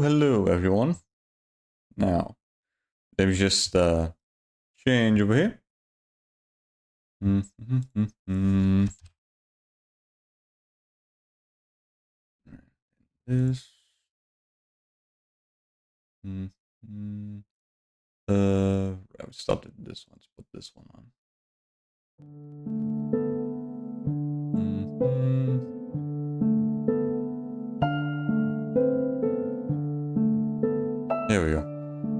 Hello everyone. Now, let me just change over here. This. I stopped at this one. Let's put this one on. There we go.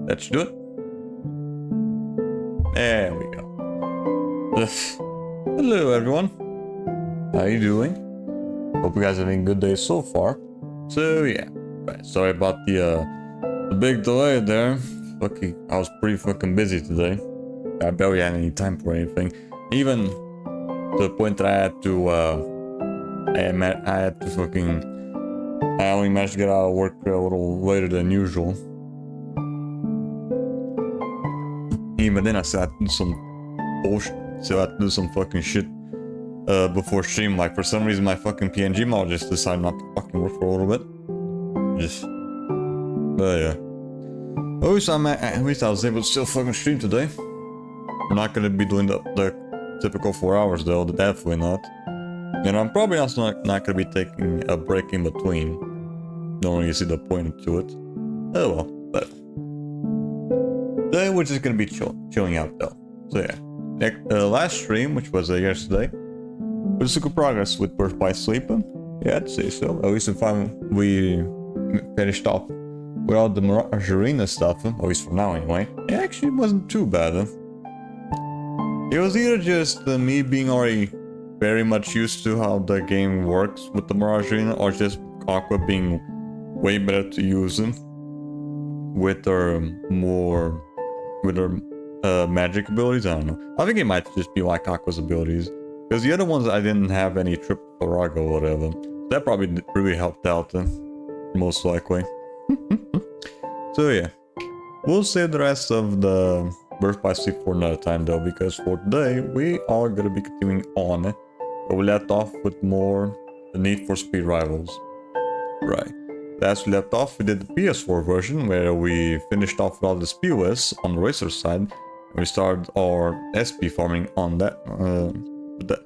That should do it. There we go. Hello everyone. How you doing? Hope you guys are having a good day so far. So yeah, right. Sorry about the big delay there. I was pretty fucking busy today. I barely had any time for anything. Even to the point that I had to I only managed to get out of work a little later than usual. Even then I still had to do some bullshit. Still had to do some fucking shit before stream. Like for some reason my fucking PNG model just decided not to fucking work for a little bit. But yeah. At least I was able to still fucking stream today. We're not gonna be doing the typical 4 hours though, definitely not. And I'm probably also not gonna be taking a break in between. Don't really see the point to it. Oh well, but today we're just gonna be chilling out though. So yeah, last stream, which was yesterday, was a good progress with Birth by Sleep. Yeah, I'd say so. At least we finished off with all the Mirage Arena stuff, at least for now anyway. It actually wasn't too bad. It was either just me being already very much used to how the game works with the Mirage Arena, or just Aqua being way better to use them with her magic abilities. I don't know. I think it might just be like Aqua's abilities, because the other ones I didn't have any triple Farago or whatever. That probably really helped out, most likely. So yeah, we'll save the rest of the Birth by Sleep for another time though, because for today we are gonna be continuing on where we left off with more the Need for Speed Rivals. Right. Last we left off, we did the PS4 version where we finished off with all the speedways on the racer side. And we started our SP farming on that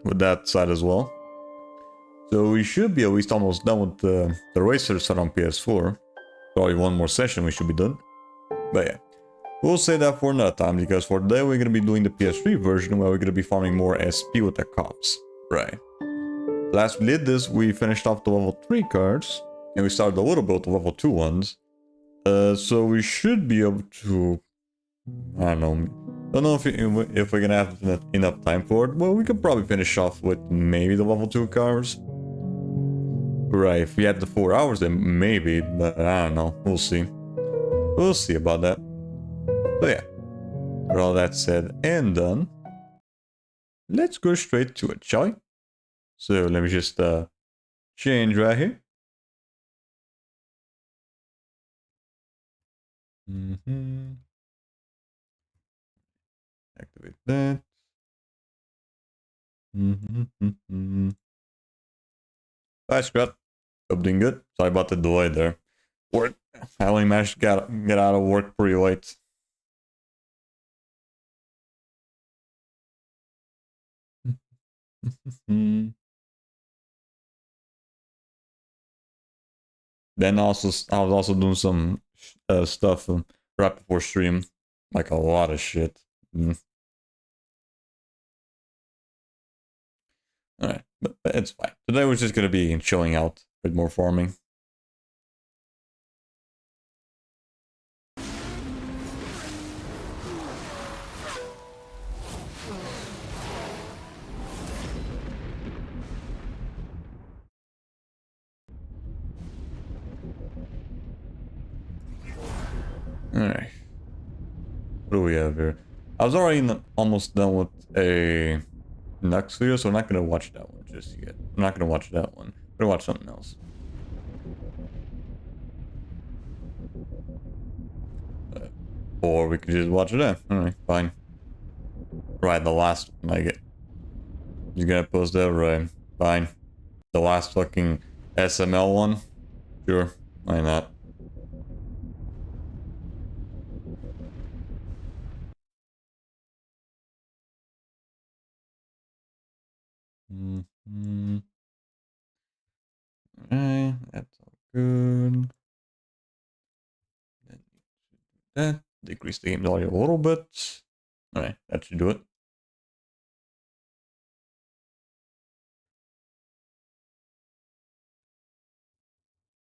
with that side as well. So we should be at least almost done with the racer side on PS4. Probably one more session we should be done. But yeah, we'll say that for another time, because for today we're going to be doing the PS3 version where we're going to be farming more SP with the cops. Right. Last we did this, we finished off the level 3 cards. And we started a little bit with the level 2 ones. So we should be able to... I don't know if we're going to have enough time for it. Well, we could probably finish off with maybe the level 2 cars. Right, if we had the 4 hours then maybe, but I don't know. We'll see. We'll see about that. So yeah, with all that said and done, let's go straight to it, shall we? So let me just change right here. Activate that. Hi, Scott. Hope doing good. Sorry about the delay there. Work. I only managed to get out of work pretty late. Then also, I was also doing some stuff right before stream, like a lot of shit. Alright, but it's fine. Today we're just gonna be chilling out with more farming. Alright. What do we have here? I was already almost done with a Nux video, so I'm not gonna watch that one just yet. I'm not gonna watch that one. I'm gonna watch something else. Or we could just watch it then. Alright, fine. Right, the last one I get. You're gonna post that, right? Fine. The last fucking SML one? Sure, why not? Alright, that's all good. That decrease the game value a little bit. Alright, that should do it.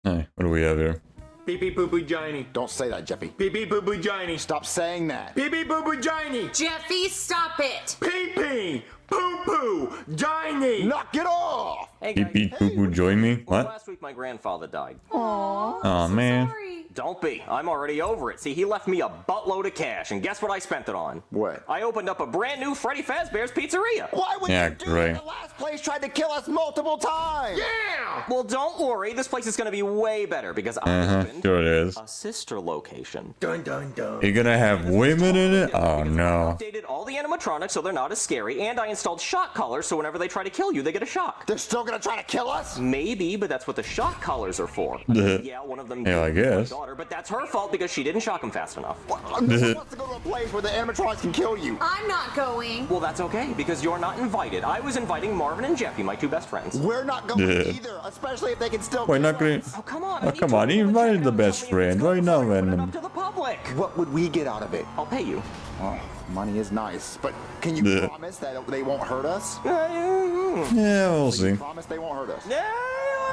Alright, what do we have here? Pee pee poo poo Johnny. Don't say that, Jeffy. Pee pee poo poo Johnny. Stop saying that. Pee pee poo poo Johnny. Jeffy, stop it! Pee pee poo poo Johnny. Knock it off! Hey Beep guys, beep boo boo join me? well, What? last week my grandfather died. Aww. Oh man. Sorry. Don't be. I'm already over it. See, he left me a buttload of cash, and guess what I spent it on? What? I opened up a brand new Freddy Fazbear's Pizzeria. Why would Yeah, you do great. that? The last place tried to kill us multiple times! Yeah. Well, don't worry. This place is going to be way better because I opened Sure it is. a sister location. Dun dun dun. You're gonna have women in it? Oh no. Updated all the animatronics so they're not as scary, and I installed shock collars so whenever they try to kill you, they get a shock. They're still gonna try to kill us? Maybe, but that's what the shock collars are for. The- Yeah, one of them. Yeah, I guess. daughter, but that's her fault because she didn't shock him fast enough. No one wants to go to a place where the animatronics can kill you. I'm not going. Well, that's okay because you're not invited. I was inviting Marvin and Jeffy, my two best friends. We're not going either, especially if they can still We're kill not gonna. us. Oh, come on. Oh, come on, he invited the best friend right now, Open it Venom. up to the public. What would we get out of it? I'll pay you. Oh, money is nice, but can you Yeah. promise that they won't hurt us? Yeah, we'll see. Promise they won't hurt us.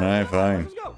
Alright, fine. Let's go.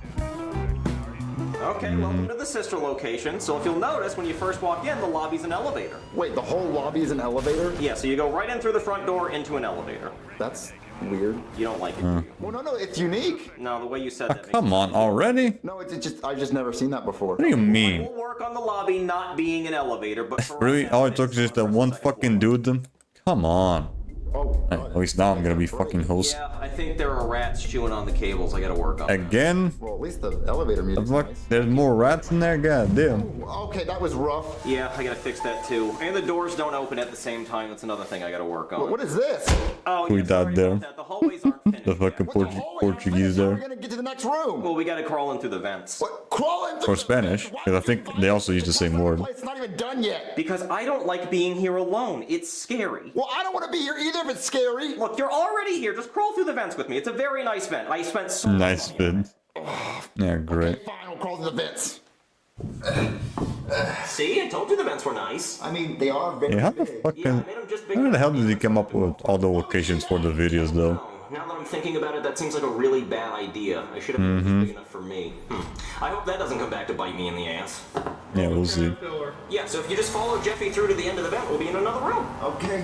Okay, welcome to the sister location. So if you'll notice, when you first walk in, the lobby's an elevator. Wait, the whole lobby is an elevator? Yeah, so you go right in through the front door into an elevator. That's weird. You don't like it, do you? Well, no, it's unique. No, the way you said that makes Come on, already? No, it's just I've just never seen that before. What do you mean? We'll work on the lobby not being an elevator, but for Really? right All now, it took is just that first one second fucking floor. dude then? Come on. Oh, At least now I'm gonna be fucking host. Yeah, I think there are rats chewing on the cables. I gotta work on that. Again? well, at least the elevator The music's fuck? nice. There's more rats in there? God damn. Okay, that was rough. Yeah, I gotta fix that too. And the doors don't open at the same time. That's another thing I gotta work on. What is this? Oh, We yeah, sorry died there. about that. The hallways aren't finished The yet. fucking What's the hallway? Portuguese How are we there. gonna get to the next room? Well, we gotta crawl in through the vents. What? Crawling Or Spanish, because I think they also use the same word. It's not even done yet. Because I don't like being here alone. It's scary. Well, I don't want to be here either if it's scary. Look, you're already here. Just crawl through the vents with me. It's a very nice vent. I spent so much Nice money on fit. Yeah, great. Fine, I'll crawl through the vents. it. See, I told you the vents were nice. I mean, they are very Yeah, how the big. Yeah, I fucking... made them just big. How the hell did he come up with all the locations for the videos though? Now that I'm thinking about it, that seems like a really bad idea. I should have made this big enough for me. I hope that doesn't come back to bite me in the ass. Yeah, we'll see. Yeah, so if you just follow Jeffy through to the end of the vent, we'll be in another room. Okay.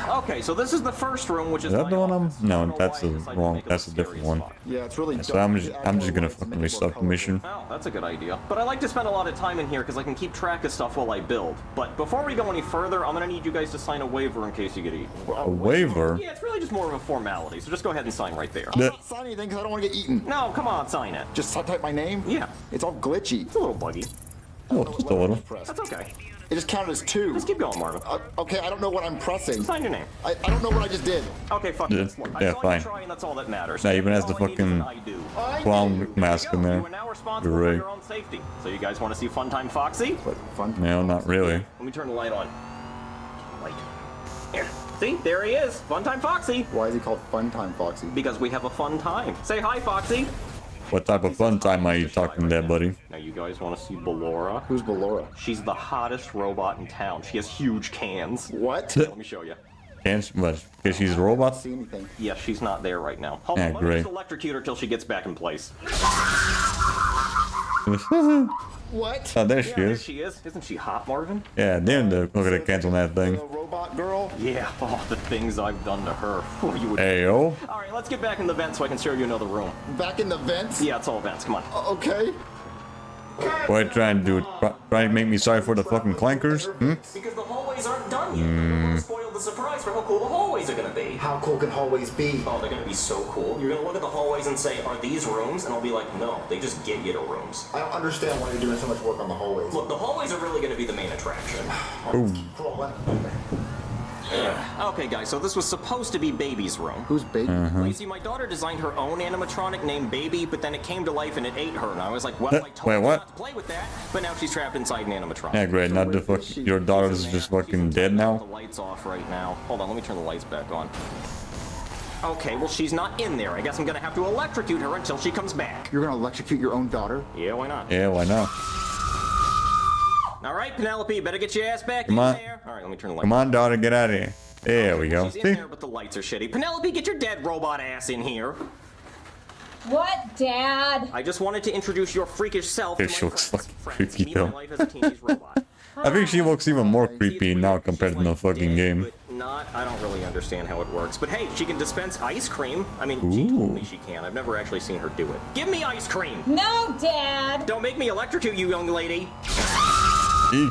Okay, so this is the first room, which is Is that my the one I'm... office. I don't No, know that's why I the decided to wrong... make it That's a the different scariest one. spot. Yeah, it's really. So dark. I'm The just actual gonna lights fucking make it restart more the mission. Oh, that's a good idea. But I like to spend a lot of time in here because I can keep track of stuff while I build. But before we go any further, I'm gonna need you guys to sign a waiver in case you get eaten. A waiver? Yeah, it's really just more of a formality, so just go ahead and sign right there. I'm not signing anything because I don't want to get eaten. No, come on, sign it. Just type my name? Yeah. It's all glitchy. It's a little buggy. Oh, just a little. That's okay. It just counted as 2. Just keep going, Marvin. Okay, I don't know what I'm pressing. Sign your name. I don't know what I just did. Okay, fuck Yeah, this. Look, I yeah, saw fine. you try, and that's all that matters. Now even has the All I need is fucking an I do. clown mask in there. You are now responsible for Great. your own safety. So you guys want to see Funtime Foxy? What fun? No, not really. Let me turn the light on. Light. Here. See, there he is. Funtime Foxy. Why is he called Fun Time Foxy? Because we have a fun time. Say hi, Foxy. What type of fun time are you talking there, buddy? Now you guys want to see Ballora? Who's Ballora? She's the hottest robot in town. She has huge cans. What? Let me show you. Can't... What? Because she's a robot? See anything? Yeah, she's not there right now. Hold Yeah, on, let me great. just electrocute her till she gets back in place. What? Oh, there she Yeah, there is. she is. Isn't she hot, Marvin? Yeah, damn, look at the cans on that thing. The robot girl? Yeah, oh, the things I've done to her. Oh, you would... Ayo. All right, let's get back in the vent so I can show you another room. Back in the vents? Yeah, it's all vents. Come on. Okay. What are you trying to do? Trying to make me sorry for the fucking clankers? Hmm? Because the hallways aren't done yet. You don't want to spoil the surprise for how cool the hallways are going to be. How cool can hallways be? Oh, they're going to be so cool. You're going to look at the hallways and say, are these rooms? And I'll be like, no, they just get you to rooms. I don't understand why you're doing so much work on the hallways. Look, the hallways are really going to be the main attraction. Ooh. Crawling. Okay, guys, so this was supposed to be Baby's room. Who's baby? Well, you see, my daughter designed her own animatronic named Baby, but then it came to life and it ate her. And I was like, well, I told Wait, her what? not to play with that. But now she's trapped inside an animatronic. Yeah, great. Not the fuck. Your daughter's just fucking dead The now. lights off right now. Hold on, let me turn the lights back on. Okay, well, she's not in there. I guess I'm gonna have to electrocute her until she comes back. You're gonna electrocute your own daughter? Yeah, why not? Yeah, why not? All right, Penelope, better get your ass back Come in on. there. All right, let me turn the lights Come on, daughter, get out of here. There we go. She's in See? there, but the lights are shitty. Penelope, get your dead robot ass in here. What, Dad? I just wanted to introduce your freakish self to Yeah, my she looks friends. fucking Friends, creepy, meet though. my life as a teenage robot. I think she looks even more See, creepy it's now weird. compared She's, to the like, fucking dead, game. but not, I don't really understand how it works. But hey, she can dispense ice cream. I mean, she told me she can. I've never actually seen her do it. Give me ice cream! No, Dad. Don't make me electrocute you, young lady. Eek.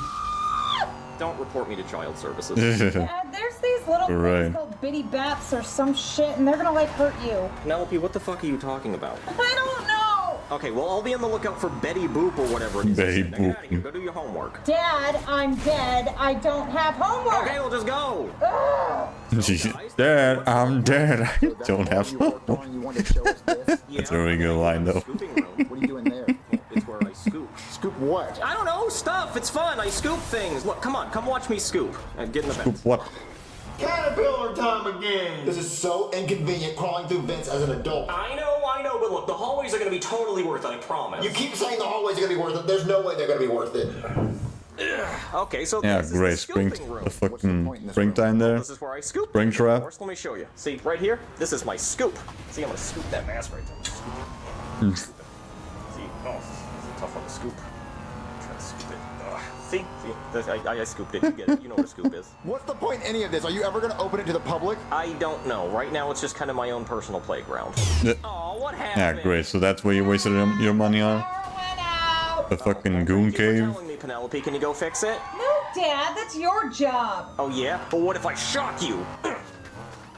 Don't report me to child services. Dad, there's these little Right. things called bitty bats or some shit, and they're gonna like hurt you. Penelope, what the fuck are you talking about? I don't know. Okay, well, I'll be on the lookout for Betty Boop or whatever it is. Betty Now get out of here. Boop. Go do your homework. Dad, I'm dead. I don't have homework. Okay, well, just go. Dad, I'm dead. I don't have You worked on, you wanted to show us this? Yeah, That's a really good line, though. Scooping room. What are you doing there? It's where I What? I don't know, stuff. It's fun. I scoop things. Look, come on, come watch me scoop. Get in the vents. What? Caterpillar time again. This is so inconvenient crawling through vents as an adult. I know, but look, the hallways are gonna be totally worth it, I promise. You keep saying the hallways are gonna be worth it. There's no way they're gonna be worth it. Okay, so Yeah, this is great. the Spring, scooping room. the fucking springtime there. This is where I scoop. Spring trap. First, let me show you. See, right here, this is my scoop. See, I'm gonna scoop that mask right there. See, oh, it's a tough one to scoop. Try to scoop it. Ugh. See, I scooped it. You get it. You know what a scoop is. What's the point in any of this? Are you ever gonna open it to the public? I don't know. Right now, it's just kind of my own personal playground. Oh, what happened? Yeah, great. So that's where you wasted your money on? Power went out. The fucking goon Thank you for cave? telling me, Penelope. Can you go fix it? No, Dad, that's your job. Oh yeah? But what if I shock you?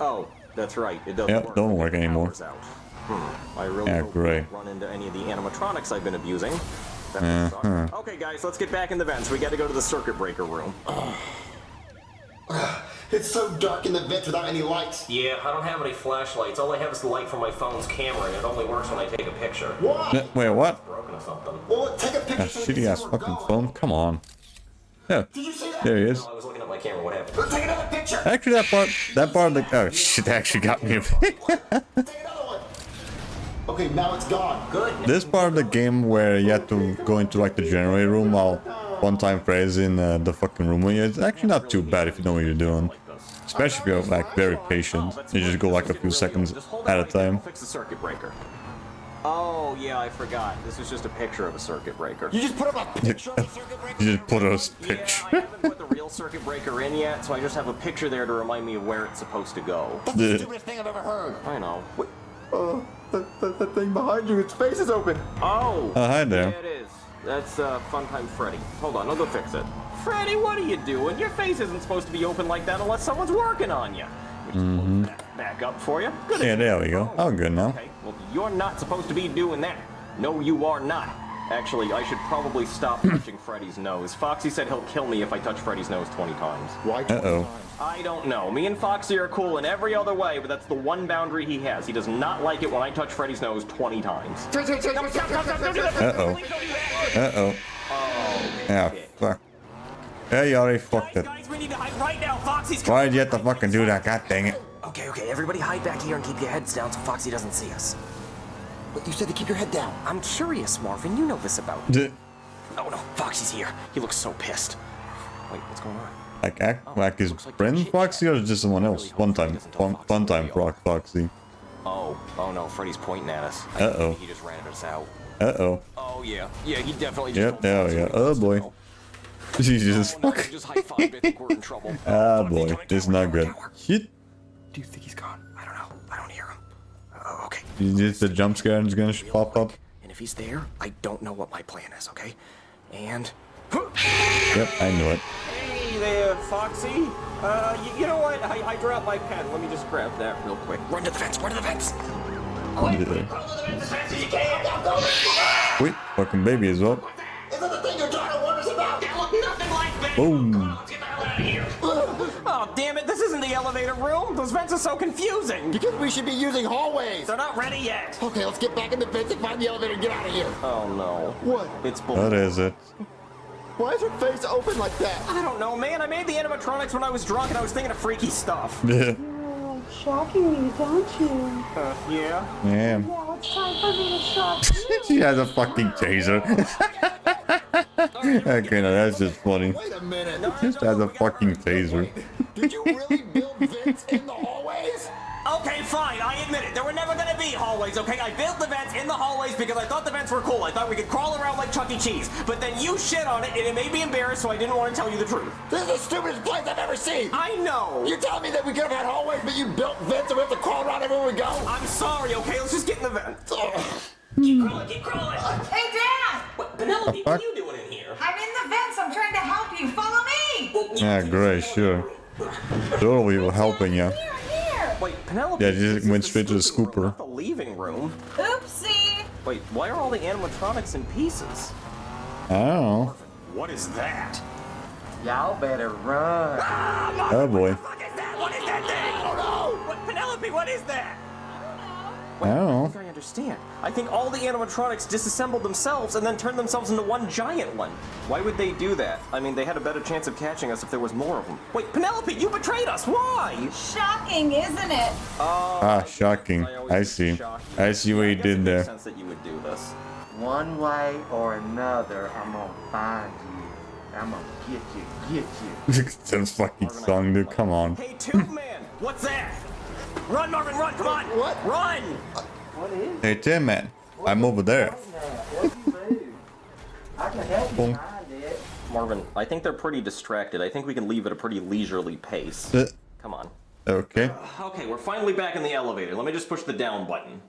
Oh, that's right. It doesn't Yep, work. don't work anymore. Power's out. I really Yeah, hope great. I don't run into any of the animatronics I've been abusing. That would suck. Okay, guys, let's get back in the vents. We got to go to the circuit breaker room. It's so dark in the vents without any lights. Yeah, I don't have any flashlights. All I have is the light from my phone's camera, and it only works when I take a picture. Why? Wait, what? Broken or something. Well, take a picture. A so you can see shitty ass where we're fucking going. phone? Come on. Yeah, Did you see that? there he is. No, I was looking at my camera. What happened? Take another picture. Actually, that part of the, oh shit, actually got me. Take another one. Okay, now it's gone. Good. This part of the game where you have to go into like the generator room while one time phrase in the fucking room, it's actually not too bad if you know what you're doing. Especially if you're like very patient. You just go like a few seconds at a time. Fix the circuit breaker. Oh yeah, I forgot. This was just a picture of a circuit breaker. You just put up a picture of the circuit breaker? You just put a Yeah, picture. I haven't put the real circuit breaker in yet, so I just have a picture there to remind me of where it's supposed to go. That's the stupidest thing I've ever heard. I know. Wait, that thing behind you, its face is open. Oh! Oh, hi Yeah, there. it is. That's Fun Time Freddy. Hold on, I'll go fix it. Freddy, what are you doing? Your face isn't supposed to be open like that unless someone's working on you. We just pull that back up for you. Good. Yeah, there we go. Oh, good now. Okay, well, you're not supposed to be doing that. No, you are not. Actually, I should probably stop touching Freddy's nose. Foxy said he'll kill me if I touch Freddy's nose 20 times. Why? Uh-oh. I don't know. Me and Foxy are cool in every other way, but that's the one boundary he has. He does not like it when I touch Freddy's nose 20 times. Uh-oh. Uh-oh. Oh, Yeah, shit. fuck. Yeah, you already fucked it. Guys, we need to hide right now. Foxy's coming. Why'd you have to fucking do that? God dang it. Okay, everybody hide back here and keep your heads down so Foxy doesn't see us. But you said to keep your head down. I'm curious, Marvin. You know this about. Oh no, Foxy's here. He looks so pissed. Wait, what's going on? Like act like his friend Foxy or just someone else? Fun time Foxy. Oh no, Freddy's pointing at us. Uh-oh. He just ratted us out. Uh-oh. Oh yeah, he definitely just. Yep, there we go. Oh boy. Jesus No, fuck. just high-fived. I think we're in trouble. Ah boy, this is not good. Shit. Do you think he's gone? I don't know. I don't hear him. Oh, okay. Is the jump scare is gonna pop up? And if he's there, I don't know what my plan is, okay? And... Yep, I knew it. Hey there, Foxy. You know what? I dropped my pen. Let me just grab that real quick. Run to the fence! Run to the fence! Sweet, fucking baby as well. Is that the thing your daughter wonders about? Nothing like that. Boom. Let's get the hell out of here. Oh, damn it. This isn't the elevator room. Those vents are so confusing. Because we should be using hallways. They're not ready yet. Okay, let's get back in the vents and find the elevator and get out of here. Oh, no. What? It's What bull. is it? Why is her face open like that? I don't know, man. I made the animatronics when I was drunk and I was thinking of freaky stuff. Yeah. Oh, shocking me, don't you? Yeah? Yeah. Now it's time for me to shock you. She has a fucking taser. Okay, no, that's just funny. Wait a minute. Just has a fucking taser. Did you really build vents in the hallways? Okay, fine. I admit it. There were never gonna be hallways, okay? I built the vents in the hallways because I thought the vents were cool. I thought we could crawl around like Chuck E. Cheese. But then you shit on it and it made me embarrassed, so I didn't want to tell you the truth. This is the stupidest place I've ever seen. I know. You're telling me that we could have had hallways, but you built vents and we have to crawl around everywhere we go? I'm sorry, okay? Let's just get in the vents. Ugh. Keep crawling, keep crawling. Hey, Dad! What, Penelope, The what are fuck? you doing in here? I'm in the vents. I'm trying to help you. Follow me! Well, Yeah, great, sure. Totally helping you. Here, here. Wait, Penelope. Yeah, you just this is went straight to the sleeping room, scooper. not the leaving room. Oopsie. Wait, why are all the animatronics in pieces? I don't know. What is that? Y'all better run. Oh boy. What is that? What is that thing? Oh no! What, Penelope, what is that? I don't know. I understand. I think all the animatronics disassembled themselves and then turned themselves into one giant one. Why would they do that? I mean, they had a better chance of catching us if there was more of them. Wait, Penelope, you betrayed us! Why? Shocking, isn't it? Ah, shocking. I see. I see what you did there. Makes sense that you would do this. One way or another, I'm gonna find you. I'm gonna get you. That fucking song, dude. Come on. Hey, Tube Man, what's that? Run, Marvin, run! Come on! What? Run! What is Hey, Tim, man. I'm over there. What you move? I can help you Boom. find it. Marvin, I think they're pretty distracted. I think we can leave at a pretty leisurely pace. Come on. Okay. Okay, we're finally back in the elevator. Let me just push the down button.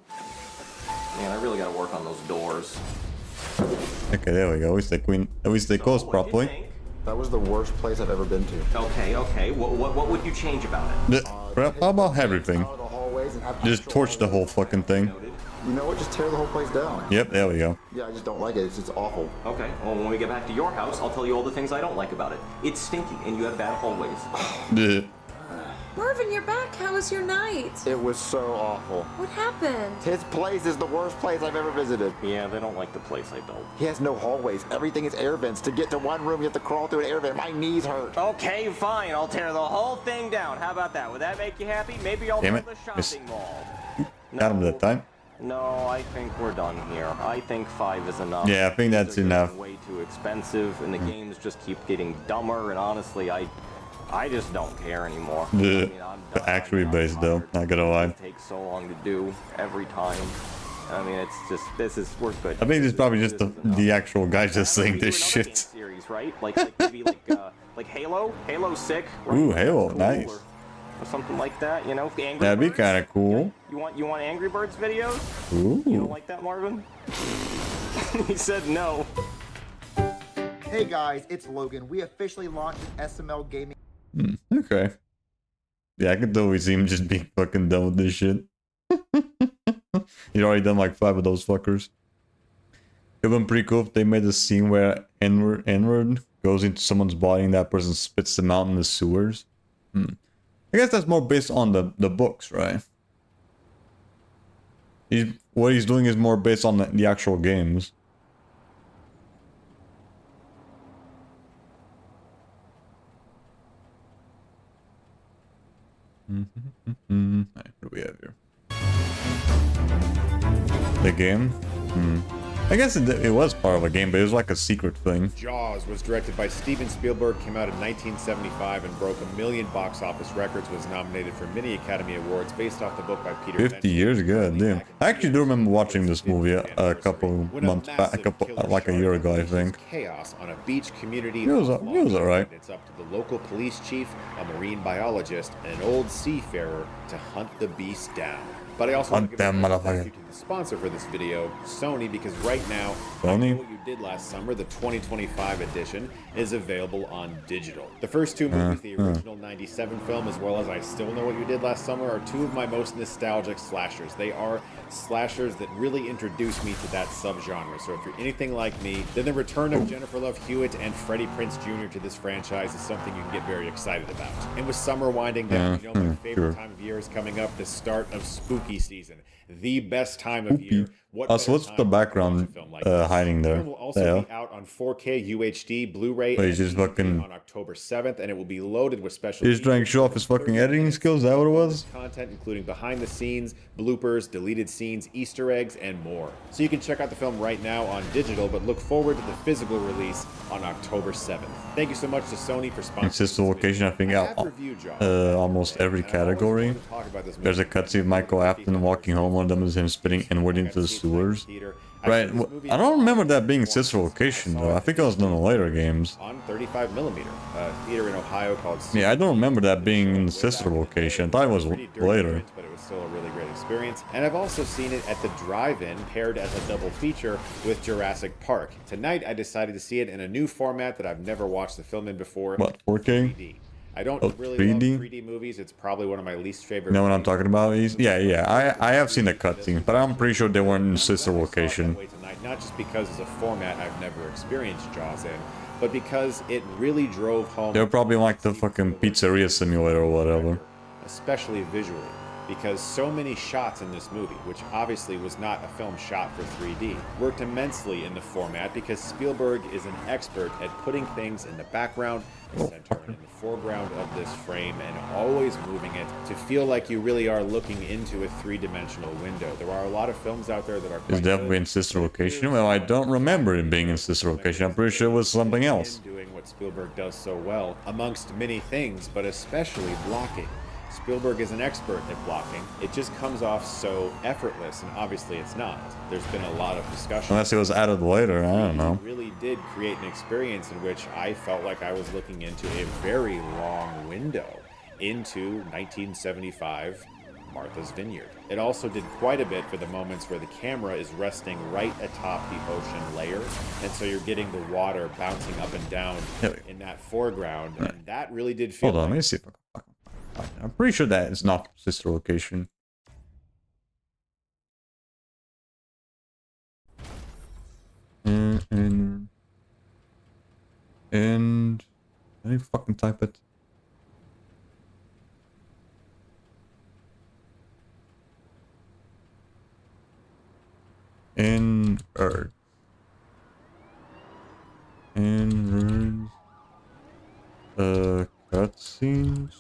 Man, I really gotta work on those doors. Okay, there we go. At least they closed What do you properly. think? That was the worst place I've ever been to. Okay. What would you change about it? Well, how about everything? Out of the hallways and have Just control torch the whole fucking thing. Noted. You know what? Just tear the whole place down. Yep, there we go. Yeah, I just don't like it. It's awful. Okay, well, when we get back to your house, I'll tell you all the things I don't like about it. It's stinky, and you have bad hallways. Ugh. Marvin, you're back. How was your night? It was so awful. What happened? His place is the worst place I've ever visited. Yeah, they don't like the place I built. He has no hallways. Everything is air vents. To get to one room, you have to crawl through an air vent. My knees hurt. Okay, fine. I'll tear the whole thing down. How about that? Would that make you happy? Maybe I'll Damn build it. a Miss. shopping mall. Got him that time. No, I think we're done here. I think 5 is enough. Yeah, I think These that's are getting enough. Way too expensive, and the games just keep getting dumber. And honestly, I just don't care anymore. Ugh. I'm done. Actually I'm based though, tired. not gonna lie. It takes so long to do every time. I mean, it's just we're good. I think this is probably just This is enough. the actual guy just saying Maybe do this another game shit. series, right? Like maybe like Halo. Halo's sick. Right? Ooh, Halo, Cool, nice. Or something like that, you know? Angry That'd be Birds? kind of cool. You want Angry Birds videos? You don't Ooh. like that, Marvin? He said no. Hey guys, it's Logan. We officially launched an SML gaming. Okay. Yeah, I could totally see him just being fucking done with this shit. He'd already done like 5 of those fuckers. It would been pretty cool if they made a scene where N-word goes into someone's body and that person spits them out in the sewers. I guess that's more based on the books, right? What he's doing is more based on the actual games. Alright, what do we have here? The game? I guess it was part of a game, but it was like a secret thing. Jaws was directed by Steven Spielberg, came out in 1975 and broke 1 million box office records, was nominated for many Academy Awards based off the book by Peter 50 years ago, damn. I actually do remember watching this movie a couple months back, like a year ago, I think. Chaos on a beach community. It was alright. It's up to the local police chief, a marine biologist, and an old seafarer to hunt the beast down. But I also want to Hunt give them, a thank you motherfucker. to the sponsor for this video, Sony, because right now, Sony? I Know What You Did Last Summer, the 2025 edition, is available on digital. The first 2 movies, the original 97 film, as well as I Still Know What You Did Last Summer, are 2 of my most nostalgic slashers. They are slashers that really introduced me to that subgenre. So if you're anything like me, then the return of Jennifer Love Hewitt and Freddie Prinze Jr. to this franchise is something you can get very excited about. And with summer winding down, you know my favorite time of year is coming up, the start of spooky season. The best time of year. What So better what's time the to background watch a film like this? hiding The there? film will also Yeah. be out on 4K UHD, Blu-ray, Wait, and he's just DVD fucking- on October 7th, and it will be loaded with special. He's trying to show off his fucking editing skills, is that what it was? Content including behind the scenes, bloopers, deleted scenes, Easter eggs, and more. So you can check out the film right now on digital, but look forward to the physical release on October 7th. Thank you so much to Sony for sponsoring. Consistent this location, I video. think, have reviewed Jaws, almost every and I've always category. wanted to talk about this There's a movie. cutscene of Michael Afton walking home. One of them is him spitting inward into the sewers. Right. I don't remember that being sister location though. I think it was in the later games. On 35mm, a theater in Ohio called. Yeah, I don't remember that being in the sister location. I thought it was Pretty dirty later. print, but it was still a really great experience. And I've also seen it at the drive-in, paired as a double feature with Jurassic Park. Tonight, I decided to see it in a new format that I've never watched the film in before. What, 4K? 3D. I don't Oh, really 3D? love 3D movies. It's probably one of my least favorite. You know what I'm movies. talking about? Yeah. I have seen the cutscene, but I'm pretty sure they weren't in sister I saw it location. that way tonight, not just because it's a format I've never experienced Jaws in, but because it really drove home. They were probably like the fucking pizzeria simulator or whatever. Especially visually, because so many shots in this movie, which obviously was not a film shot for 3D, worked immensely in the format because Spielberg is an expert at putting things in the background, the center, and in the foreground of this frame, and always moving it to feel like you really are looking into a three-dimensional window. There are a lot of films out there that are It's definitely in sister location. Well, I don't remember it being in sister location. I'm pretty sure it was something else. Doing what Spielberg does so well, amongst many things, but especially blocking. Spielberg is an expert at blocking. It just comes off so effortless, and obviously it's not. There's been a lot of discussion. Unless it was added later, I don't know. It really did create an experience in which I felt like I was looking into a very long window into 1975 Martha's Vineyard. It also did quite a bit for the moments where the camera is resting right atop the ocean layer, and so you're getting the water bouncing up and down in that foreground, and that really did feel Hold on, like let me see if I can. I'm pretty sure that is not sister location. And let me fucking type it. In Earth. In Earth. Cutscenes.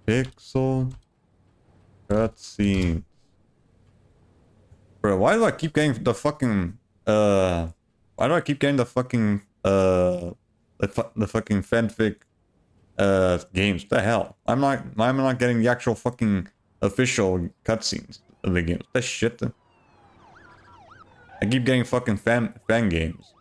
Pixel cutscenes. Bro, why do I keep getting the fucking why do I keep getting the fucking the fucking fanfic games? What the hell? I'm not getting the actual fucking official cutscenes of the games. That shit. I keep getting fucking fan games.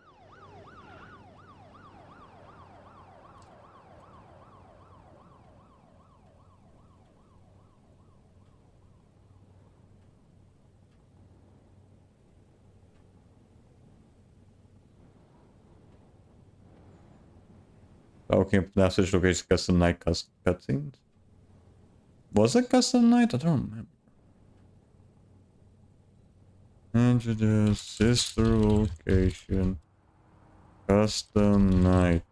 Okay, now switch location custom night cutscenes. Was it custom night? I don't remember. Introduce sister location custom night.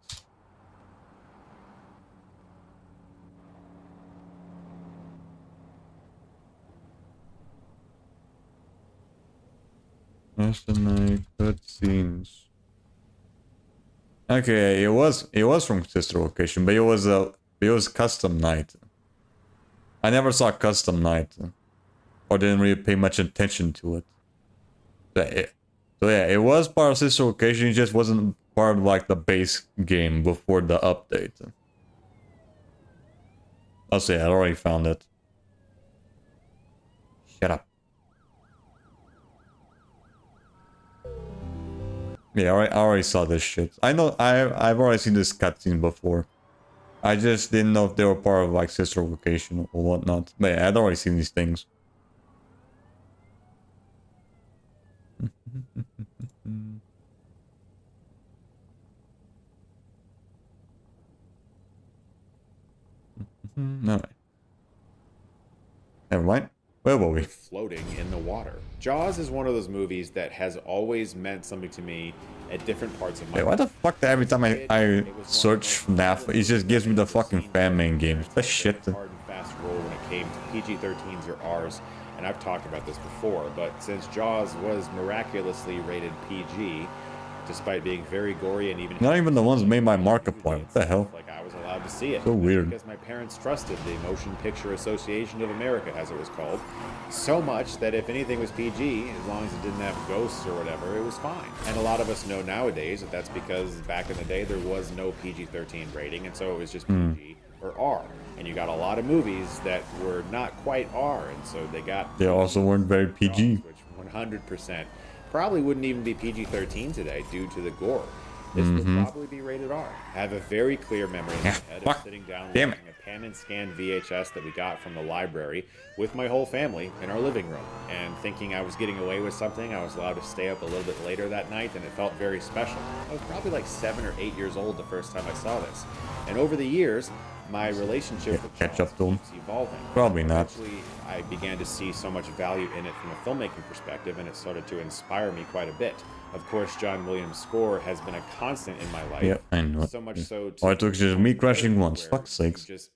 Custom night cutscenes. Okay, it was from sister location, but it was custom night. I never saw custom night, or didn't really pay much attention to it. So yeah, it was part of sister location. It just wasn't part of like the base game before the update. I'll say I already found it. Shut up. Yeah, I already saw this shit. I know I've already seen this cutscene before. I just didn't know if they were part of like sister location or whatnot. But yeah, I'd already seen these things. Alright. Never mind. Where were we? Floating in the water. Jaws is one of those movies that has always meant something to me at different parts of my life. Why the fuck every time I search FNAF, it just gives me the fucking fan main games. That shit. Hard and fast roll when it came to PG-13s or Rs, and I've talked about this before, but since Jaws was miraculously rated PG, despite being very gory and even not even the ones made by Markiplier. What the hell? Like I was allowed to see it. So weird. Because my parents trusted the Motion Picture Association of America, as it was called, so much that if anything was PG, as long as it didn't have ghosts or whatever, it was fine. And a lot of us know nowadays that that's because back in the day there was no PG-13 rating, and so it was just PG or R. And you got a lot of movies that were not quite R, and so they also weren't very PG. Which 100% probably wouldn't even be PG-13 today due to the gore. This would probably be rated R. I have a very clear memory in my head of sitting down watching a pan and scan VHS that we got from the library with my whole family in our living room, and thinking I was getting away with something. I was allowed to stay up a little bit later that night, and it felt very special. I was probably like 7 or 8 years old the first time I saw this. And over the years, my relationship Yeah, with catch Jaws up to him. keeps evolving. Probably not. Eventually, I began to see so much value in it from a filmmaking perspective, and it started to inspire me quite a bit. Of course, John Williams' score has been a constant in my life. Yeah, I know it. So much so. Oh, it took just me crashing once. Fuck's sakes. Just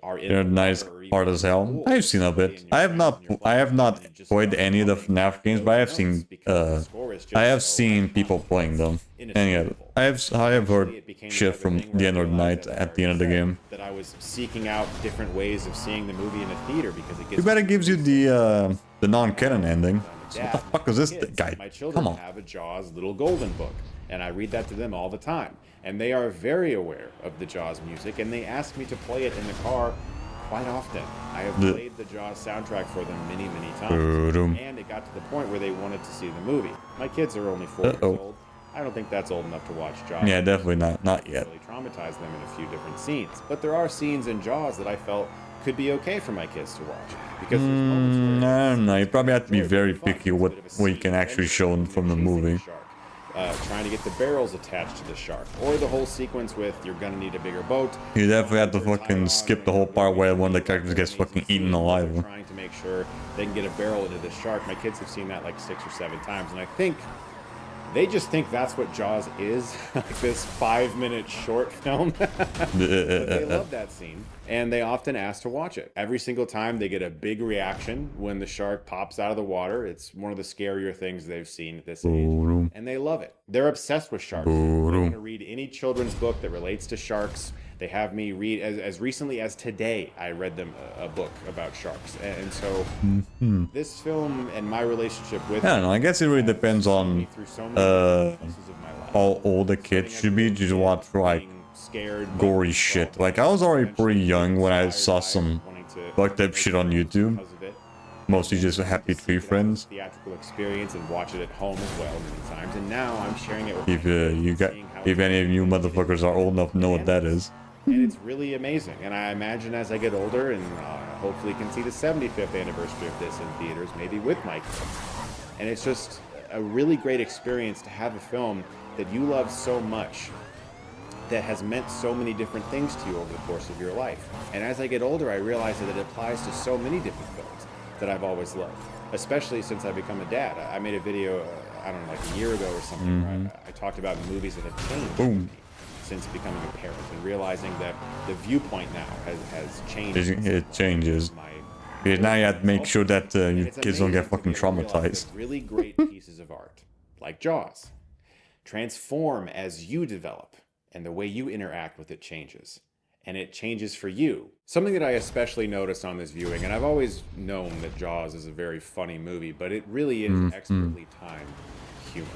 are in They're the nice, water or even hard as hell. in the I've pool, seen a somebody bit. in your friends and you're I have playing not and you just played start any of the humming FNAF games, those but I have notes seen because the score is just I have so seen people iconic. playing them. It's And yeah, inescapable. I have heard Eventually, it became the shit type of from thing where the I end of the realized, night as I at the end of the already said, game. that I was seeking out different ways of seeing the movie in a theater because it gets Too bad it gives you the non-canon ending. So what the Dad, fuck is this kids, guy? My children Come on. have a Jaws little golden book, and I read that to them all the time. And they are very aware of the Jaws music, and they ask me to play it in the car quite often. I have played the Jaws soundtrack for them many, many times. And it got to the point where they wanted to see the movie. My kids are only 4 years old. I don't think that's old enough to watch Jaws. Yeah, definitely not yet. Really traumatized them in a few different scenes. But there are scenes in Jaws that I felt could be okay for my kids to watch. Because there's moments where I don't know. You probably have to be very fun. picky It's a what bit of a you can scene. actually show Eventually, from the you're chasing movie. a shark, trying to get the barrels attached to the shark, or the whole sequence with you're gonna need a bigger boat. You definitely have to fucking skip the whole part where one of the characters gets fucking eaten alive. Trying to make sure they can get a barrel into the shark. My kids have seen that like 6 or 7 times, and I think they just think that's what Jaws is, like this 5-minute short film. But they love that scene, and they often ask to watch it. Every single time they get a big reaction when the shark pops out of the water. It's one of the scarier things they've seen at this age, and they love it. They're obsessed with sharks. They want to read any children's book that relates to sharks. They have me read, as recently as today, I read them a book about sharks. And so this film and my relationship with I don't know. I guess it really depends on how old the kid should be to watch like gory shit. Like I was already pretty young when I saw some fucked up shit on YouTube. Mostly just Happy Tree Friends. Theatrical experience and watch it at home as well many times. And now I'm sharing it with If any of you motherfuckers are old enough to know what that is. And it's really amazing. And I imagine as I get older and hopefully can see the 75th anniversary of this in theaters, maybe with my kids. And it's just a really great experience to have a film that you love so much that has meant so many different things to you over the course of your life. And as I get older, I realize that it applies to so many different films that I've always loved, especially since I've become a dad. I made a video, I don't know, like a year ago or something, where I talked about movies that have changed me since becoming a parent and realizing that the viewpoint now has changed. It changes. Because now you have to make sure that your kids don't get fucking traumatized. Really great pieces of art, like Jaws, transform as you develop and the way you interact with it changes. And it changes for you. Something that I especially noticed on this viewing, and I've always known that Jaws is a very funny movie, but it really is expertly timed humor.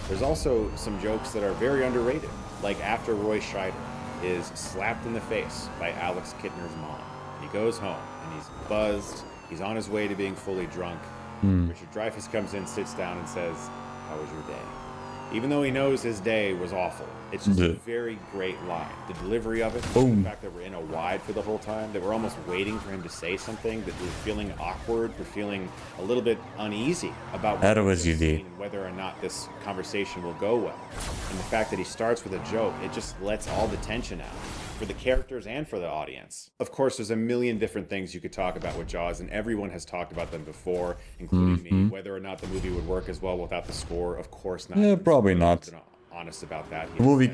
There's also some jokes that are very underrated, like after Roy Scheider is slapped in the face by Alex Kittner's mom. He goes home and he's buzzed, he's on his way to being fully drunk. Richard Dreyfuss comes in, sits down and says, "How was your day?" Even though he knows his day was awful. It's just a very great line. The delivery of it, the fact that we're in a wide for the whole time, that we're almost waiting for him to say something, that we're feeling awkward, we're feeling a little bit uneasy about whether or not this conversation will go well. And the fact that he starts with a joke, it just lets all the tension out for the characters and for the audience. Of course, there's a million different things you could talk about with Jaws, and everyone has talked about them before, including me. Whether or not the movie would work as well without the score, of course not. Yeah, probably not. Honest about that. The movie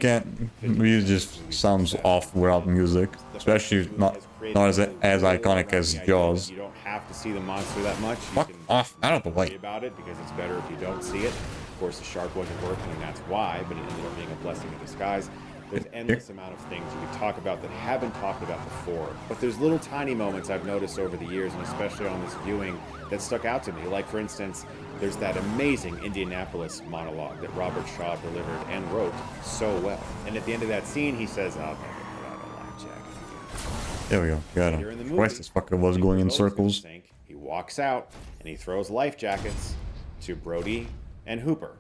really just sounds off without music, especially not as iconic as Jaws. You don't have to see the monster that much. Fuck off, out of the way. About it because it's better if you don't see it. Of course, the shark wasn't working, and that's why, but it ended up being a blessing in disguise. There's endless amount of things you could talk about that haven't talked about before. But there's little tiny moments I've noticed over the years, and especially on this viewing, that stuck out to me. Like, for instance, there's that amazing Indianapolis monologue that Robert Shaw delivered and wrote so well. And at the end of that scene, he says, "I'll never put on a life jacket." There we go. Got him. Christ, this fucker was going in circles. He walks out, and he throws life jackets to Brody and Hooper,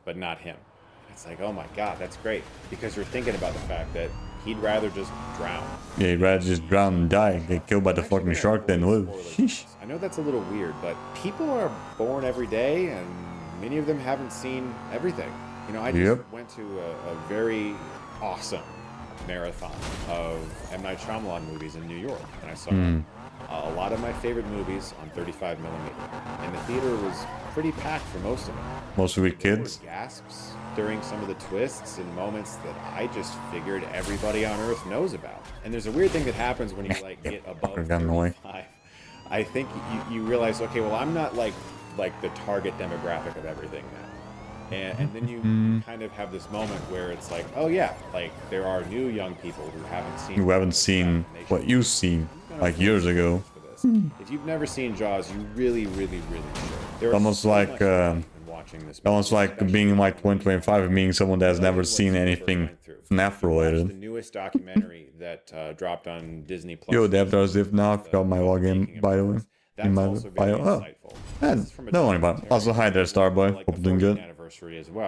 but not him. It's like, oh my God, that's great. Because you're thinking about the fact that he'd rather just drown. Yeah, he'd rather just drown and die, get killed by the fucking shark than live. Sheesh. I know that's a little weird, but people are born every day, and many of them haven't seen everything. You know, I just went to a very awesome marathon of M. Night Shyamalan movies in New York, and I saw a lot of my favorite movies on 35 millimeter, and the theater was pretty packed for most of it. Most of the There were kids. gasps during some of the twists and moments that I just figured everybody on Earth knows about. And there's a weird thing that happens when you like get above fucker got in the way. 35. I think you realize, okay, well, I'm not like the target demographic of everything now. And then you kind of have this moment where it's like, oh yeah, like there are new young people who haven't seen What you've seen like years ago. If you've never seen Jaws, you really should. There is Almost so like much value in watching this movie, almost like especially being in like 2025 and being someone that has never seen anything FNAF the related. newest documentary that dropped on Disney Plus. Yo, Dev does if now I forgot my login by the way. In my bio. Oh, man, no one about it. Also, hi there, Starboy. Hope you're doing good.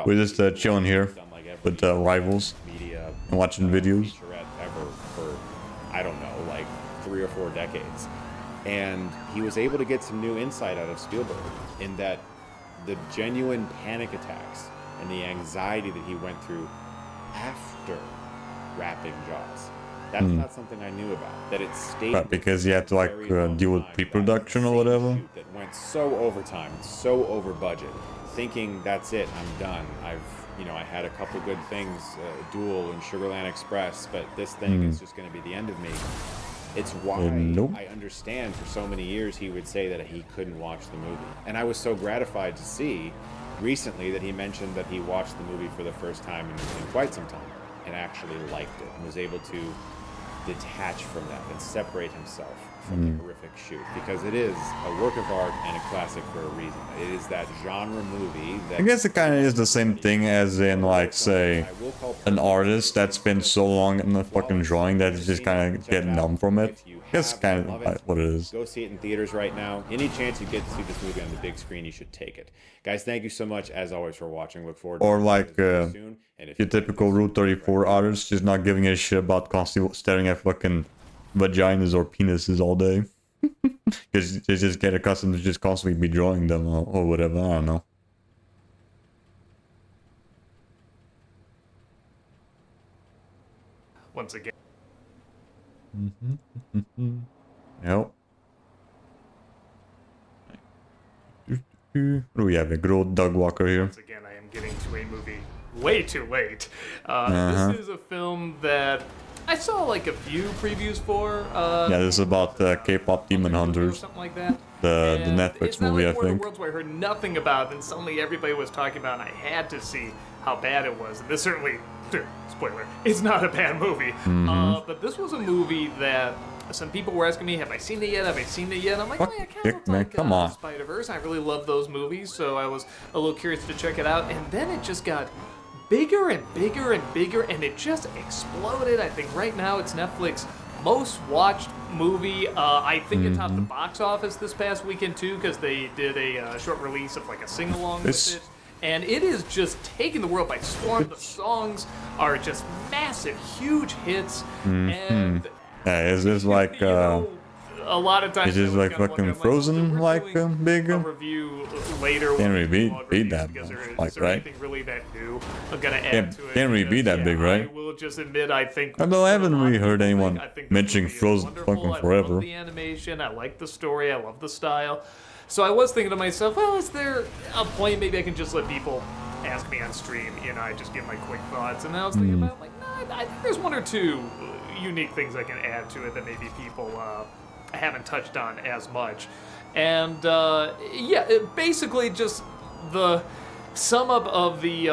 We're just chilling here with rivals media and watching videos. featurette ever for, I don't know, like 3 or 4 decades. And he was able to get some new insight out of Spielberg in that the genuine panic attacks and the anxiety that he went through after wrapping Jaws. That's not something I knew about. That it stayed Right, because you had to like deal with pre-production or whatever. that went so overtime, so over budget, thinking that's it, I'm done. I had a couple good things, Duel and Sugarland Express, but this thing is just going to be the end of me. It's why Nope. I understand for so many years he would say that he couldn't watch the movie. And I was so gratified to see recently that he mentioned that he watched the movie for the first time in quite some time and actually liked it and was able to detach from that and separate himself from the horrific shoot, because it is a work of art and a classic for a reason. It is that genre movie that I guess it kind of is the same thing as in like say an artist that's been so long in the fucking drawing that it's just kind of getting numb from it. That's kind of like what it is. Go see it in theaters right now. Any chance you get to see this movie on the big screen, you should take it. Guys, thank you so much as always for watching. Look forward to Or seeing like you guys soon. And if your typical Route 34 artists just not giving a shit about constantly staring at fucking vaginas or penises all day. Because they just get accustomed to just constantly be drawing them or whatever, I don't know. Once again. Yep. What do we have? A good old Doug Walker here. Once again, I am getting to a movie way too late. This is a film that I saw like a few previews for. Yeah, this is about K-pop Demon Hunters. Something like that. The And Netflix it's not movie, like I War of the think. Worlds where I heard nothing about, and suddenly everybody was talking about, and I had to see how bad it was. And this certainly, spoiler, it's not a bad movie. But this was a movie that some people were asking me, have I seen it yet? Have I seen it yet? I'm like, Fuck, oh yeah, kind Dick, of man, like come on. Spider-Verse. I really love those movies, so I was a little curious to check it out. And then it just got bigger and bigger and bigger, and it just exploded. I think right now it's Netflix's most watched movie. I think it topped the box office this past weekend too, because they did a short release of like a sing-along This- with it. And it is just taking the world by storm. The songs are just massive, huge hits. And Yeah, is this like you know, a lot of times is this I was like kinda fucking wondering, Frozen, we're like, doing big? a review later. Can't really with beat- vlog beat reviews that because much, there- like, is there right? anything really that new I'm gonna add Can't- to it? can't really beat because, that big, right? I will just admit, I think. Although I haven't what a lot really of heard people anyone think, I think this mentioning movie is Frozen wonderful. fucking I forever. love the animation. I like the story. I love the style. So I was thinking to myself, well, is there a point maybe I can just let people ask me on stream? You know, I just give my quick thoughts, and then I was thinking about like, nah, I think there's one or two unique things I can add to it that maybe people haven't touched on as much. And basically just the sum up of the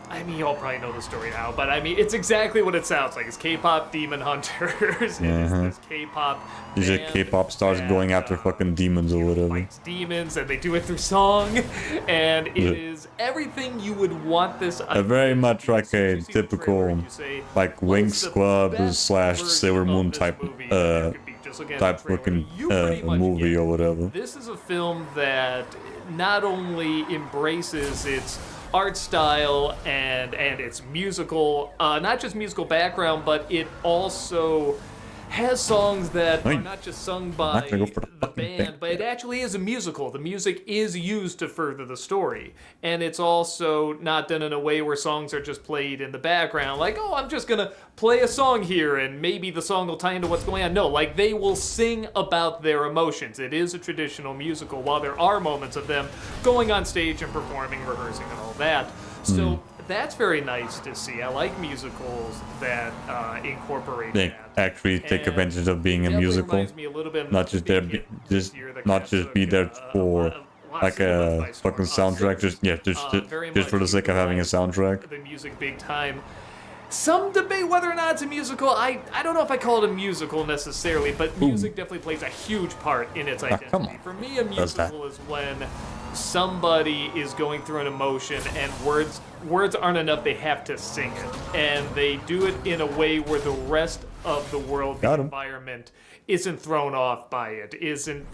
I mean, you all probably know the story now, but I mean, it's exactly what it sounds like. It's K-pop Demon Hunters. It is this K-pop These are band K-pop stars that, going after fucking demons or whatever. fights demons, and they do it through song, and it is everything you would want this. Very much like As soon as a you see the typical, trailer and you say, like "What is Winx the Club best slash version Sailor of Moon this type movie that you could be just looking at the type trailer?" fucking You pretty much movie get or it. whatever. This is a film that not only embraces its art style and its musical, not just musical background, but it also has songs that are Hey, not just sung not by gonna go for the the fucking band, thing. but it actually is a musical. The music is used to further the story. And it's also not done in a way where songs are just played in the background, like, oh, I'm just gonna play a song here and maybe the song will tie into what's going on. No, like, they will sing about their emotions. It is a traditional musical, while there are moments of them going on stage and performing, rehearsing, and all that. So that's very nice to see. I like musicals that incorporate They that. actually take And advantage of being a definitely musical, reminds me a little bit of not just there, Big be, Hit just this year that not kinda just be took, there a for lot of like cinemas by a storm. fucking soundtrack. Just yeah, Very just for the much sake of having a utilized soundtrack. the music big time. Some debate whether or not it's a musical. I don't know if I call it a musical necessarily, but music definitely plays a huge part in its identity. come on. For me, a Does that? musical is when somebody is going through an emotion and words aren't enough, they have to sing it. And they do it in a way where the rest of the world, the Got 'em. environment, isn't thrown off by it, isn't...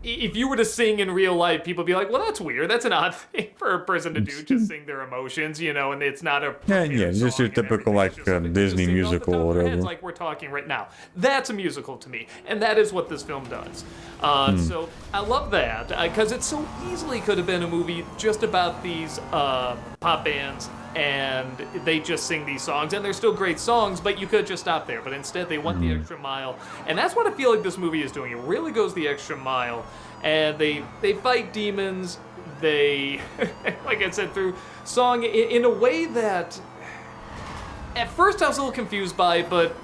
If you were to sing in real life, people would be like, well, that's weird. That's an odd thing for a person to do, just sing their emotions, you know, and it's not a... Yeah, prepared just song your and typical everything. like It's just something Disney to sing off the musical top or of their heads whatever. like we're talking right now. That's a musical to me, and that is what this film does. So I love that, because it so easily could have been a movie just about these pop bands, and they just sing these songs, and they're still great songs, but you could just stop there. But instead, they went the extra mile, and that's what I feel like this movie is doing. It really goes the extra mile, and they fight demons. They, like I said, through song in a way that at first I was a little confused by, but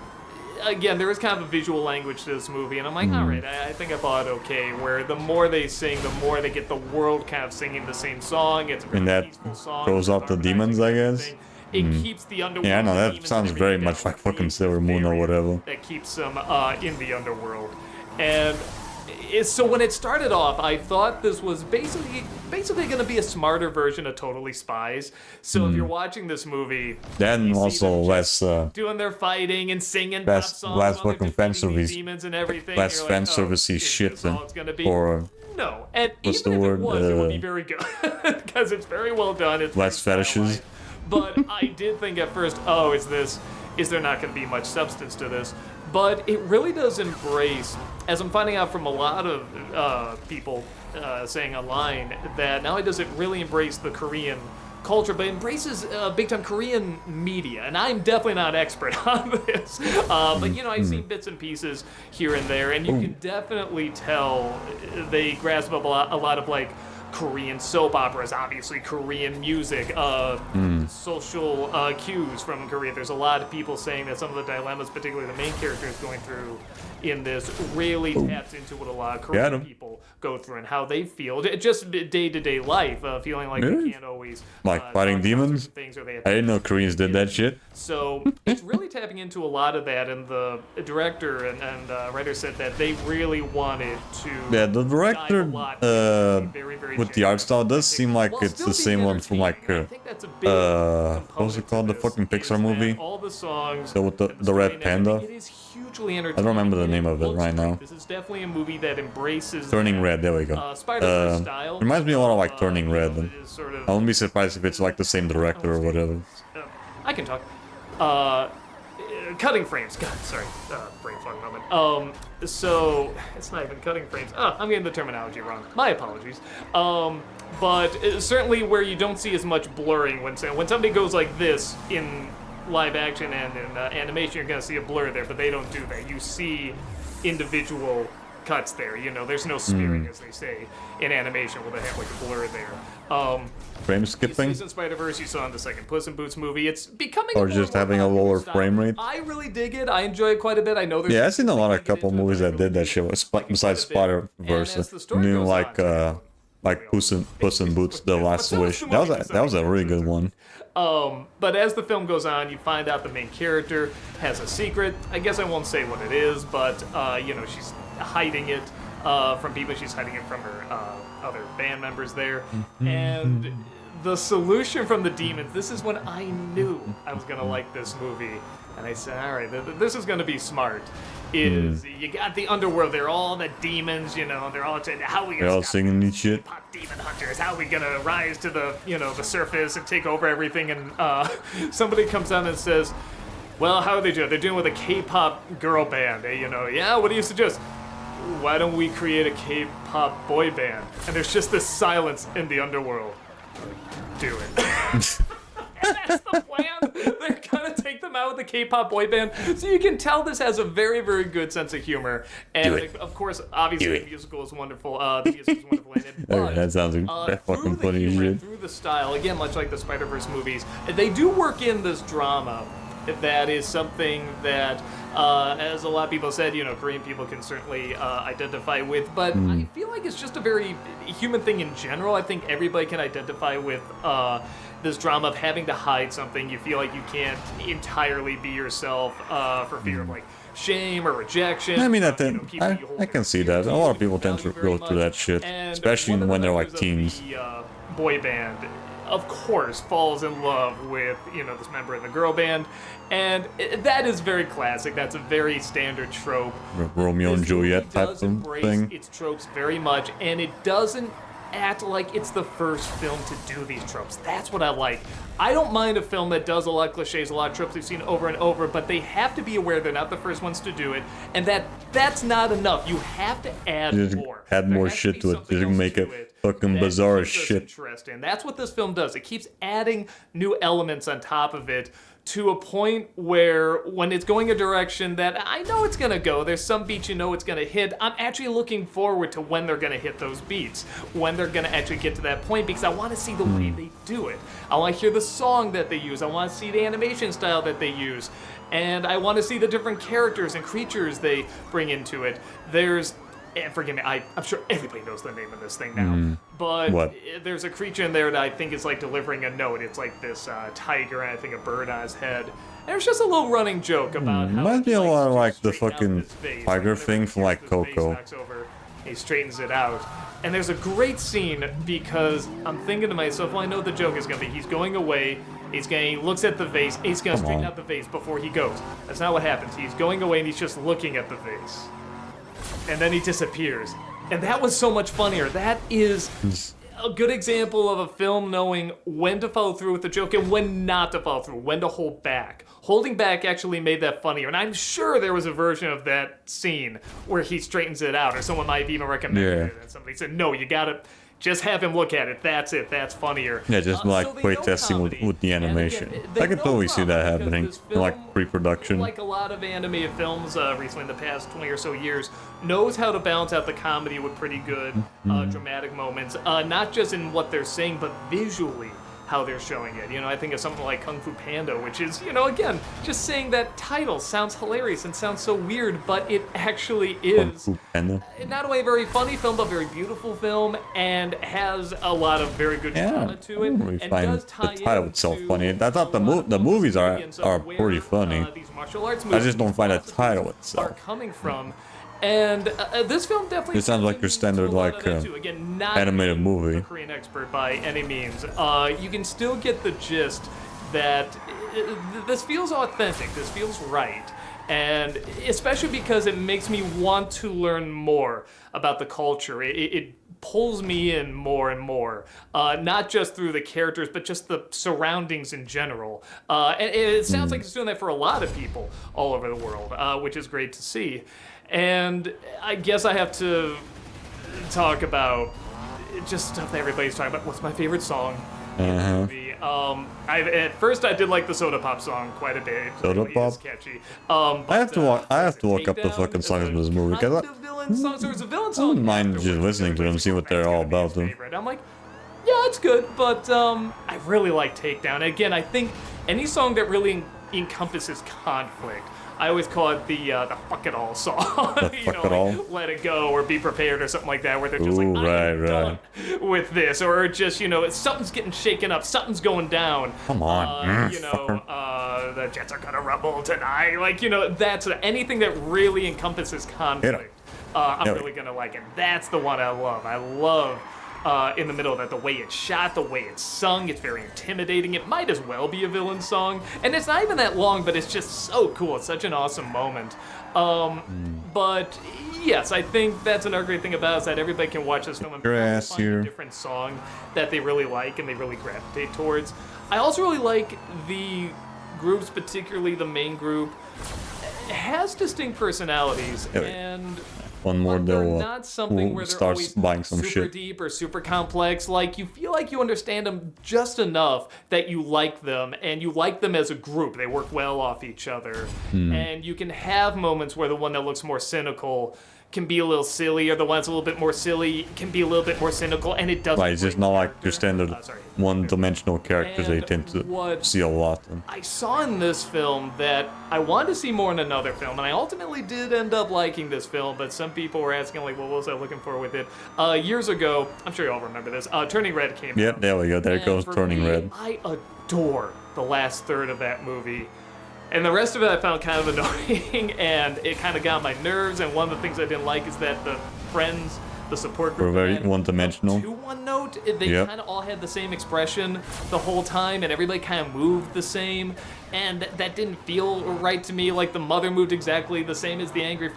again, there is kind of a visual language to this movie, and I'm like, all right, I think I bought it okay, where the more they sing, the more they get the world kind of singing the same song. It's a very And that peaceful song. throws with out the harmonizing demons, I and guess? everything. It keeps the underworld. Yeah, I know, the that demons sounds and very everything much down. like fucking Creates Sailor this Moon or barrier whatever. that keeps them in the underworld. And so when it started off, I thought this was basically going to be a smarter version of Totally Spies. So if you're watching this movie, Then you see also them less doing their fighting and singing less- pop songs less while they're fucking fan defeating these service- demons and everything. less You're fan like, servicey is shit this than all it's gonna be? or No, and what's even the if word? it was, it would be very good because it's very well done. It's less very fetishes. stylized. But I did think at first, oh, is there not going to be much substance to this? But it really does embrace, as I'm finding out from a lot of people saying online, that not only does it really embrace the Korean culture, but embraces big time Korean media. And I'm definitely not an expert on this, but you know, I've seen bits and pieces here and there, and you can definitely tell they grasp up a lot of like Korean soap operas, obviously Korean music, social cues from Korea. There's a lot of people saying that some of the dilemmas, particularly the main character is going through in this, really taps into what a lot of Korean people go through and how they feel, just day-to-day life, feeling like they Really? can't always Like talk fighting about demons? certain things, or they have I didn't know Koreans did that shit. So it's really tapping into a lot of that, and the director and writer said that they really wanted to. Yeah, the director dive a lot very, very with the art style does seem like while it's still the being same one from like entertaining. I think that's a big what was it component called? to The fucking this, Pixar is movie? that all the songs, So with the and red story and panda? everything, it is hugely entertaining. I don't remember the and name of it looks right great. now. This is definitely a movie that embraces Turning that, Red, there we go. Spider-Man style. Reminds me a lot of like Turning you know, Red. it is sort of, I wouldn't be surprised if it's like the same director or whatever. I can talk. Cutting frames. God, sorry. Brain fog moment. So it's not even cutting frames. I'm getting the terminology wrong. My apologies. But certainly where you don't see as much blurring when somebody goes like this in live action and in animation, you're gonna see a blur there, but they don't do that. You see individual cuts there. You know, there's no smearing, as they say in animation, where they have like a blur there. Frame You skipping? see this in Spider-Verse, you saw in the second Puss in Boots movie. It's becoming Or more just and more having a popular lower style. frame rate? I really dig it. I enjoy it quite a bit. I know there's Yeah, I've seen a lot of people couple get into it, movies but I that did that shit really besides dig it quite a bit. Spider-Verse. And as the story New goes on, like Puss in Boots: The Last What's Wish. the That movie was a really good one. But as the film goes on, you find out the main character has a secret. I guess I won't say what it is, but you know, she's hiding it from people. She's hiding it from her other band members there, and the solution from the demons. This is when I knew I was gonna like this movie, and I said, all right, this is gonna be smart. Is you got the underworld? They're all the demons, you know. They're all saying, how are we They're gonna all stop singing these shit. pop demon hunters? How are we gonna rise to the, you know, the surface and take over everything? And somebody comes down and says, well, how are they doing? They're doing with a K-pop girl band. You know, yeah. What do you suggest? Why don't we create a K-pop boy band? And there's just this silence in the underworld. Do it. And that's the plan. They're gonna take them out with the K-pop boy band. So you can tell this has a very, very good sense of humor. And of course, obviously, the musical is wonderful. The music is wonderful in it. But, that sounds like fucking funny as shit. through the style, again, much like the Spider-Verse movies, they do work in this drama. That is something that, as a lot of people said, you know, Korean people can certainly identify with. But I feel like it's just a very human thing in general. I think everybody can identify with this drama of having to hide something. You feel like you can't entirely be yourself for fear of like shame or rejection. I mean, I can see that. A lot of people tend to go through that shit, especially when they're like teens. The boy band, of course, falls in love with, you know, this member in the girl band, and that is very classic. That's a very standard trope. Romeo and Juliet type of thing. Its tropes very much, and it doesn't act like it's the first film to do these tropes. That's what I like. I don't mind a film that does a lot of cliches, a lot of tropes we've seen over and over, but they have to be aware they're not the first ones to do it, and that's not enough. You have to add more. Add more shit to it. Just make it fucking bizarre as shit. Interesting. That's what this film does. It keeps adding new elements on top of it to a point where when it's going a direction that I know it's going to go, there's some beats you know it's going to hit, I'm actually looking forward to when they're going to hit those beats, when they're going to actually get to that point, because I want to see the way they do it. I want to hear the song that they use. I want to see the animation style that they use. And I want to see the different characters and creatures they bring into it. And forgive me, I'm sure everybody knows the name of this thing now. But there's a creature in there that I think is like delivering a note. It's like this tiger and I think a bird on his head. And there's just a little running joke about how might be a lot like the fucking tiger thing from like Coco. He straightens it out. And there's a great scene because I'm thinking to myself, well, I know what the joke is going to be. He's going away. He looks at the vase. He's going to straighten out the vase before he goes. That's not what happens. He's going away and he's just looking at the vase. And then he disappears. And that was so much funnier. That is a good example of a film knowing when to follow through with the joke and when not to follow through, when to hold back. Holding back actually made that funnier. And I'm sure there was a version of that scene where he straightens it out, or someone might have even recommended it. And somebody said, no, you gotta just have him look at it. That's it. That's funnier. Yeah, just like playtesting with the animation. I can totally see that happening in like pre-production. Like a lot of animated films recently in the past 20 or so years, knows how to balance out the comedy with pretty good dramatic moments. Not just in what they're saying, but visually how they're showing it. You know, I think of something like Kung Fu Panda, which is, you know, again, just saying that title sounds hilarious and sounds so weird, but it actually is not only a very funny film, but a very beautiful film, and has a lot of very good drama to it. Really and does tie the title itself funny. I thought the movies are pretty funny. These martial arts movies I just don't find the title itself. Are coming from. And this film definitely. It sounds like your standard like Again, not animated movie. A Korean expert by any means. You can still get the gist that this feels authentic. This feels right, and especially because it makes me want to learn more about the culture. It pulls me in more and more, not just through the characters, but just the surroundings in general. And it sounds like it's doing that for a lot of people all over the world, which is great to see. And I guess I have to talk about just stuff that everybody's talking about. What's my favorite song in the movie? At first I did like the Soda Pop song quite a bit. Soda Pop? It's catchy. I have to look up the fucking songs of this movie because I don't mind just listening to them, see what they're all about. Them. I'm like, yeah, it's good, but I really like Takedown. Again, I think any song that really encompasses conflict. I always call it the fuck it all song. You know, like, let it go or be prepared or something like that, where they're just like, I'm done with this, or just, you know, something's getting shaken up, something's going down. Come on, you know, the Jets are gonna rumble tonight. Like, you know, that's anything that really encompasses conflict. I'm really gonna like it. That's the one I love. I love. In the middle of that, the way it's shot, the way it's sung, it's very intimidating. It might as well be a villain song, and it's not even that long, but it's just so cool. It's such an awesome moment. But yes, I think that's another great thing about it, is that everybody can watch this film and find a different song that they really like and they really gravitate towards. I also really like the groups, particularly the main group, has distinct personalities, Yeah, and one more they're they'll not something where they're starts always buying some super shit. deep or super complex. Like, you feel like you understand them just enough that you like them, and you like them as a group. They work well off each other, and you can have moments where the one that looks more cynical can be a little silly, or the one's a little bit more silly can be a little bit more cynical, and it doesn't. Right, it's just not like your standard one-dimensional characters they And tend to what see a lot. I saw in this film that I wanted to see more in another film, and I ultimately did end up liking this film, but some people were asking, like, well, what was I looking for with it? Years ago, I'm sure you all remember this, Turning Red came out. Yep, there we go. There it And goes, for Turning me, Red. I adore the last third of that movie. And the rest of it I found kind of annoying, and it kind of got on my nerves, and one of the things I didn't like is that the friends, the support group, Were very had one-dimensional. to one note. They Yep. kind of all had the same expression the whole time, and everybody kind of moved the same, and that didn't feel right to me. Like, the mother moved exactly the same as the angry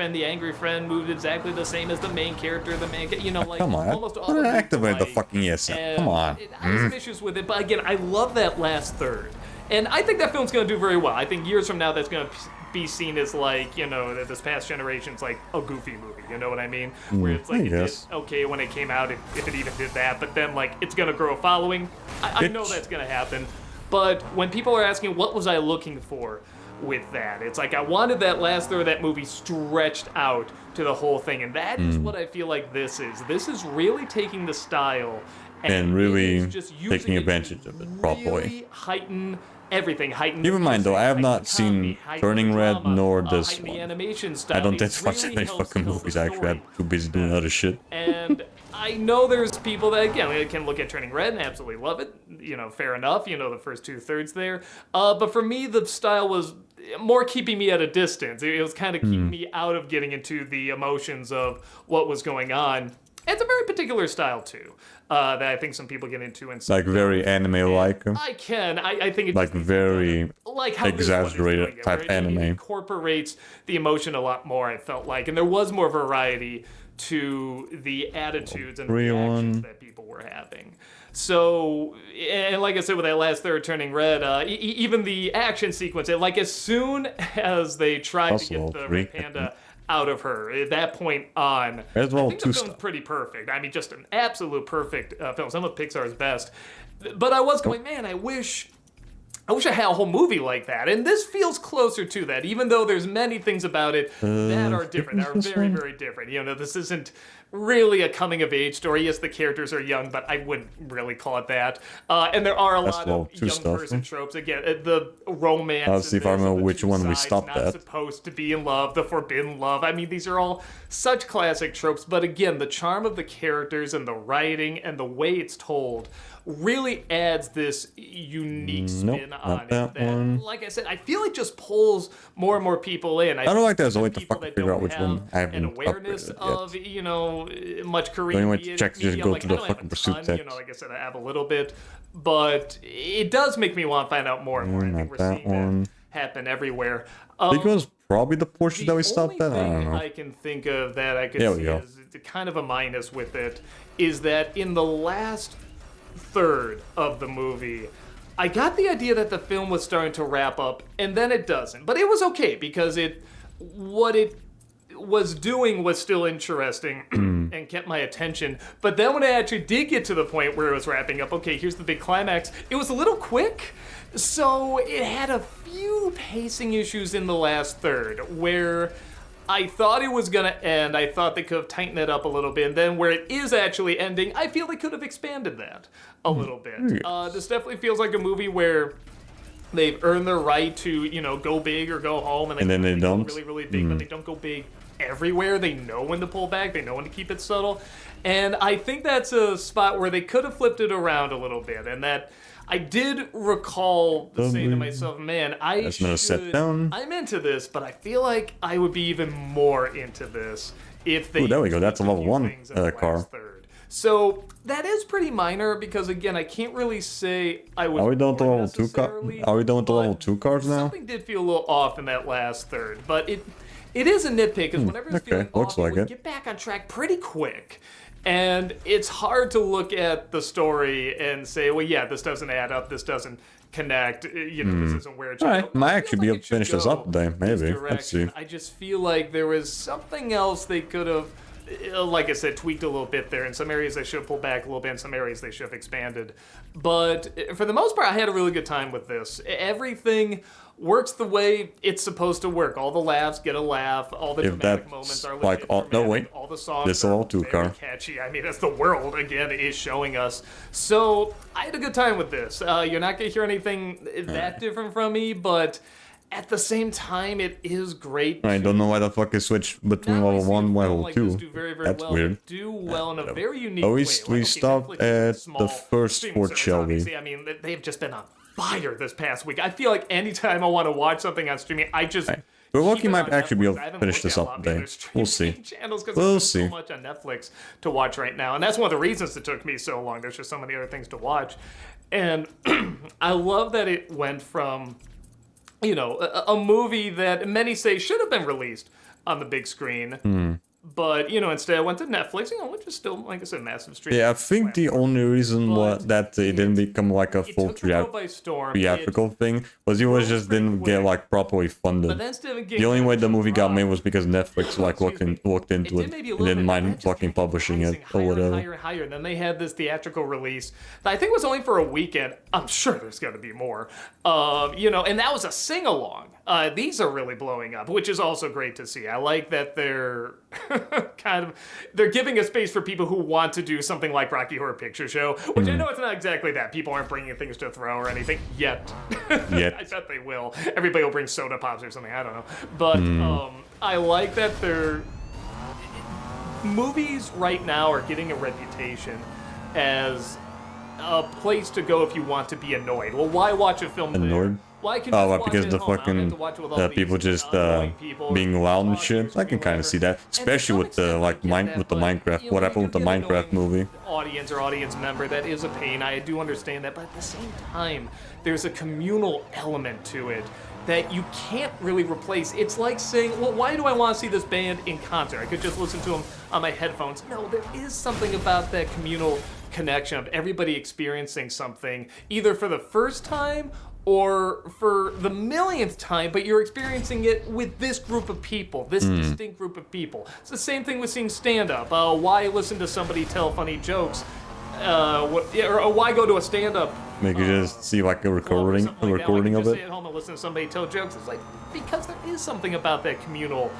friend moved exactly the same as the main character, you know, like, Come on, almost all of them moved activate the alike. fucking ESM. And Come on. I have some issues with it, but again, I love that last third. And I think that film's going to do very well. I think years from now that's going to be seen as, like, you know, this past generation's like a Goofy movie, you know what I mean? Where it's like, I it did guess. okay when it came out, if it even did that, but then, like, it's going to grow a following. I know that's going to happen. But when people are asking, what was I looking for with that? It's like, I wanted that last third of that movie stretched out to the whole thing, and that is what I feel like this is. This is really taking the style And really it is just using taking it advantage of it properly. really heighten everything. Heighten. Keep in mind, though, I have not seen Turning Red nor this heighten the one. animation style. I don't It tend to watch really any helps fucking tell the movies, actually. I'm story. too busy doing other shit. And I know there's people that, again, can look at Turning Red and absolutely love it. You know, fair enough. You know, the first 2/3 there. But for me, the style was more keeping me at a distance. It was kind of keeping me out of getting into the emotions of what was going on. It's a very particular style, too, that I think some people get into. And Like very anime-like. I think it's Like very like how exaggerated this one is doing it, type where it anime. incorporates the emotion a lot more, I felt like, and there was more variety to the attitudes and the reactions that people were having. So, and like I said, with that last third Turning Red, even the action sequence, like, as soon as they tried to get the Red Panda out of her, at that point on, I think the film's pretty perfect. I mean, just an absolute perfect film. Some of Pixar's best. But I was going, man, I wish I had a whole movie like that. And this feels closer to that, even though there's many things about it that are different, that are very, very different. You know, this isn't really a coming-of-age story. Yes, the characters are young, but I wouldn't really call it that. And there are a lot of young person tropes. Again, the romance. I'll see if I remember which one we stopped not at. Supposed to be in love, the forbidden love. I mean, these are all such classic tropes. But again, the charm of the characters and the writing and the way it's told really adds this unique spin on it. That, like I said, I feel it just pulls more and more people in. I don't like there's a way to fucking figure out which one I haven't an awareness upgraded of, yet. you know, much Korean The only way to check is just media. go Like, to I the don't have fucking a pursuit ton, text. you know, like I said, I have a little bit, but it does make me want to find out more and more. I think we're seeing that happen everywhere. I think it was probably the portion that we stopped at. I don't know. I can think of that I could There we see go. as kind of a minus with it is that in the last third of the movie, I got the idea that the film was starting to wrap up, and then it doesn't. But it was okay because what it was doing was still interesting and kept my attention. But then when it actually did get to the point where it was wrapping up, okay, here's the big climax, it was a little quick. So it had a few pacing issues in the last third where I thought it was going to end. I thought they could have tightened it up a little bit. And then where it is actually ending, I feel they could have expanded that a little bit. This definitely feels like a movie where they've earned their right to, you know, go big or go home. And then they don't. Go really, really big, but they don't go big everywhere. They know when to pull back. They know when to keep it subtle. And I think that's a spot where they could have flipped it around a little bit. And that I did recall saying to myself, man, I'm into this, but I feel like I would be even more into this if they... Ooh, there we go. That's a level 1 car. So that is pretty minor because, again, I can't really say I was... Are we done with the level 2 car? Are we done with the level 2 cars now? Something did feel a little off in that last third, but it is a nitpick because whenever it's feeling off, it would get back on track pretty quick. And it's hard to look at the story and say, well, yeah, this doesn't add up, this doesn't connect. You know, this isn't where it should Alright, go. might It actually feels be like able it to should finish this go up today. this Maybe. Let's see. direction. I just feel like there was something else they could have, like I said, tweaked a little bit there. In some areas they should have pulled back a little bit. In some areas they should have expanded. But for the most part, I had a really good time with this. Everything works the way it's supposed to work. All the laughs get a laugh. All the If dramatic that's moments are like legit all- no, dramatic. wait. All the songs This are all too, very Carl. catchy. I mean, that's the world again is showing us. So I had a good time with this. You're not gonna hear anything that different from me, but at the same time, it is great. I don't know why the fuck I switched between Now I level see 1 and a film level like 2. this do very, very That's well, weird. Do well in a very unique Always way. we Like, okay, stopped Netflix is a at small the first streaming Fort service, Shelby. obviously. I mean, they've just been on fire this past week. I feel like anytime I want to watch something on streaming, I just. We're keep lucky it might on actually be Netflix. able I to haven't finish looked this at a up lot of today. other We'll streaming see. channels 'cause We'll there's see. so much on Netflix to watch right now, and that's one of the reasons it took me so long. There's just so many other things to watch, and I love that it went from, you know, a movie that many say should have been released on the big screen. But, you know, instead I went to Netflix, you know, which is still, like I said, massive streaming. Yeah, I think the only reason But that it didn't become like a It full took the world by storm. theatrical thing was it was just didn't get like properly But funded. then instead of The only way the movie got made was because Netflix like looked Excuse me. into It it did maybe a and little didn't bit, but mind that just fucking kept publishing it rising or higher and whatever. higher and higher. And then they had this theatrical release that I think was only for a weekend. I'm sure there's going to be more. You know, and that was a sing along. These are really blowing up, which is also great to see. I like that they're they're giving a space for people who want to do something like Rocky Horror Picture Show, which I know it's not exactly that. People aren't bringing things to throw or anything yet. Yet. I bet they will. Everybody will bring soda pops or something. I don't know. But I like that they're movies right now are getting a reputation as a place to go if you want to be annoyed. Well, why watch a film Annoyed? there? Well, I can Oh, just well, watch because it the at home. I don't have fucking to watch it with all people these just annoying people being loud and talking shit. or I can kind of see that, whatever. And to especially some with the extent, like I get that, with the but, Minecraft. you What know, happened with the you get Minecraft annoying movie? Audience or audience member, that is a pain. I do understand that, but at the same time, there's a communal element to it that you can't really replace. It's like saying, well, why do I want to see this band in concert? I could just listen to them on my headphones. No, there is something about that communal connection of everybody experiencing something, either for the first time or for the millionth time, but you're experiencing it with this group of people, this distinct group of people. It's the same thing with seeing stand-up. Why listen to somebody tell funny jokes? Or why go to a stand-up? Make you just see like a recording Something like that. of Just it. stay at home and listen to somebody tell jokes. It's like, because there is something about that communal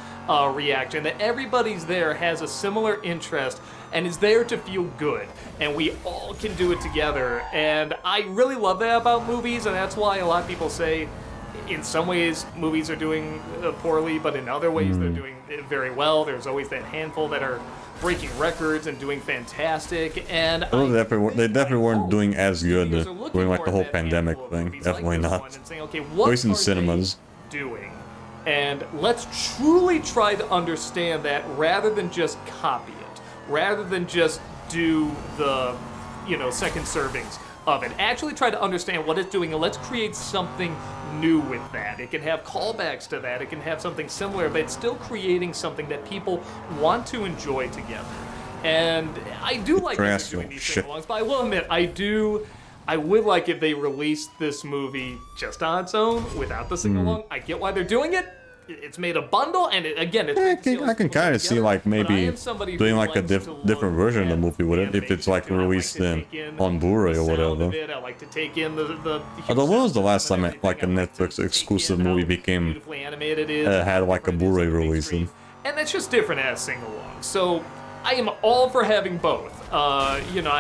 reaction, that everybody's there has a similar interest and is there to feel good, and we all can do it together. And I really love that about movies, and that's why a lot of people say in some ways movies are doing poorly, but in other ways they're doing very well. There's always that handful that are breaking records and doing fantastic, and Well, they definitely weren't doing as good studios are looking during like for the whole that pandemic handful of thing. movies like Definitely this not. one and saying, okay, At what least in are cinemas. they doing? And let's truly try to understand that rather than just copy it, rather than just do the, you know, second servings of it. Actually try to understand what it's doing, and let's create something new with that. It can have callbacks to that, it can have something similar, but it's still creating something that people want to enjoy together. And I do like that they're doing these Shit. sing-alongs, but I will admit, I would like if they released this movie just on its own, without the sing-along. I get why they're doing it. It's made a bundle, and again, it's I can kind of see like maybe doing like a different version of the movie with it if it's like released on Blu-ray or whatever. I like to take in the Although when was the last time like a Netflix exclusive movie became beautifully animated it is, had like a Blu-ray release? and that's just different as sing-along. So I am all for having both. You know,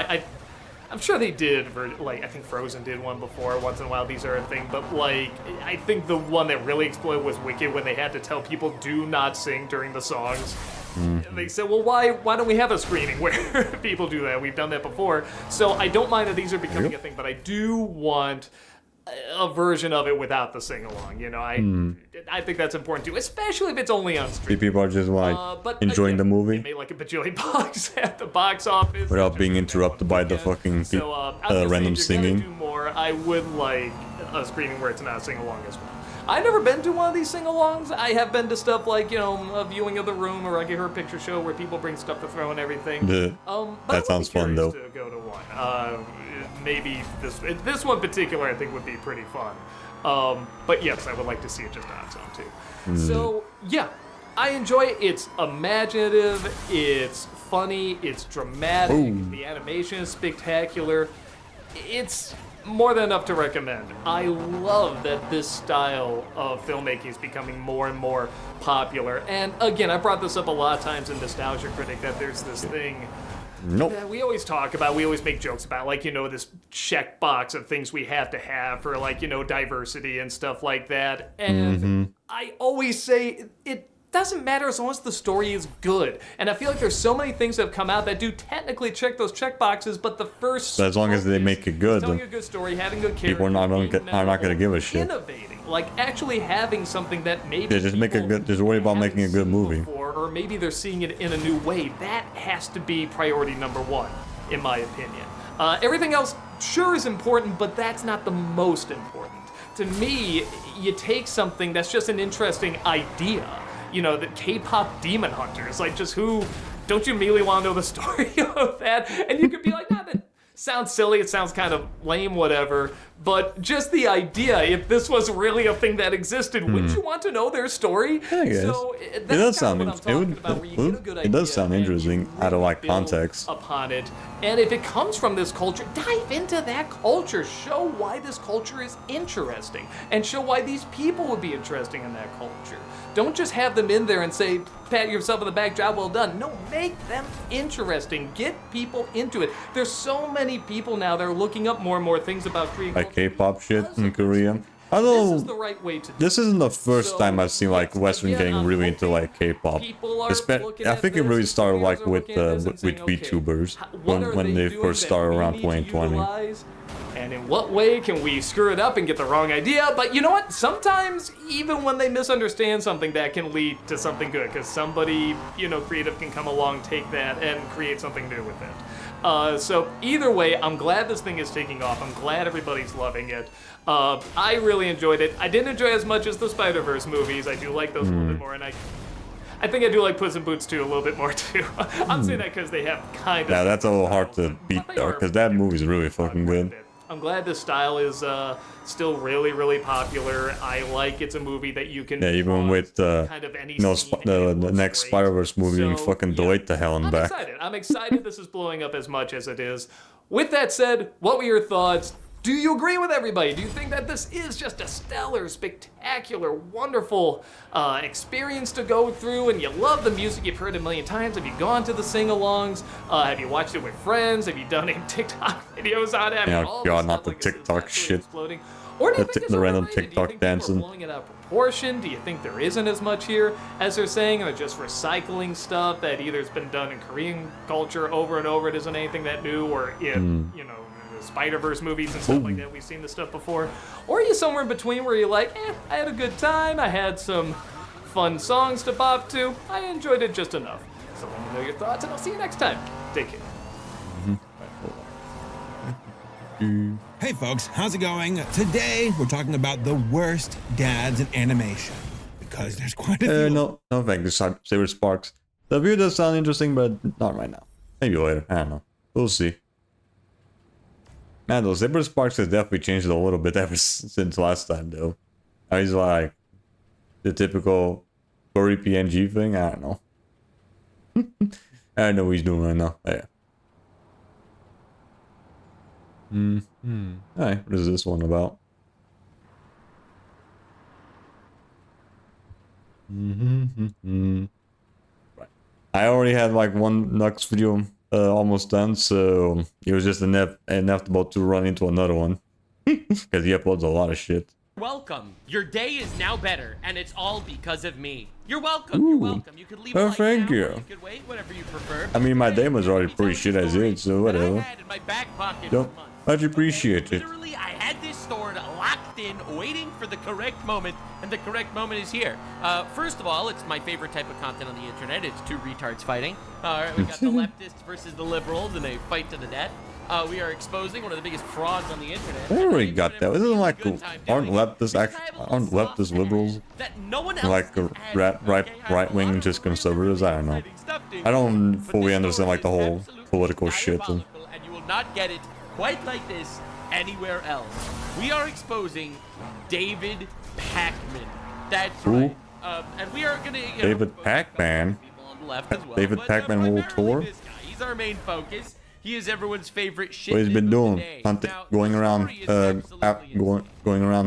I'm sure they did, like, I think Frozen did one before, once in a while, these are a thing, but, like, I think the one that really exploded was Wicked, when they had to tell people, do not sing during the songs. And they said, well, why don't we have a screening where people do that? We've done that before. So I don't mind that these are becoming a thing, but I do want a version of it without the sing-along, you know? I think that's important too, especially if it's only on stream. People are just like But enjoying again, the movie They made like a bajillion bucks at the box office. without being interrupted by the fucking So, I was gonna say, random if you're gonna singing. do more, I would like a screening where it's not sing along as well. I've never been to one of these sing-alongs. I have been to stuff like, you know, a viewing of The Room or I Get Her Picture Show where people bring stuff to throw and everything. But that sounds fun, though. To go to one. Maybe this one particular I think would be pretty fun. But yes, I would like to see it just on its own too. So yeah, I enjoy it. It's imaginative, it's funny, it's dramatic, the animation is spectacular. It's more than enough to recommend. I love that this style of filmmaking is becoming more and more popular. And again, I brought this up a lot of times in Nostalgia Critic, that there's this thing that we always talk about, we always make jokes about, like, you know, this checkbox of things we have to have for, like, you know, diversity and stuff like that. And I always say it doesn't matter as long as the story is good. And I feel like there's so many things that have come out that do technically check those check boxes, but the first as long as they make it good, telling a good story, having good characters, people are not gonna give a shit. Innovating, like actually having something that maybe just make a good. Just worry about making a good movie. Before, or maybe they're seeing it in a new way. That has to be priority number one, in my opinion. Everything else sure is important, but that's not the most important. To me, you take something that's just an interesting idea. You know, the K-pop Demon Hunters, like just who, don't you immediately want to know the story of that? And you could be like, nah, that sounds silly, it sounds kind of lame, whatever, but just the idea, if this was really a thing that existed, wouldn't you want to know their story? I guess. So It does sound it does sound interesting out of like context. Upon it, and if it comes from this culture, dive into that culture, show why this culture is interesting, and show why these people would be interesting in that culture. Don't just have them in there and say, pat yourself on the back, job well done. No, make them interesting. Get people into it. There's so many people now that are looking up more and more things about Korean like culture. K-pop shit in Korea. Although This is the right way to do this isn't the first time I've seen like Western getting really into like K-pop. I think it really started like with VTubers when they first started around 2020. And in what way can we screw it up and get the wrong idea? But you know what? Sometimes, even when they misunderstand something, that can lead to something good. Because somebody, you know, creative can come along, take that, and create something new with it. So either way, I'm glad this thing is taking off. I'm glad everybody's loving it. I really enjoyed it. I didn't enjoy it as much as the Spider-Verse movies. I do like those a little bit more, and I think I do like Puss in Boots 2 a little bit more too. I'm saying that because they have kind of... Yeah, that's a little hard to beat though, because that movie's really fucking good. I'm glad this style is still really, really popular. I like it's a movie that you can... Yeah, even with kind of any the next Spider-Verse movie being fucking delayed to hell and back. I'm excited this is blowing up as much as it is. With that said, what were your thoughts? Do you agree with everybody? Do you think that this is just a stellar, spectacular, wonderful experience to go through, and you love the music you've heard a million times? Have you gone to the sing-alongs? Have you watched it with friends? Have you done any TikTok videos on it? Yeah, God, not the TikTok shit. Exploding? Or do you think The random overrated? TikTok Do you think people dancing. are blowing it out of proportion? Do you think there isn't as much here as they're saying, and they're just recycling stuff that either has been done in Korean culture over and over, it isn't anything that new, or in, you know, Spider-Verse movies and stuff like that, we've seen this stuff before? Or are you somewhere in between where you're like, I had a good time, I had some fun songs to bop to, I enjoyed it just enough? So let me know your thoughts, and I'll see you next time. Take care. Hey folks, how's it going? Today we're talking about the worst dads in animation, because there's quite a few. No thank you, Saber Sparks. The view does sound interesting, but not right now. Maybe later, I don't know. We'll see. Man, those Saber Sparks has definitely changed a little bit ever since last time, though. He's like the typical furry PNG thing. I don't know. I don't know what he's doing right now. Oh, yeah. Alright, what is this one about? Right. I already had like one Nux video almost done, so it was just inevitable to run into another one. Because he uploads a lot of shit. Welcome. Your day is now better, and it's all because of me. You're welcome. You're welcome. You could leave Oh, it like thank now, you. or you could wait, whatever you prefer. I mean, my day was already pretty shit as it, so whatever. I had in my back pocket Don't for months. much appreciate it. Literally, I had this stored, locked in, waiting for the correct moment, and the correct moment is here. First of all, it's my favorite type of content on the internet. It's two retards fighting. All right, we got the leftists versus the liberals in a fight to the death. We are exposing one of the biggest frauds on the internet. I already got that. Isn't like aren't leftist liberals that no one else like a right wing just conservatives? I don't know. I don't fully understand like the whole political shit. And you will not get it quite like this anywhere else. We are exposing David Pakman. That's right. And we are gonna David Pac-Man. Left as well, David Pac-Man World Tour. He's our main focus. He is everyone's favorite shit. What he's been doing? Hunting, going around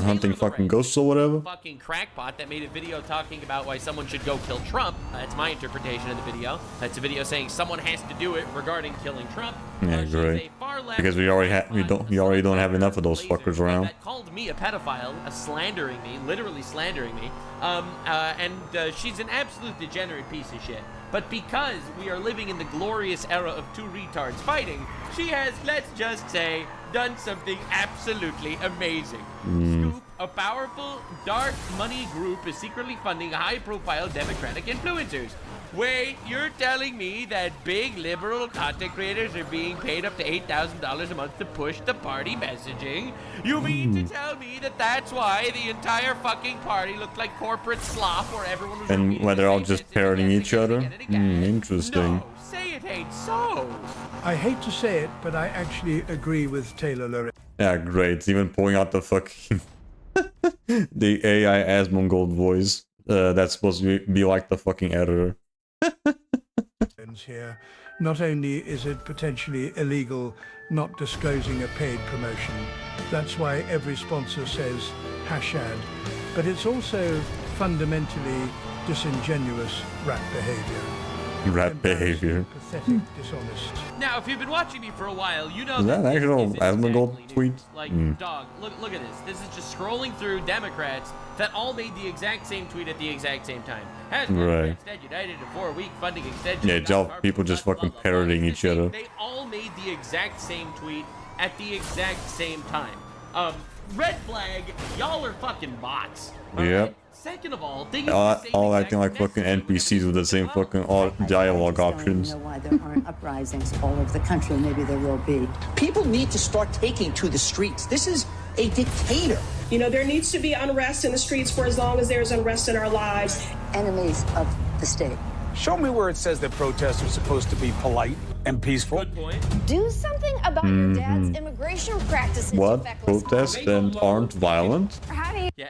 hunting fucking ghosts or whatever. Fucking crackpot that made a video talking about why someone should go kill Trump. That's my interpretation of the video. That's a video saying someone has to do it regarding killing Trump. Yeah, great. Because we already don't have enough of those fuckers around. That called me a pedophile, slandering me, literally slandering me. And she's an absolute degenerate piece of shit. But because we are living in the glorious era of two retards fighting, she has, let's just say, done something absolutely amazing. Scoop, a powerful dark money group, is secretly funding high-profile Democratic influencers. Wait, you're telling me that big liberal content creators are being paid up to $8,000 a month to push the party messaging? You mean to tell me that that's why the entire fucking party looked like corporate slop where everyone was... And where they're all just parroting each other? Interesting. No, say it ain't so. I hate to say it, but I actually agree with Taylor Lorenz. Yeah, great. It's even pulling out the fucking... the AI Asmongold voice. That's supposed to be like the fucking editor. Here. Not only is it potentially illegal not disclosing a paid promotion, that's why every sponsor says #, but it's also fundamentally disingenuous rat behavior. Rat behavior. Pathetic, dishonest. Now, if you've been watching me for a while, you know Is that an actual Asmongold tweet? Like, dog, look at this. This is just scrolling through Democrats that all made the exact same tweet at the exact same time. Has Right. Instead United a 4-week funding extension. Yeah, it's all people just fucking parroting each other. They all made the exact same tweet at the exact same time. Red flag, y'all are fucking bots. Yep. Second of all, all acting like fucking NPCs with the same fucking dialogue options. I don't know why there aren't uprisings all over the country. Maybe there will be. People need to start taking to the streets. This is a dictator. You know, there needs to be unrest in the streets for as long as there's unrest in our lives. Enemies of the state. Show me where it says that protests are supposed to be polite and peaceful. Good point. Do something about your dad's immigration practices. What? Protests and aren't violent?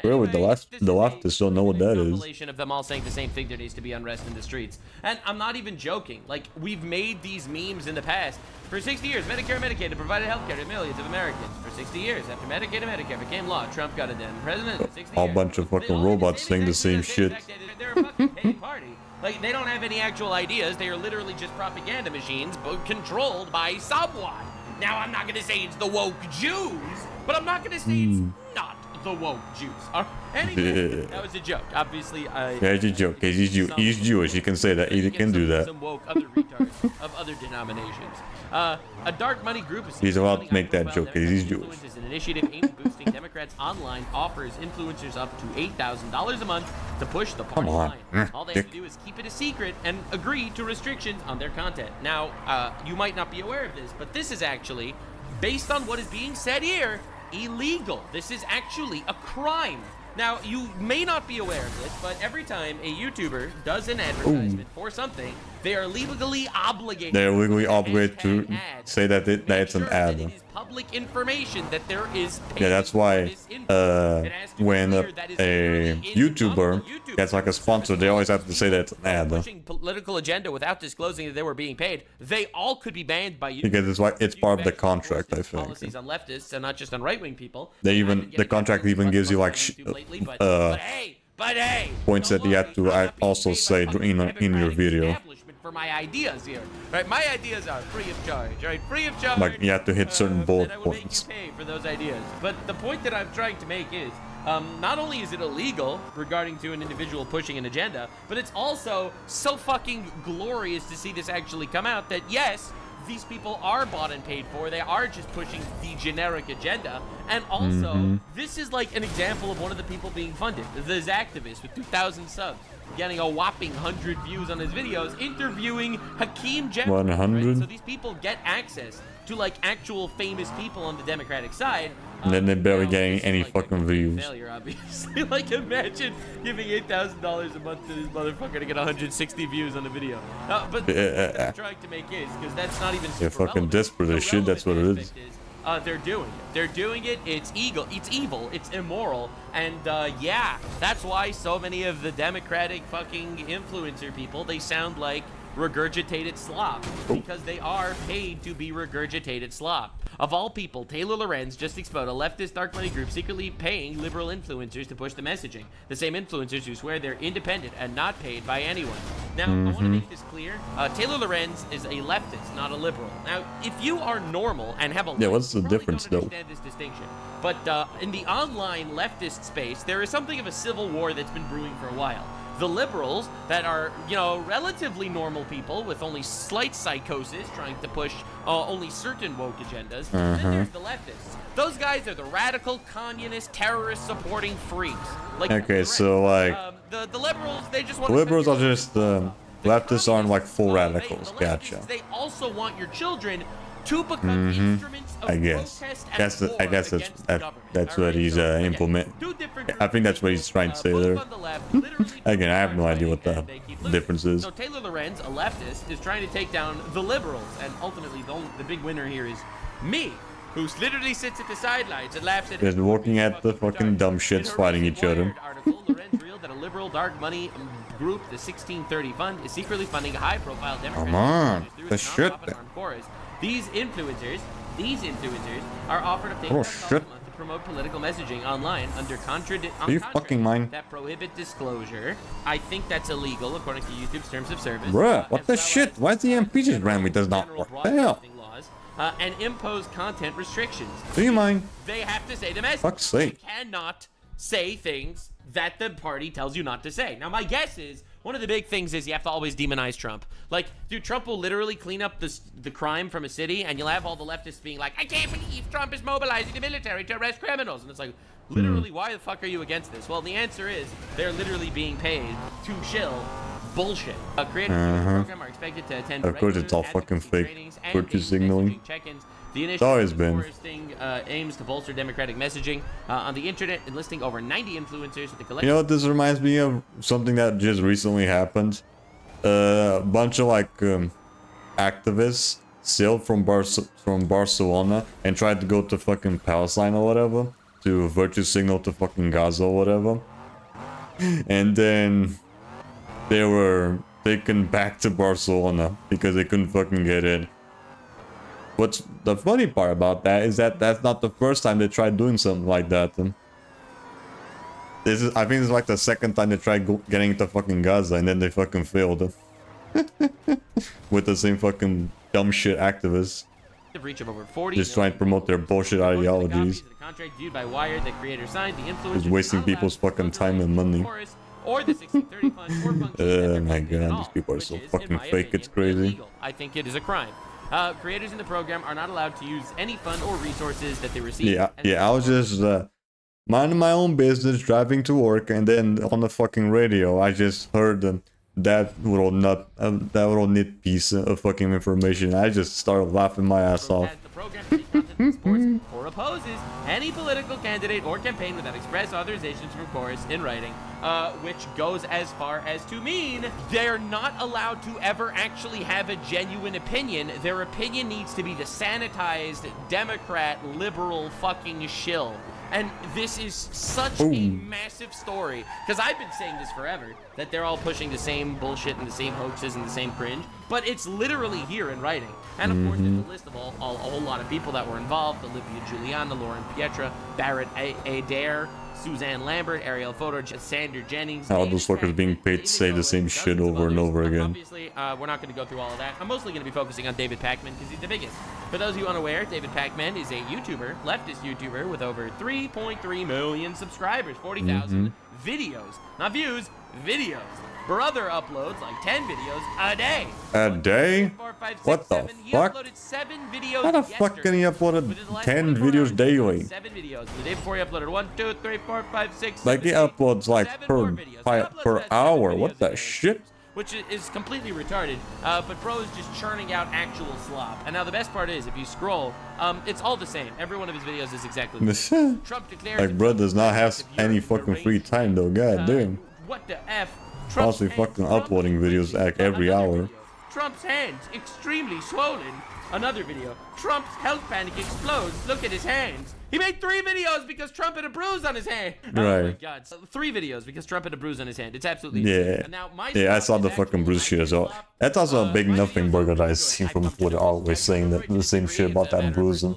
Really, the leftists don't know what that is. Compilation of them all saying the same thing. There needs to be unrest in the streets, and I'm not even joking. Like, we've made these memes in the past. For 60 years, Medicare and Medicaid have provided health care to millions of Americans. For 60 years, after Medicaid and Medicare became law, Trump got a damn president. For 60 A years, bunch of fucking robots saying the same shit. they're a fucking paid party. Like, they don't have any actual ideas. They are literally just propaganda machines, but controlled by someone. Now, I'm not gonna say it's the woke Jews, but I'm not gonna say it's not the woke Jews. Anyway, that was a joke. Obviously, Yeah, it's a joke. He's Jewish. He can say that. He can do that. Some woke other retards of other denominations. A dark money group is He's allowed to make that joke because he's Jewish. Is an initiative aimed at boosting Democrats online, offers influencers up to $8,000 a month to push the party line. All they have to do is keep it a secret and agree to restrictions on their content. Now, you might not be aware of this, but this is actually, based on what is being said here, illegal. This is actually a crime. Now, you may not be aware of this, but every time a YouTuber does an advertisement for something, they are legally obligated. They're legally obligated to say that it's an ad. It is public information that there is. Yeah, that's why when a YouTuber gets like a sponsor, they always have to say that it's an ad. Pushing political agenda without disclosing that they were being paid, they all could be banned by YouTube. Because it's part of the contract, I think. Policies on leftists and not just on right-wing people. The contract even gives you like points that you have to also say in your video. For my ideas here, right? My ideas are free of charge, right? Free of charge. Like you have to hit certain bullet points. Pay for those ideas. But the point that I'm trying to make is, not only is it illegal regarding to an individual pushing an agenda, but it's also so fucking glorious to see this actually come out that yes, these people are bought and paid for. They are just pushing the generic agenda. And also, this is like an example of one of the people being funded. This activist with 2,000 subs, getting a whopping 100 views on his videos, interviewing Hakeem Jeffries. 100? Right? So these people get access to like actual famous people on the Democratic side. And then they're barely you know, getting this is any like a fucking views. failure, obviously. Like, imagine giving $8,000 a month to this motherfucker to get 160 views on a video. But what I'm trying to make is, because that's not even They're super fucking relevant. desperate as shit, that's what it is. They're doing it. They're doing it. It's evil. It's immoral. And yeah, that's why so many of the Democratic fucking influencer people, they sound like regurgitated slop, because they are paid to be regurgitated slop. Of all people, Taylor Lorenz just exposed a leftist dark money group secretly paying liberal influencers to push the messaging. The same influencers who swear they're independent and not paid by anyone. Now, I want to make this clear. Taylor Lorenz is a leftist, not a liberal. Now, if you are normal and have a Yeah, what's the difference though? understand this distinction. But in the online leftist space, there is something of a civil war that's been brewing for a while. The liberals that are, you know, relatively normal people with only slight psychosis trying to push only certain woke agendas. Then there's the leftists. Those guys are the radical, communist, terrorist-supporting freaks. Like, Okay, so like the liberals, they just want liberals are just leftists aren't like full radicals. Gotcha. They also want your children to become instruments of I guess. protest and I guess that's what he's implement. I think that's what he's trying to say there. Again, I have no idea what the difference is. So Taylor Lorenz, a leftist, is trying to take down the liberals, and ultimately the big winner here is me, who literally sits at the sidelines and laughs at. Just looking at the fucking dumb shits fighting each other. Article, Lorenz revealed that a liberal dark money group, the 1630 Fund, is secretly funding a high-profile Democrat. Come on, the shit. These influencers are offered up to Oh, $8,000 shit. a month to promote political messaging online under Are you fucking mine? that prohibit disclosure. I think that's illegal according to YouTube's terms of service. Bruh, what the shit? Why is the MP just randomly does not work? The hell? Laws, and impose content restrictions. Do you mind? They have to say the message. Fuck's sake. You cannot say things that the party tells you not to say. Now, my guess is one of the big things is you have to always demonize Trump. Like, dude, Trump will literally clean up the crime from a city, and you'll have all the leftists being like, I can't believe Trump is mobilizing the military to arrest criminals. And it's like, literally, why the fuck are you against this? Well, the answer is they're literally being paid to shill bullshit. Creators of the program are expected to attend Of course, it's all fucking fake. Virtue signaling. The It's always initiative been. aims to bolster democratic messaging on the internet, enlisting over 90 influencers with the collective. You know what this reminds me of? Something that just recently happened. A bunch of like activists sailed from Barcelona and tried to go to fucking Palestine or whatever to virtue signal to fucking Gaza or whatever. And then they were taken back to Barcelona because they couldn't fucking get in. What's the funny part about that is that that's not the first time they tried doing something like that. This is, I think it's like the second time they tried getting into fucking Gaza and then they fucking failed. With the same fucking dumb shit activists. Reach of over 40 just trying to promote their bullshit ideologies. The contract viewed by Wired that creator signed, the influencers Just wasting people's fucking time and money. or the 1630 fund or Oh my god, these people are so fucking fake, it's crazy. I think it is a crime. Creators in the program are not allowed to use any fund or resources that they receive. Yeah, I was just minding my own business, driving to work, and then on the fucking radio, I just heard that little nit piece of fucking information. I just started laughing my ass off. The program supports or opposes any political candidate or campaign without express authorizations from chorus in writing, which goes as far as to mean they're not allowed to ever actually have a genuine opinion. Their opinion needs to be the sanitized Democrat liberal fucking shill. And this is such a massive story, because I've been saying this forever, that they're all pushing the same bullshit and the same hoaxes and the same cringe, but it's literally here in writing. And of course, there's a list of a whole lot of people that were involved: Olivia Giuliana, Lauren Pietra, Barrett Adair, Suzanne Lambert, Ariel Fodor, Sandra Jennings. All those fuckers being paid to say the same shit over and over again. Obviously, we're not going to go through all of that. I'm mostly going to be focusing on David Pakman because he's the biggest. For those of you unaware, David Pakman is a YouTuber, leftist YouTuber, with over 3.3 million subscribers, 40,000 videos, not views, videos. Brother uploads like 10 videos a day. A day? What the fuck? How the fuck can he upload 10 videos daily? 7 videos. The day before he uploaded 1, 2, 3, 4, 5, 6. Like he uploads like per hour. What the shit? which is completely retarded. But bro is just churning out actual slop. And now the best part is, if you scroll, it's all the same. Every one of his videos is exactly the same. Trump declares like, bro does not have any fucking free time though. God damn. What the F? Constantly fucking uploading videos like every hour. Trump's hands extremely swollen. Another video. Trump's health panic explodes. Look at his hands. He made 3 videos because Trump had a bruise on his hand. Right. Oh my god. So 3 videos because Trump had a bruise on his hand. It's absolutely Yeah. insane. And now my Yeah, I saw the fucking bruise shit as well. That's also a big nothing burger that I've seen from Twitter always saying that the same shit about that bruising.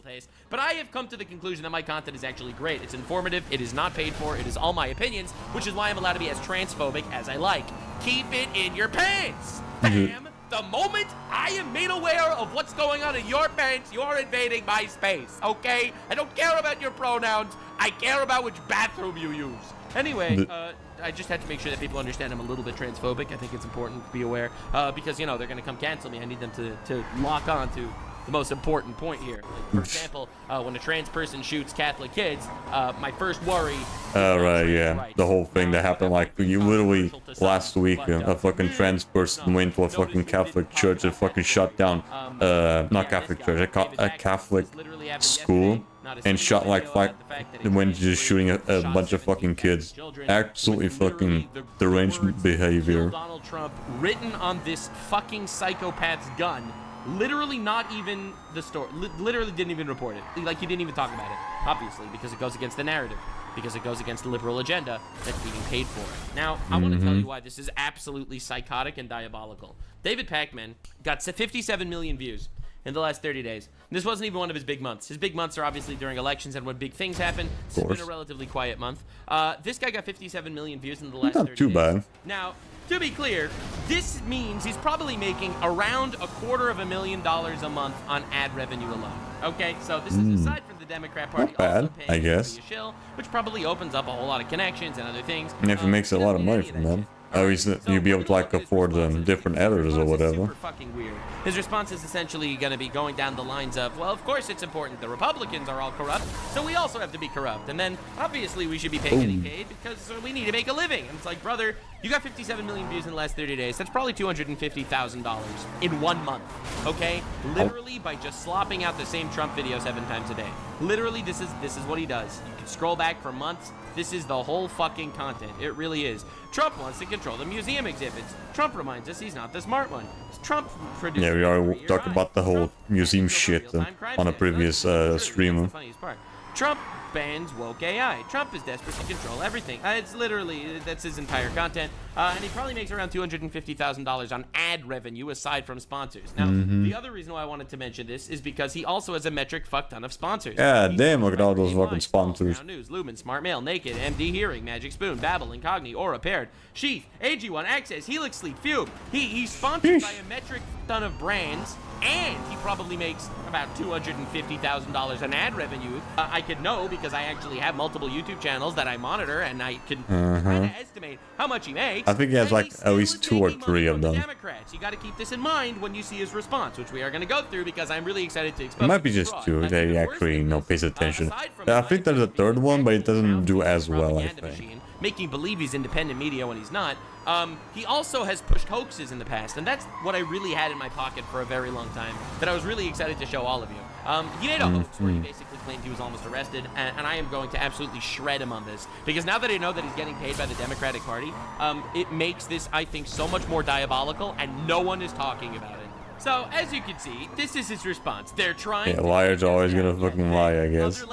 But I have come to the conclusion that my content is actually great. It's informative. It is not paid for. It is all my opinions, which is why I'm allowed to be as transphobic as I like. Keep it in your pants, fam. The moment I am made aware of what's going on in your pants, you're invading my space, okay? I don't care about your pronouns. I care about which bathroom you use. Anyway, I just had to make sure that people understand I'm a little bit transphobic. I think it's important to be aware because, you know, they're going to come cancel me. I need them to lock on to the most important point here. Like, for example, when a trans person shoots Catholic kids, my first worry... Right, yeah. The whole thing that happened, like, you literally last week, a fucking trans person went to a fucking Catholic church and fucking shut down, not Catholic church, a Catholic school, and shot like 5, when just shooting a bunch of fucking kids. Absolutely fucking deranged behavior. Donald Trump written on this fucking psychopath's gun. Literally not even the story. Literally didn't even report it. Like, he didn't even talk about it. Obviously, because it goes against the narrative. Because it goes against the liberal agenda that's being paid for. Now, I want to tell you why this is absolutely psychotic and diabolical. David Pakman got 57 million views in the last 30 days. This wasn't even one of his big months. His big months are obviously during elections and when big things happen. It's been a relatively quiet month. This guy got 57 million views in the last 30 days. Not too bad. Now, to be clear, this means he's probably making around $250,000 a month on ad revenue alone. Okay, so this is aside from the Democrat Party. Not bad, also paying I guess. to be a shill, which probably opens up a whole lot of connections and other things. And if it makes a lot of money from them, at least you'll be able to like afford different editors or whatever. Super fucking weird. His response is essentially going to be going down the lines of, well, of course it's important. The Republicans are all corrupt, so we also have to be corrupt. And then, obviously, we should be getting paid because we need to make a living. And it's like, brother, you got 57 million views in the last 30 days. That's probably $250,000 in 1 month, okay? Literally by just slopping out the same Trump video 7 times a day. Literally, this is what he does. You can scroll back for months. This is the whole fucking content. It really is. Trump wants to control the museum exhibits. Trump reminds us he's not the smart one. Trump produced... Yeah, we already talked about the whole museum shit on a previous streamer. Trump bans woke AI. Trump is desperate to control everything. It's literally, that's his entire content. And he probably makes around $250,000 on ad revenue aside from sponsors. Now, the other reason why I wanted to mention this is because he also has a metric fuck ton of sponsors. Yeah, damn, look at all those fucking sponsors. Now News, Lumen, Smart Mail, Naked, MD Hearing, Magic Spoon, Babbel, Incogni, Aura, Paired, Sheath, AG1, Access, Helix Sleep, Fugue. He's sponsored by a metric ton of brands. And he probably makes about $250,000 in ad revenue. I could know because I actually have multiple YouTube channels that I monitor, and I can kind of estimate how much he makes. I think he has like at least 2 or 3 of them. Democrats. You got to keep this in mind when you see his response, which we are going to go through because I'm really excited to expose. It might be just 2 that he actually pays attention. I think there's a 3rd one, but it doesn't do as well, I think. Making believe he's independent media when he's not. He also has pushed hoaxes in the past, and that's what I really had in my pocket for a very long time, that I was really excited to show all of you. He made a hoax where he basically claimed he was almost arrested, and I am going to absolutely shred him on this, because now that I know that he's getting paid by the Democratic Party, it makes this, I think, so much more diabolical, and no one is talking about it. So, as you can see, this is his response. They're trying to... Yeah, liars are always gonna fucking lie, I guess.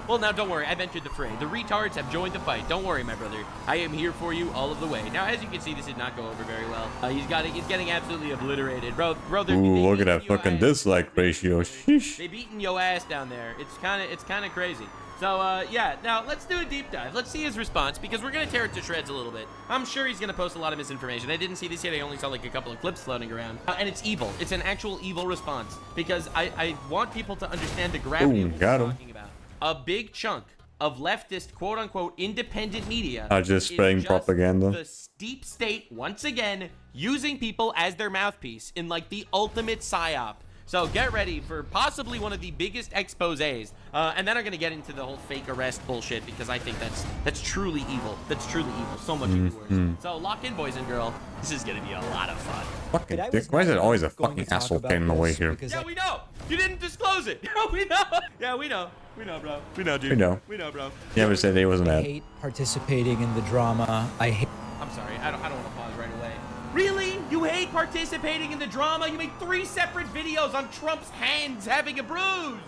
Well, now, don't worry. I've entered the fray. The retards have joined the fight. Don't worry, my brother. I am here for you all of the way. Now, as you can see, this did not go over very well. He's getting absolutely obliterated. Bro, ooh, look at that fucking dislike ratio. Sheesh. They beating yo ass down there. It's kind of crazy. So, yeah, now let's do a deep dive. Let's see his response, because we're going to tear it to shreds a little bit. I'm sure he's going to post a lot of misinformation. I didn't see this yet. I only saw like a couple of clips floating around. And it's evil. It's an actual evil response, because I want people to understand the gravity of what we're talking about. A big chunk of leftist, quote-unquote, independent media are just spreading propaganda. The deep state, once again, using people as their mouthpiece in, like, the ultimate psyop. So get ready for possibly one of the biggest exposés. And then I'm going to get into the whole fake arrest bullshit because I think that's truly evil. That's truly evil. So much worse. So lock in, boys and girls. This is going to be a lot of fun. Fucking dick. Why is it always a fucking asshole getting in the way here? Yeah, we know. You didn't disclose it. we know. Yeah, we know. We know, bro. We know, dude. We know. We know, bro. You never said they wasn't I that. hate participating in the drama. I hate. I'm sorry. I don't want to pause right away. Really? You hate participating in the drama? You made 3 separate videos on Trump's hands having a bruise.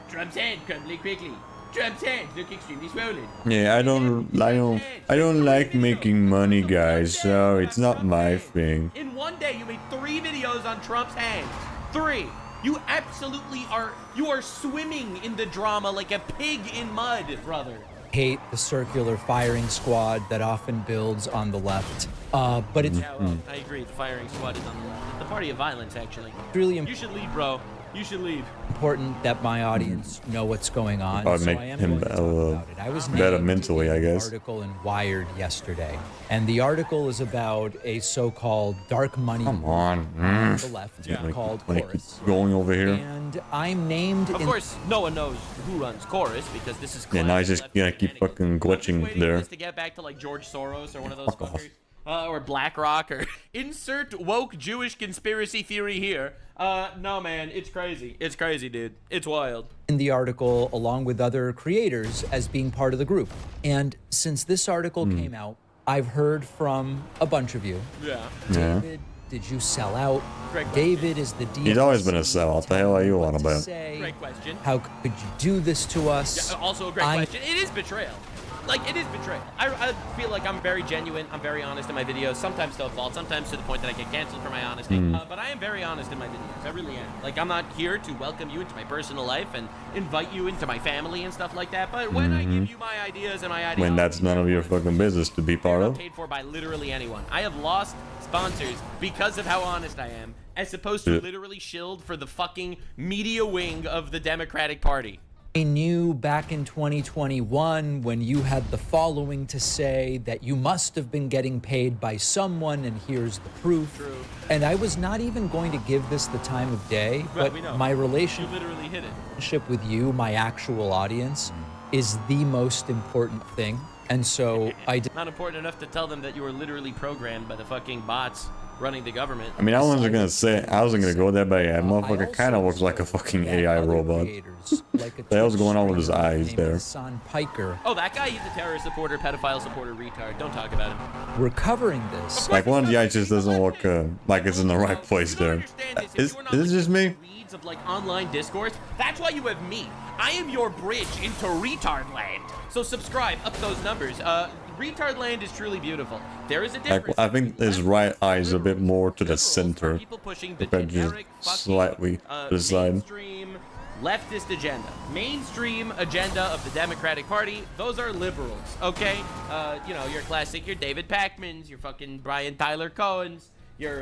Trump's hand crumbling quickly. Trump's hands look extremely swollen. Yeah, I don't like making money, guys. So it's not my thing. In one day, you made 3 videos on Trump's hands. 3. You absolutely are. You are swimming in the drama like a pig in mud, brother. Hate the circular firing squad that often builds on the left. But it's I agree. The firing squad is on the left. It's the party of violence, actually. really You should leave, bro. You should leave. important that my audience know what's going on. I'd so make I am him going to talk about it. I was better named mentally, in I an guess. article in Wired yesterday, and the article is about a so-called dark money Come on. on the left called Like, Chorus. going over here. And I'm named Of in course, no one knows who runs Chorus because this is. Yeah, now he's just gonna keep fucking glitching Waiting there. for this to get back to like George Soros or one of those fuckers. Or BlackRock or insert woke Jewish conspiracy theory here. No, man, it's crazy. It's crazy, dude. It's wild. in the article along with other creators as being part of the group. And since this article came out, I've heard from a bunch of you. Yeah. David, did you sell out? Great David is the deal. He's always been a sellout. The hell are you on about? Great question. How could you do this to us? Yeah, also a great question. It is betrayal. Like, it is betrayal. I feel like I'm very genuine. I'm very honest in my videos. Sometimes to a fault. Sometimes to the point that I get canceled for my honesty. But I am very honest in my videos. I really am. Like, I'm not here to welcome you into my personal life and invite you into my family and stuff like that. But when I give you my ideas and my ideas, When that's none of your fucking business to be part of. paid for by literally anyone. I have lost sponsors because of how honest I am, as opposed to Yeah. literally shilled for the fucking media wing of the Democratic Party. I knew back in 2021 when you had the following to say that you must have been getting paid by someone, and here's the proof. True. And I was not even going to give this the time of day, Right, we know. but my You relationship literally hit it. with you, my actual audience, is the most important thing. And so I did. Not important enough to tell them that you were literally programmed by the fucking bots running the government. I mean, I wasn't gonna say, I wasn't gonna go there, but yeah, motherfucker kind of looks like a fucking AI robot. Like a The hell's going on with his eyes there? Hassan Piker. Oh, that guy, he's a terrorist supporter, pedophile supporter, retard. Don't talk about him. We're covering this. Like, one of the eyes just doesn't look like it's in the right place there. Is it just me? Weeds of like online discourse. That's why you have me. I am your bridge into retard land. So subscribe, up those numbers. Retard land is truly beautiful. There is a difference. Like, I think his right eye is a bit more to the center. People pushing the Compared to generic just slightly to the side. mainstream leftist agenda. Mainstream agenda of the Democratic Party. Those are liberals, okay? You know, your classic, your David Pacmans, your fucking Brian Tyler Cohens, your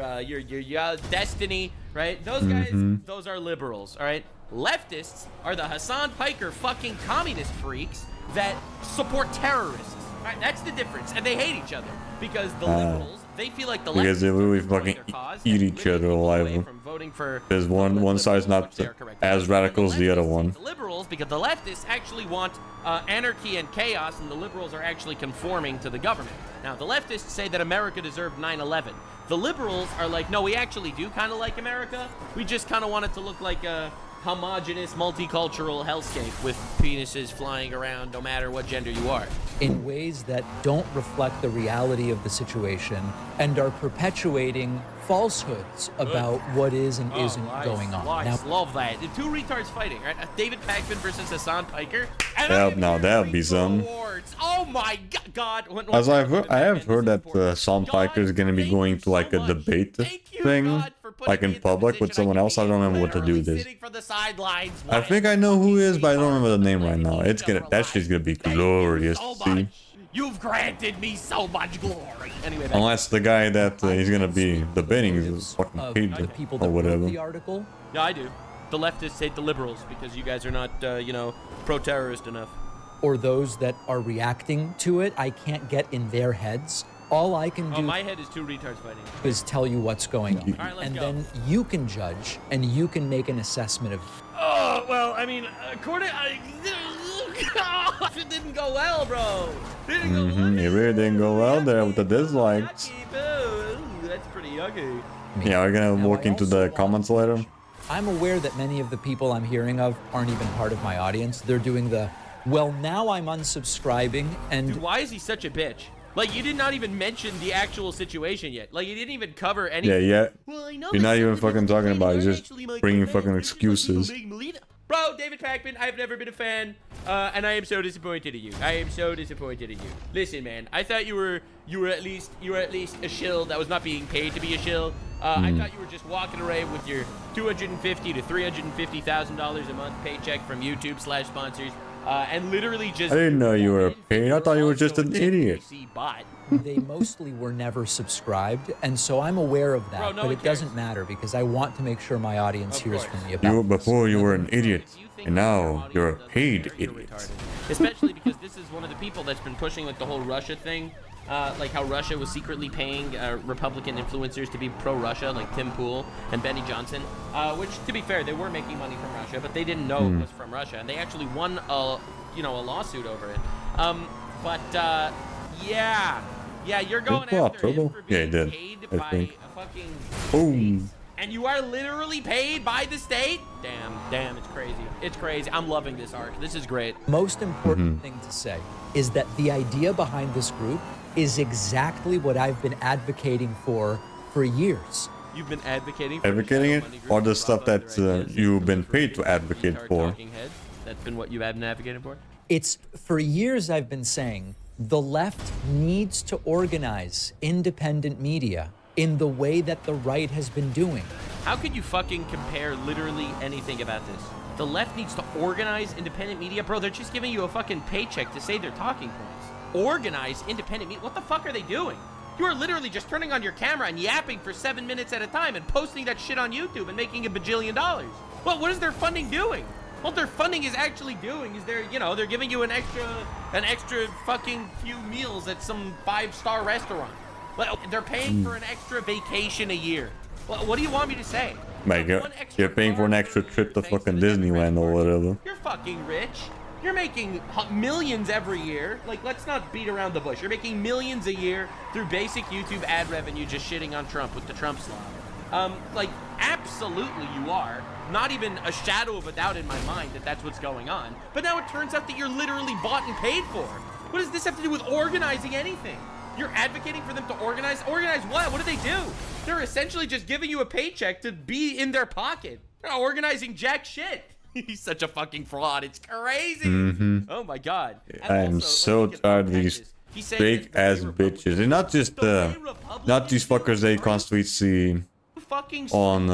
Destiny, right? Those guys, those are liberals, all right? Leftists are the Hassan Piker fucking communist freaks that support terrorists. All right, that's the difference, and they hate each other because the liberals, they feel like the Because they leftists really are supporting fucking their cause eat and each other alive. from voting for Because one side's not as radical as the other one. the liberals, because the leftists actually want anarchy and chaos, and the liberals are actually conforming to the government. Now, the leftists say that America deserved 9/11. The liberals are like, no, we actually do kind of like America. We just kind of want it to look like a homogenous, multicultural hellscape with penises flying around no matter what gender you are. In ways that don't reflect the reality of the situation and are perpetuating falsehoods about what is and isn't going on. Lies. Now, Love that. The two retards fighting, right? David Pacman versus Hassan Piker. And Yeah, now that'd be some. awards. Oh my God. As I have heard that Hassan Piker is gonna be going to like a debate thing, like in public with someone else. I don't remember what to do this. For the sidelines. I think I know who he is, but I don't remember the name right now. It's gonna, that shit's gonna be glorious to see. You've granted me so much glory. Anyway, Unless the guy that he's gonna be debating is fucking paid or whatever. the article, yeah, I do. The leftists hate the liberals because you guys are not, you know, pro-terrorist enough. or those that are reacting to it, I can't get in their heads All I can Oh, do my head is two retards fighting. is tell you what's going on. All right, let's And go. then you can judge and you can make an assessment of Oh, well, I mean, according... it didn't go well, bro. Didn't go well. It really didn't go well there with the dislikes. Ooh, that's pretty yucky. Yeah, we're gonna Now, look I into also the want comments to later. judge. I'm aware that many of the people I'm hearing of aren't even part of my audience. They're doing the, well, now I'm unsubscribing and... Dude, why is he such a bitch? Like, you did not even mention the actual situation yet. Like, you didn't even cover any... Yeah. Well, I know You're not that even some of the fucking people talking about it. aren't You're just actually my bringing fans. fucking They're just, like, people excuses. making believe it. Bro, David Packman, I've never been a fan, and I am so disappointed in you. I am so disappointed in you. Listen, man, I thought you were at least a shill that was not being paid to be a shill. I thought you were just walking away with your $250,000 to $350,000 a month paycheck from YouTube/sponsors, and literally just... I didn't know you were paid. I thought you were just an idiot. Bot. They mostly were never subscribed, and so I'm aware of that, Bro, no but one it doesn't matter because I want to make sure my audience hears from me about Before you were an idiot, and now you're a paid idiot. Especially because this is one of the people that's been pushing like the whole Russia thing, like how Russia was secretly paying Republican influencers to be pro-Russia, like Tim Pool and Benny Johnson, which, to be fair, they were making money from Russia, but they didn't know it was from Russia, and they actually won a lawsuit over it. Yeah, you're going after him for being paid by a fucking state. And you are literally paid by the state? Damn, it's crazy. It's crazy. I'm loving this arc. This is great. Most important thing to say is that the idea behind this group is exactly what I've been advocating for years. You've been advocating for Advocating it, or the stuff that you've been paid to advocate for? That's been what you have been advocating for? It's for years I've been saying the left needs to organize independent media in the way that the right has been doing. How could you fucking compare literally anything about this? The left needs to organize independent media? Bro, they're just giving you a fucking paycheck to say their talking points. Organize independent media? What the fuck are they doing? You are literally just turning on your camera and yapping for 7 minutes at a time and posting that shit on YouTube and making $1 bajillion. Well, what is their funding doing? What their funding is actually doing is they're giving you an extra fucking few meals at some 5-star restaurant. Well, they're paying for an extra vacation a year. Well, what do you want me to say? Like, you're paying for an extra trip to fucking Disneyland or whatever. You're fucking rich. You're making millions every year. Like, let's not beat around the bush. You're making millions a year through basic YouTube ad revenue just shitting on Trump with the Trump slide. Like, absolutely you are. Not even a shadow of a doubt in my mind that that's what's going on. But now it turns out that you're literally bought and paid for. What does this have to do with organizing anything? You're advocating for them to organize? Organize what? What do they do? They're essentially just giving you a paycheck to be in their pocket. They're not organizing jack shit. He's such a fucking fraud. It's crazy. Oh my god. I am so tired of these fake ass bitches. And not just not these fuckers they constantly see on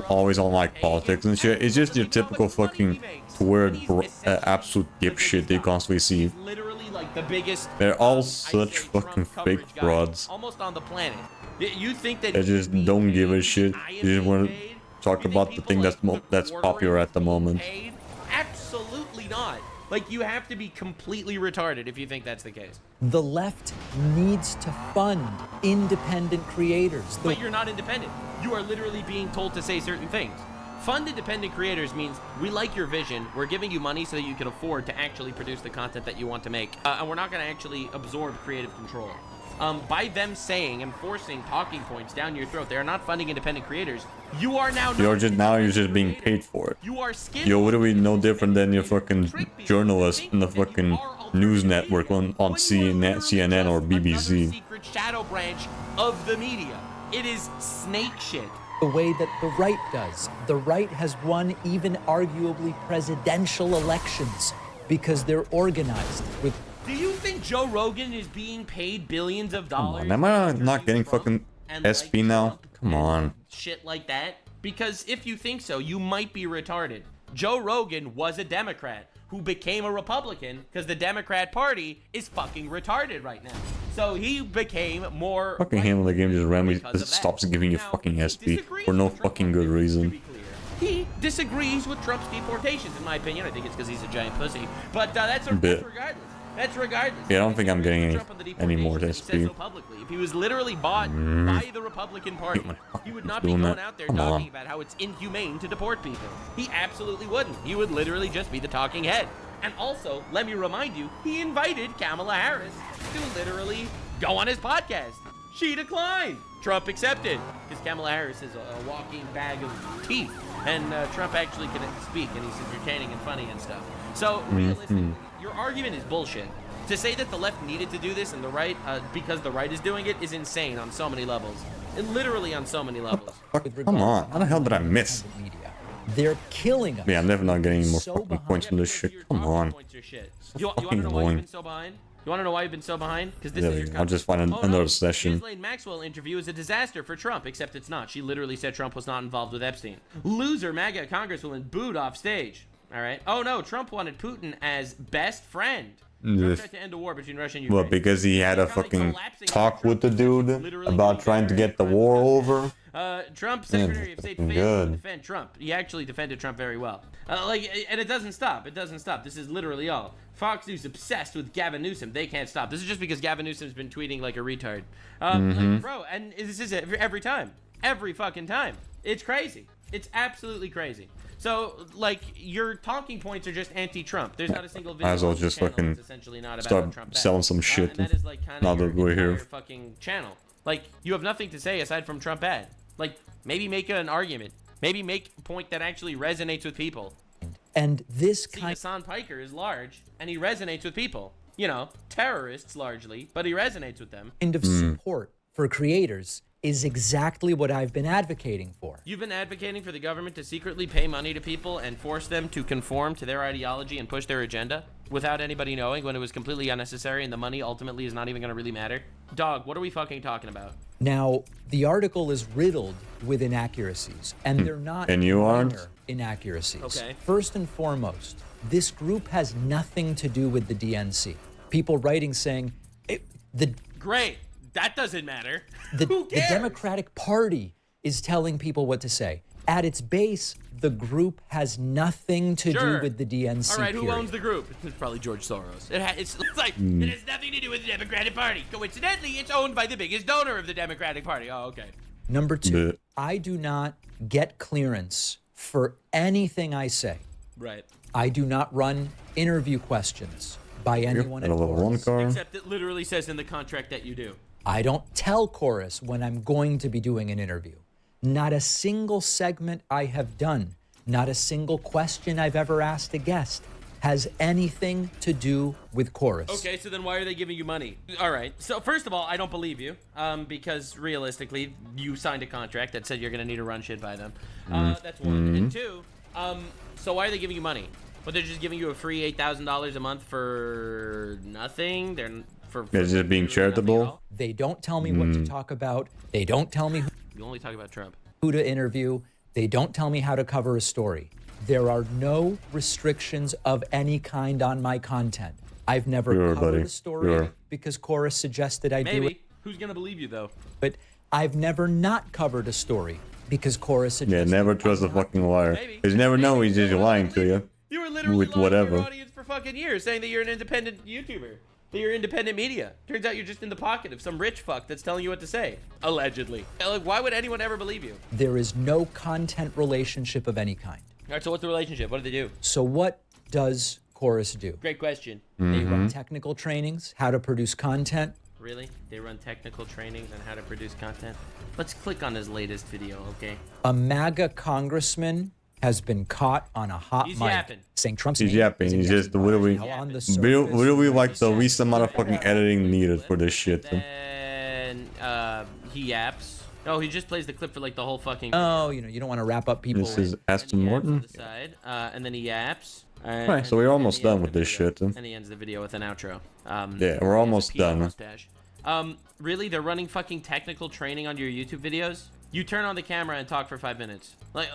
always on like politics and shit. It's just your typical fucking Twitter absolute dipshit they constantly see. Literally like the biggest. They're all such fucking fake frauds. Almost on the planet. You think that they just don't give a shit. They just want to talk about the thing that's popular at the moment. Absolutely not. Like, you have to be completely retarded if you think that's the case. The left needs to fund independent creators. But you're not independent. You are literally being told to say certain things. Fund independent creators means we like your vision, we're giving you money so that you can afford to actually produce the content that you want to make, and we're not going to actually absorb creative control. By them saying and forcing talking points down your throat, they are not funding independent creators. You are now. You're just being paid for it. You are Yo, what are we no different than your fucking journalist in the fucking news network on CNN or BBC? Secret shadow branch of the media. It is snake shit. The way that the right does. The right has won even arguably presidential elections because they're organized with. Do you think Joe Rogan is being paid billions of dollars? Am I not getting fucking SP now? Come on. Shit like that? Because if you think so, you might be retarded. Joe Rogan was a Democrat who became a Republican because the Democrat Party is fucking retarded right now. So he became more. Fucking handle the game just randomly stops giving you fucking SP for no fucking good reason. He disagrees with Trump's deportations, in my opinion. I think it's because he's a giant pussy. But that's regardless. That's regardless. Yeah, I don't think I'm getting Trump on the any more deportations, and he says SP. so publicly. If he was literally bought by the Republican Party, he would not be doing going that. out there Come talking on. about how it's inhumane to deport people. He absolutely wouldn't. He would literally just be the talking head. And also, let me remind you, he invited Kamala Harris to literally go on his podcast. She declined. Trump accepted, because Kamala Harris is a walking bag of teeth, and Trump actually can speak, and he's entertaining and funny and stuff. So, realistically, your argument is bullshit. To say that the left needed to do this and the right, because the right is doing it, is insane on so many levels. And literally on so many levels. Come on, how the hell did I miss? They're killing us. Yeah, I'm never not getting any more So fucking behind. points from this shit. Come on. You want to fucking know why you've annoying. been so behind? You want to know why you've been so behind? Because this Yeah, is your I'll just find another session. Ghislaine Maxwell interview is a disaster for Trump, except it's not. She literally said Trump was not involved with Epstein. Loser MAGA congresswoman booed off stage. All right. Oh no, Trump wanted Putin as best friend. Trump tried to end a war between Russia and Ukraine. Well, because he had a fucking talk with the dude about trying to get the war over. Trump, Yeah, Secretary of State, fucking failed to good. defend Trump. He actually defended Trump very well. And it doesn't stop. It doesn't stop. This is literally all. Fox News obsessed with Gavin Newsom. They can't stop. This is just because Gavin Newsom's been tweeting like a retard. Like, bro, and this is every time. Every fucking time. It's crazy. It's absolutely crazy. So, like, your talking points are just anti-Trump. There's not a single video Might as well on this just channel fucking that's essentially not about start Trump selling bad. some shit And that is, like, kind now of that your we're entire here. fucking channel. Like, you have nothing to say aside from Trump bad. Like, maybe make an argument. Maybe make a point that actually resonates with people. And this See, kind Hassan Piker is large, and he resonates with people. You know, terrorists largely, but he resonates with them. of support for creators is exactly what I've been advocating for. You've been advocating for the government to secretly pay money to people and force them to conform to their ideology and push their agenda without anybody knowing, when it was completely unnecessary and the money ultimately is not even going to really matter. Dog, what are we fucking talking about? Now, the article is riddled with inaccuracies, and they're not And you aren't? minor inaccuracies. Okay. First and foremost, this group has nothing to do with the DNC. People writing saying, Great. That doesn't matter. the Who cares? Democratic Party is telling people what to say. At its base, the group has nothing to Sure. do with the DNC. All right, who period. owns the group? It's probably George Soros. It's like, it has nothing to do with the Democratic Party. Coincidentally, it's owned by the biggest donor of the Democratic Party. Oh, okay. Number two, Bleh. I do not get clearance for anything I say. Right. I do not run interview questions by anyone Got at a level 1 Chorus. car. Except it literally says in the contract that you do. I don't tell Chorus when I'm going to be doing an interview. Not a single segment I have done, not a single question I've ever asked a guest has anything to do with Chorus. Okay, so then why are they giving you money? All right. So first of all, I don't believe you, because realistically, you signed a contract that said you're gonna need to run shit by them. That's one. And two, so why are they giving you money? But they're just giving you a free $8,000 a month for nothing. They're just being charitable. They don't tell me what to talk about. They don't tell me You only talk about Trump. who to interview. They don't tell me how to cover a story. There are no restrictions of any kind on my content. I've never Sure, covered buddy. a story Sure. because Chorus suggested I do it. Maybe. Who's gonna believe you though? But I've never not covered a story because Chorus Yeah, suggested never trust a fucking liar. Maybe. Because you never know, he's just lying to you. You were literally With lying to whatever. your audience for fucking years, saying that you're an independent YouTuber, that you're independent media. Turns out you're just in the pocket of some rich fuck that's telling you what to say, allegedly. Like, why would anyone ever believe you? there is no content relationship of any kind. All right, so what's the relationship? What do they do? So what does Chorus do? Great question. They run technical trainings, how to produce content. Really? They run technical trainings on how to produce content? Let's click on his latest video, okay? A MAGA congressman has been caught on a hot He's mic yapping. saying Trump's He's name yapping. is in He's the just literally, Now on the literally surface, like the least amount of fucking editing needed for this shit. And he yaps. Oh, he just plays the clip for like the whole fucking. Oh, you don't want to wrap up people. This is Aston On Morton. the side, and then he yaps. Right, so we're almost done with this shit. And he ends the video with an outro. Yeah, we're almost done. Mustache. Really? They're running fucking technical training on your YouTube videos? You turn on the camera and talk for 5 minutes. Like,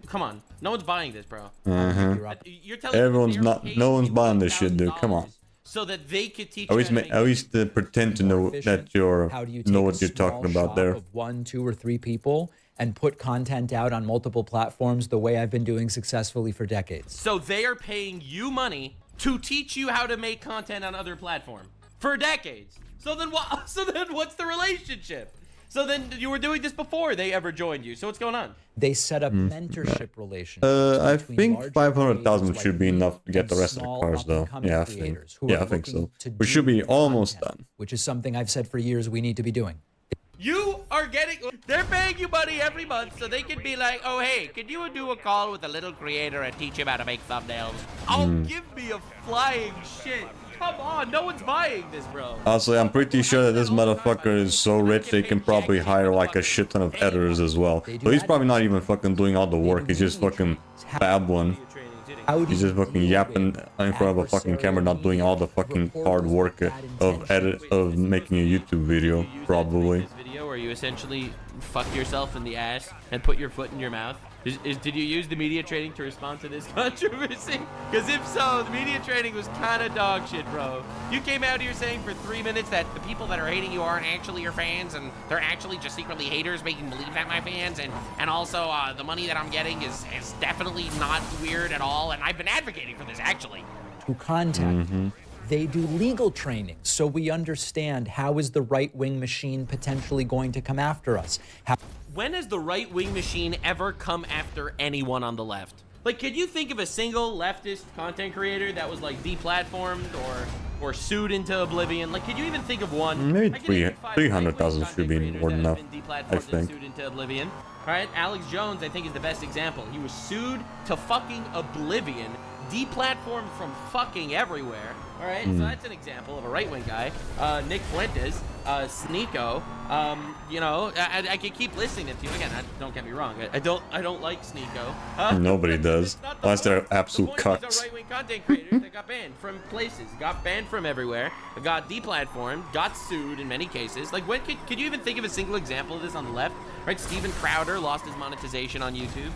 come on. No one's buying this, bro. You're telling me Everyone's they're not. paying No one's people buying this shit, dude. Come on. so that they could teach At you least, how to make at least pretend to know that you're How do you know take what a you're talking small about shop there. of 1, 2, or 3 people and put content out on multiple platforms the way I've been doing successfully for decades? So they are paying you money to teach you how to make content on other platforms for decades. So then what? So then what's the relationship? So then you were doing this before they ever joined you. So what's going on? They set up mentorship relationships. I think 500,000 should be enough to get the rest of the cars, though. Yeah, I think. Yeah, I think so. We should be almost done. Which is something I've said for years we need to be doing. You are getting, they're paying you money every month so they can be like, oh, hey, could you do a call with a little creator and teach him how to make thumbnails? Oh, give me a flying shit. Come on, no one's buying this, bro. Also, I'm pretty sure that this motherfucker is so rich they can probably hire like a shit ton of editors as well. So he's probably not even fucking doing all the work, he's just fucking babbling. He's just fucking yapping in front of a fucking camera, not doing all the fucking hard work of making a YouTube video, probably. Video where you essentially fuck yourself in the ass and put your foot in your mouth. Did you use the media training to respond to this controversy? Because if so, the media training was kind of dog shit, bro. You came out here saying for 3 minutes that the people that are hating you aren't actually your fans, and they're actually just secretly haters making believe that my fans, and also the money that I'm getting is definitely not weird at all, and I've been advocating for this, actually. To contact. They do legal training, so we understand how is the right-wing machine potentially going to come after us. When has the right-wing machine ever come after anyone on the left? Like, could you think of a single leftist content creator that was, like, deplatformed or sued into oblivion? Like, could you even think of one? Maybe 300,000 should be more than enough, I think. Sued into oblivion. All right, Alex Jones, I think, is the best example. He was sued to fucking oblivion, deplatformed from fucking everywhere. All right, so that's an example of a right-wing guy. Nick Fuentes, Sneeko. You know, I could keep listing it to you again. Don't get me wrong. I don't like Sneeko. Nobody does. Unless they're absolute These cucks. are right-wing content creators that got banned from places, got banned from everywhere, got deplatformed, got sued in many cases. Like, when could you even think of a single example of this on the left? Right, Steven Crowder lost his monetization on YouTube.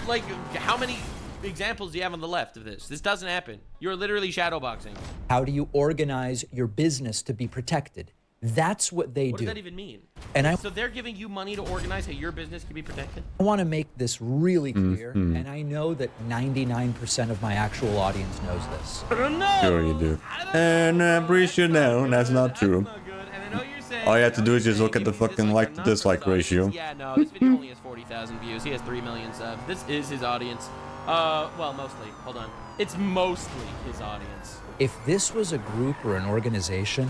Like, how many examples do you have on the left of this? This doesn't happen. You're literally shadowboxing. How do you organize your business to be protected? That's what they do. What does that even mean? And so they're giving you money to organize how your business can be protected? I want to make this really clear, and I know that 99% of my actual audience knows this. Sure you do. And I'm pretty sure no, that's not true. All you have to do is just look at the fucking like to dislike ratio. Yeah, no, this video only has 40,000 views. He has 3 million subs. This is his audience. Well, mostly. Hold on. It's mostly his audience. If this was a group or an organization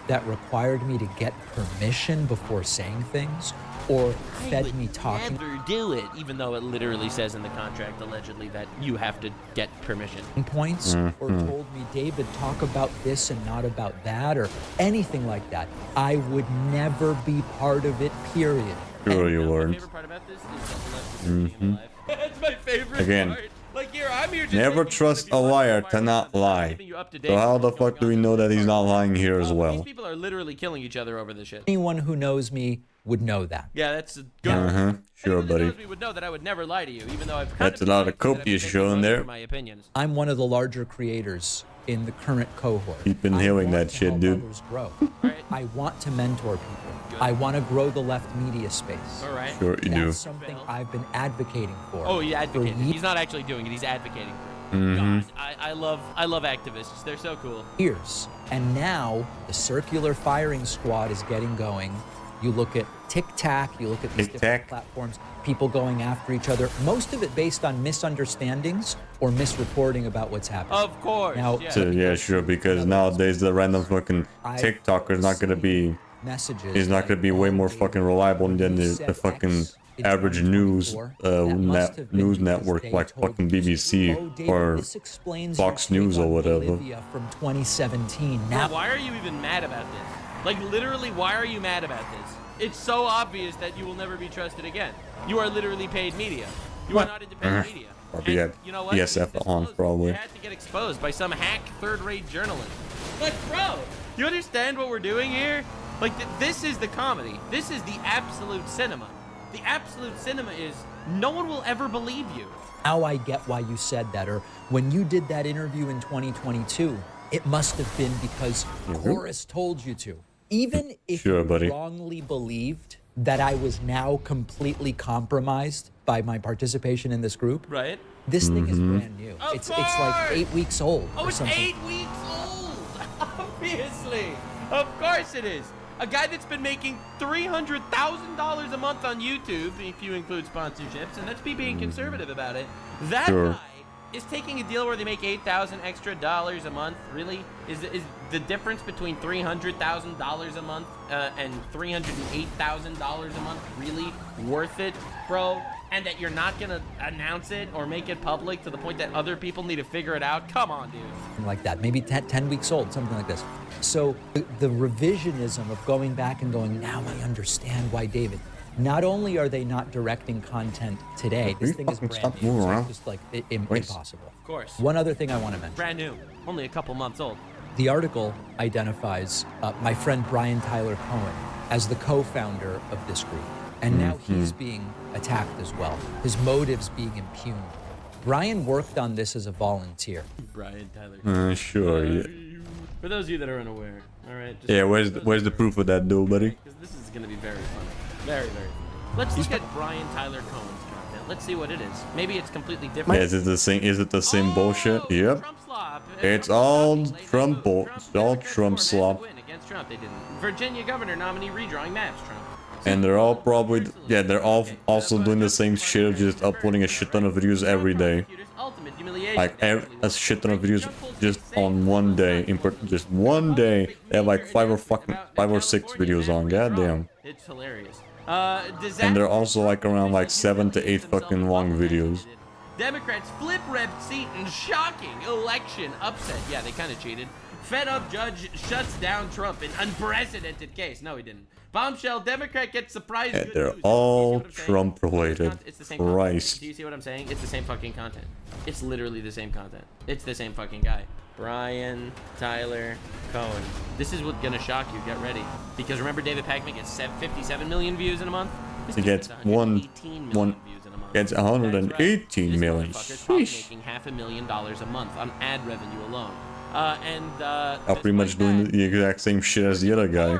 that required me to get permission before saying things, or fed me talking, never do it, even though it literally says in the contract, allegedly, that you have to get permission. Points, or told me, David, talk about this and not about that, or anything like that, I would never be part of it, period. Sure you My weren't. favorite part about this is that the left is being alive. That's my favorite Again, part. Like, here, I'm here just never trust a liar to not lie. So how the fuck do we know that he's not lying here as These well? people are literally killing each other over this shit. Anyone who knows me would know that. Yeah, that's a good. Sure, Anyone that buddy. knows me would know that I would never lie to you, even though I've kind That's a of lot of that I've copious been showing money there. for my opinions. I'm one of the larger creators in the current cohort. Keep inhaling that shit, dude. Grow. I want to mentor people. I want to grow the left media space. All right. Sure you do. That's something I've been advocating for. Oh, yeah, advocating. for He's not actually doing it. He's advocating for it. God, I love activists. They're so cool. years. And now the circular firing squad is getting going. You look at TikTok, you look at these different platforms, people going after each other, most of it based on misunderstandings or misreporting about what's happening. Of course. Now, So, yeah, sure, because nowadays the random fucking TikToker is not gonna be messages. He's not gonna be way more fucking reliable than the fucking average news news network like fucking BBC or Fox News or whatever. From 2017. Now, why are you even mad about this? Like, literally, why are you mad about this? It's so obvious that you will never be trusted again. You are literally paid media. You are not independent media. Or be at you know what? ESF on probably. You had to get exposed by some hack third-rate journalist. Like, bro, you understand what we're doing here? Like, this is the comedy. This is the absolute cinema. The absolute cinema is no one will ever believe you. Now I get why you said that. Or when you did that interview in 2022, it must have been because Chorus told you to. Even if you wrongly believed that I was now completely compromised by my participation in this group, right? This thing is brand new. It's like 8 weeks old. Oh, or it's something. 8 weeks old! Obviously! Of course it is! A guy that's been making $300,000 a month on YouTube, if you include sponsorships, and let's be being conservative about it. That guy is taking a deal where they make $8,000 extra a month. Really? Is the difference between $300,000 a month and $308,000 a month really worth it, bro? And that you're not gonna announce it or make it public to the point that other people need to figure it out? Come on, dude. Like that, maybe 10 weeks old, something like this. So the revisionism of going back and going, now I understand why David. Not only are they not directing content today, this thing is brand new, so it's just like impossible. Of course. One other thing I want to mention. Brand new, only a couple months old. The article identifies my friend Brian Tyler Cohen as the co-founder of this group. And now he's being attacked as well. His motives being impugned. Brian worked on this as a volunteer. Brian Tyler. Sure, yeah. For those of you that are unaware, all right. Yeah, where's the proof of that, though, buddy? Because this is going to be very fun. Very, very fun. Let's look at Brian Tyler Cohen's content. Let's see what it is. Maybe it's completely different. Yeah, is it the same? Is it the same bullshit? Yep. It's all Trump bull. It's all Trump slop. Against Trump, they didn't. Virginia governor nominee redrawing maps, Trump. And they're all probably, yeah, they're all also doing the same shit of just uploading a shit ton of videos every day. Like a shit ton of videos just on one day. Just one day, they have like 5 or 6 videos on. Goddamn. It's hilarious. And they're also like around like 7 to 8 fucking long videos. Democrats flip Rep Seaton, shocking election upset. Yeah, they kind of cheated. Fed up judge shuts down Trump in unprecedented case. No, he didn't. Bombshell Democrat gets surprised. Yeah, they're all Trump related. It's the same Christ. Do you see what I'm saying? It's the same fucking content. It's literally the same content. It's the same fucking guy. Brian Tyler Cohen. This is what's gonna shock you. Get ready. Because remember David Pakman gets 57 million views in a month? He gets 118 million. Sheesh. Making $500,000 a month on ad revenue alone. I'm pretty much doing the exact same shit as the other guy.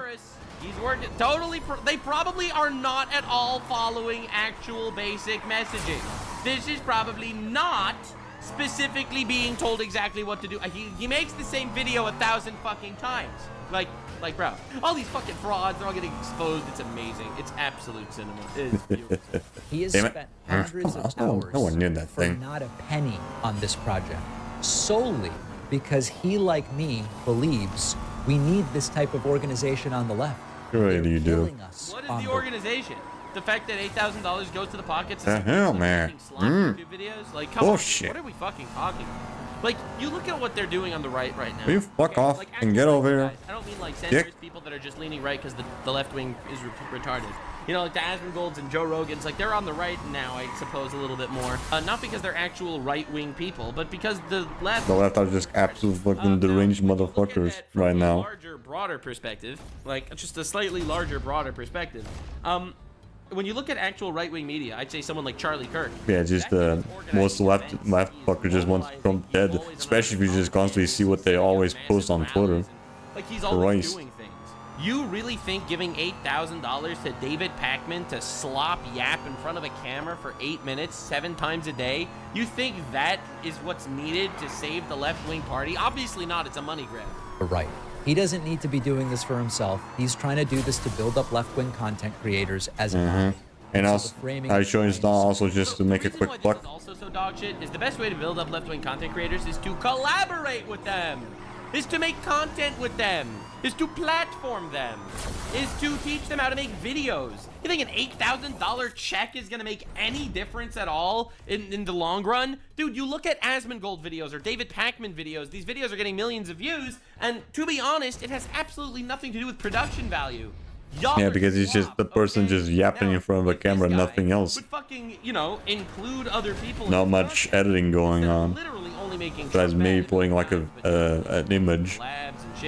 He's working totally. They probably are not at all following actual basic messaging. This is probably not specifically being told exactly what to do. He makes the same video 1,000 fucking times. Like, bro, all these fucking frauds, they're all getting exposed. It's amazing. It's absolute cinema. It's beautiful. He has spent hundreds of hours no one knew that for thing. not a penny on this project, solely because he, like me, believes we need this type of organization on the left. Sure you do. What is the organization? The fact that $8,000 goes to the pockets of hell, man. YouTube videos? Like, come Bullshit. on, what are we fucking talking about? Like, you look at what they're doing on the right now. Will you fuck off like, and get over here? I don't mean like centrist people that are just leaning right because the left wing is retarded. You know, like the Asmengolds and Joe Rogans, like they're on the right now, I suppose, a little bit more. Not because they're actual right-wing people, but because the left... The left are just absolute fucking deranged motherfuckers right now. Larger, broader perspective, like just a slightly larger, broader perspective. When you look at actual right-wing media, I'd say someone like Charlie Kirk. Yeah, just most left fucker just wants Trump dead, especially if you just constantly see what they always post on Twitter. Like he's always doing things. You really think giving $8,000 to David Pakman to slop yap in front of a camera for 8 minutes, 7 times a day, you think that is what's needed to save the left-wing party? Obviously not. It's a money grab. Right. He doesn't need to be doing this for himself. He's trying to do this to build up left-wing content creators as a body. And also, I show it's not also just to make a quick buck. Also so dog shit is the best way to build up left-wing content creators is to collaborate with them, is to make content with them, is to platform them, is to teach them how to make videos. You think an $8,000 check is gonna make any difference at all in the long run? Dude, you look at Asmongold videos or David Pakman videos, these videos are getting millions of views, and to be honest, it has absolutely nothing to do with production value. Yeah, because it's just the person just yapping in front of a camera, nothing else. Would fucking, you know, include other people. Not much editing going on. Besides maybe putting like an image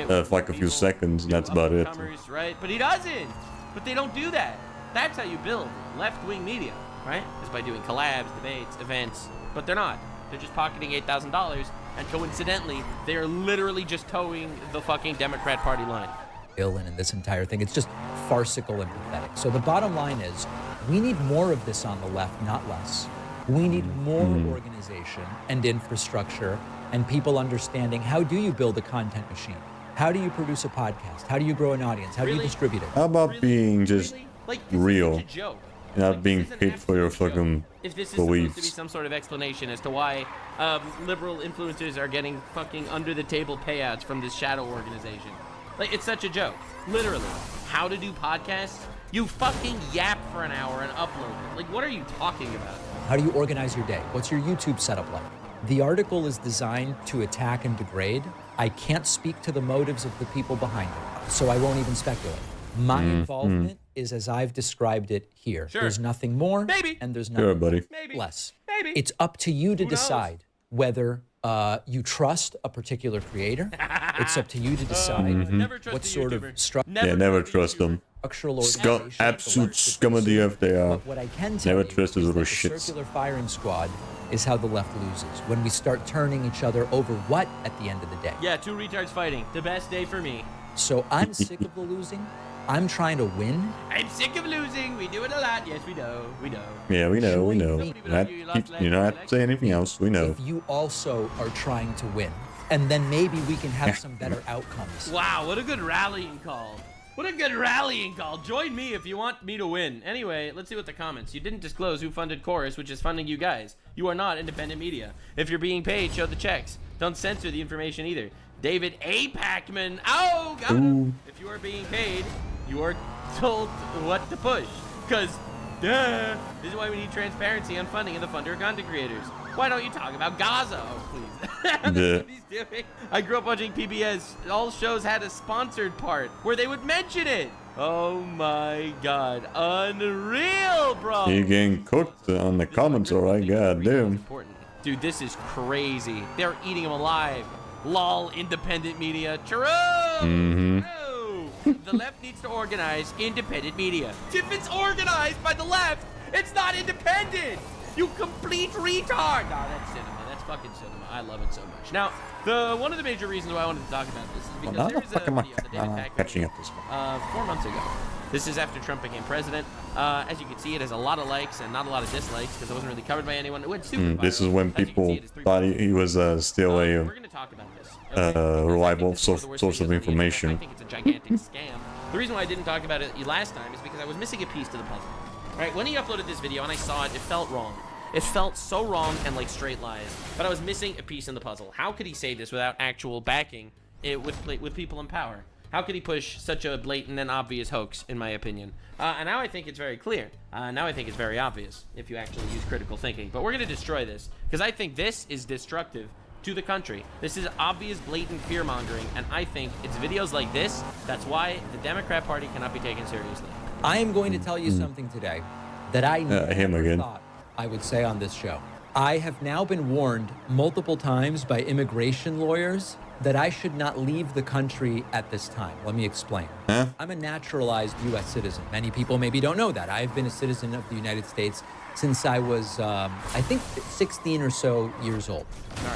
of like a few seconds, and that's about it. Right? But he doesn't. But they don't do that. That's how you build left-wing media, right? Is by doing collabs, debates, events. But they're not. They're just pocketing $8,000, and coincidentally, they're literally just towing the fucking Democrat Party line. Villain in this entire thing. It's just farcical and pathetic. So the bottom line is, we need more of this on the left, not less. We need more organization and infrastructure and people understanding how do you build a content machine? How do you produce a podcast? How do you grow an audience? How do you distribute it? How about being just real? Not being paid for your fucking If this is supposed to be beliefs. some sort of explanation as to why liberal influencers are getting fucking under-the-table payouts from this shadow organization. Like, it's such a joke. Literally. How to do podcasts? You fucking yap for an hour and upload it. Like, what are you talking about? How do you organize your day? What's your YouTube setup like? The article is designed to attack and degrade. I can't speak to the motives of the people behind it, so I won't even speculate. My involvement is as I've described it here. Sure. There's nothing more, and there's nothing less. It's up to you to decide whether you trust a particular creator. It's up to you to decide what sort of structure. Yeah, never trust them. Scum, absolute scum of the earth they are. What I can tell Never you trust those is little that the shits. circular firing squad is how the left loses. When we start turning each other over what at the end of the day? Yeah, two retards fighting. The best day for me. So I'm sick of the losing. I'm trying to win. I'm sick of losing. We do it a lot. Yes, we know. We know. Yeah, we know, we know. You don't have to say anything else. We know. If you also are trying to win, and then maybe we can have some better outcomes. Wow, what a good rallying call. What a good rallying call. Join me if you want me to win. Anyway, let's see what the comments. You didn't disclose who funded Chorus, which is funding you guys. You are not independent media. If you're being paid, show the checks. Don't censor the information either. David A. Packman. Oh, got him. If you are being paid, you are told what to push. Because, duh. This is why we need transparency on funding and the funder of content creators. Why don't you talk about Gaza? Oh, please. That's what he's doing. I grew up watching PBS. All shows had a sponsored part where they would mention it. Oh my god. Unreal, bro. You're getting cooked on the comments, alright? God damn. Dude, this is crazy. They're eating them alive. Lol, independent media. True. True. The left needs to organize independent media. If it's organized by the left, it's not independent. You complete retard. Nah, that's cinema. That's fucking cinema. I love it so much. Now, one of the major reasons why I wanted to talk about this is because Well, there was a video that David Packman catching up this one. 4 months ago. This is after Trump became president. As you can see, it has a lot of likes and not a lot of dislikes because it wasn't really covered by anyone. It went super viral. This is when people thought he was still a we're gonna talk about this. reliable source of information. I think it's a gigantic scam. The reason why I didn't talk about it last time is because I was missing a piece to the puzzle. Right, when he uploaded this video and I saw it, it felt wrong. It felt so wrong and like straight lies. But I was missing a piece in the puzzle. How could he say this without actual backing it with people in power? How could he push such a blatant and obvious hoax, in my opinion? And now I think it's very clear. Now I think it's very obvious if you actually use critical thinking. But we're going to destroy this because I think this is destructive to the country. This is obvious, blatant fear-mongering, and I think it's videos like this that's why the Democrat Party cannot be taken seriously. I am going to tell you something today that I him never again. thought I would say on this show. I have now been warned multiple times by immigration lawyers that I should not leave the country at this time. Let me explain. Huh? I'm a naturalized U.S. citizen. Many people maybe don't know that. I've been a citizen of the United States since I was, I think, 16 or so years old.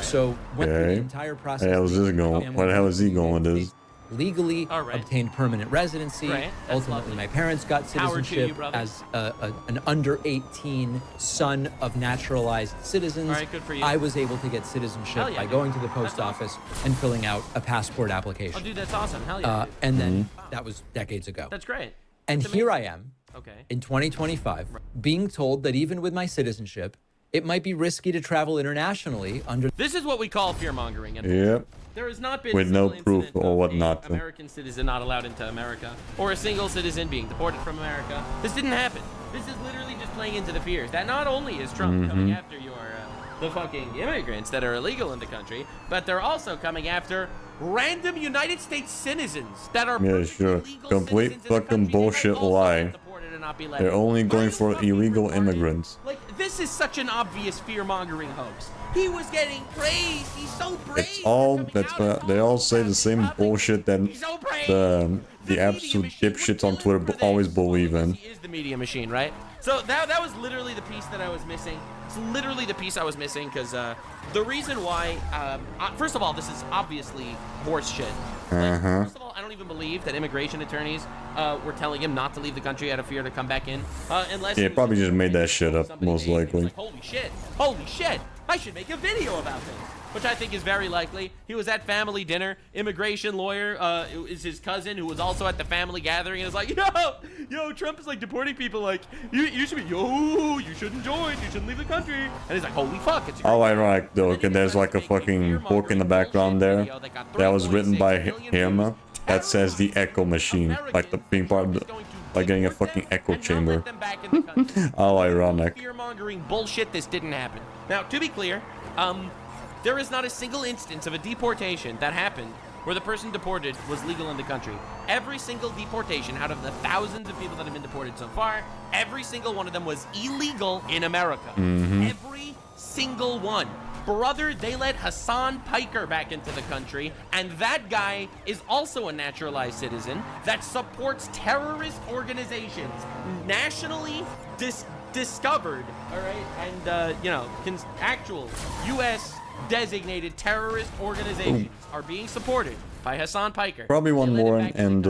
So went through the entire process. How's this going? What the hell is he going with this? Legally obtained permanent residency. Right, that's Ultimately, lovely. my parents got Power to you, citizenship brothers. as an under 18 son of naturalized citizens. All right, good for you. I was able to get citizenship Hell yeah, by dude. going to the post That's office and filling out a passport application. Oh, dude, that's awesome. Hell yeah. dude. And then that was decades ago. That's great. And That's here I amazing. am Okay. in 2025 being told that even with my citizenship, it might be risky to travel internationally under. This is what we call fear-mongering. And Yep. There has not been With no single proof incident or of whatnot. an American citizen not allowed into America, or a single citizen being deported from America. This didn't happen. This is literally just playing into the fears that not only is Trump coming after the fucking immigrants that are illegal in the country, but they're also coming after random United States citizens that are Yeah, sure. Complete citizens in the fucking country. They bullshit might also lie. get deported and not be let They're in. only Are going you for fucking illegal retarded? immigrants. Like, this is such an obvious fear-mongering hoax. He was getting praised. He's so brave. It's all they all say the same bullshit that the absolute dipshits on Twitter always believe in. He is the media machine, right? So that was literally the piece that I was missing. It's literally the piece I was missing because the reason why, first of all, this is obviously horse shit. Like, first of all, I don't even believe that immigration attorneys were telling him not to leave the country out of fear to come back in. Unless Yeah, probably just made that shit up, most likely. Like, holy shit, I should make a video about this. Which I think is very likely. He was at family dinner. Immigration lawyer is his cousin who was also at the family gathering and is like, yo, Trump is like deporting people. Like, you should be, you shouldn't join. You shouldn't leave the country. And he's like, holy fuck. It's How ironic though, because there's like a fucking book in the background there that was written by him that says the echo machine, like the being part of the, like getting a fucking echo chamber. How ironic. Fear-mongering bullshit. This didn't happen. Now, to be clear, there is not a single instance of a deportation that happened where the person deported was legal in the country. Every single deportation out of the thousands of people that have been deported so far, every single one of them was illegal in America. Every single one. Brother, they let Hassan Piker back into the country, and that guy is also a naturalized citizen that supports terrorist organizations, nationally discovered, all right, and, actual U.S. designated terrorist organizations are being supported by Hassan Piker. Probably one more, and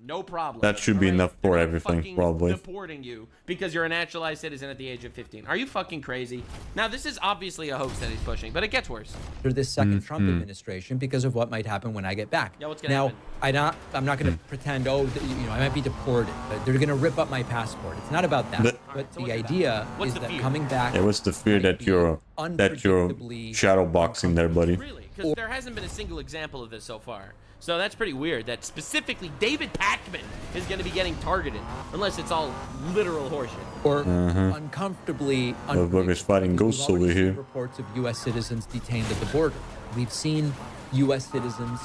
no problem. that should be enough for everything, probably. Deporting you because you're a naturalized citizen at the age of 15. Are you fucking crazy? Now, this is obviously a hoax that he's pushing, but it gets worse. Under this second Trump administration because of what might happen when I get back. Yeah, what's gonna happen? I'm not going to pretend, I might be deported, but they're going to rip up my passport. It's not about that. But the idea is that coming back. Yeah, what's the fear that you're shadow boxing there, buddy? Really? Because there hasn't been a single example of this so far. So that's pretty weird that specifically David Pakman is going to be getting targeted, unless it's all literal horseshit. Or uncomfortably Motherfuckers fighting ghosts over here. Reports of U.S. citizens detained at the border. We've seen U.S. citizens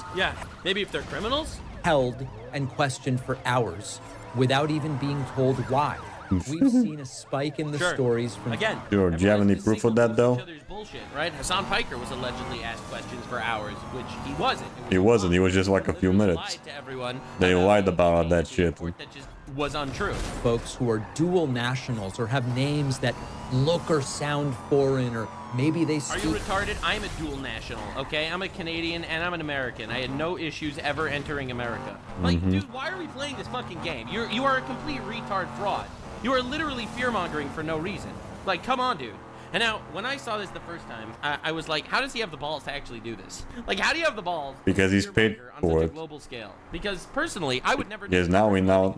maybe if they're criminals, held and questioned for hours without even being told why. We've seen a spike in the stories from... Again, do you have any proof of that, though? Bullshit, right? Hassan Piker was allegedly asked questions for hours, which he wasn't. He wasn't. He was just like a few minutes. They lied about all that shit. That just was untrue. Folks who are dual nationals or have names that look or sound foreign, or maybe they speak... Are you retarded? I'm a dual national, okay? I'm a Canadian and I'm an American. I had no issues ever entering America. Like, dude, why are we playing this fucking game? You are a complete retard fraud. You are literally fear-mongering for no reason. Like, come on, dude. And now, when I saw this the first time, I was like, how does he have the balls to actually do this? Like, how do you have the balls? Because he's paid for it. Global scale. Because personally, I would never. Yes, now we know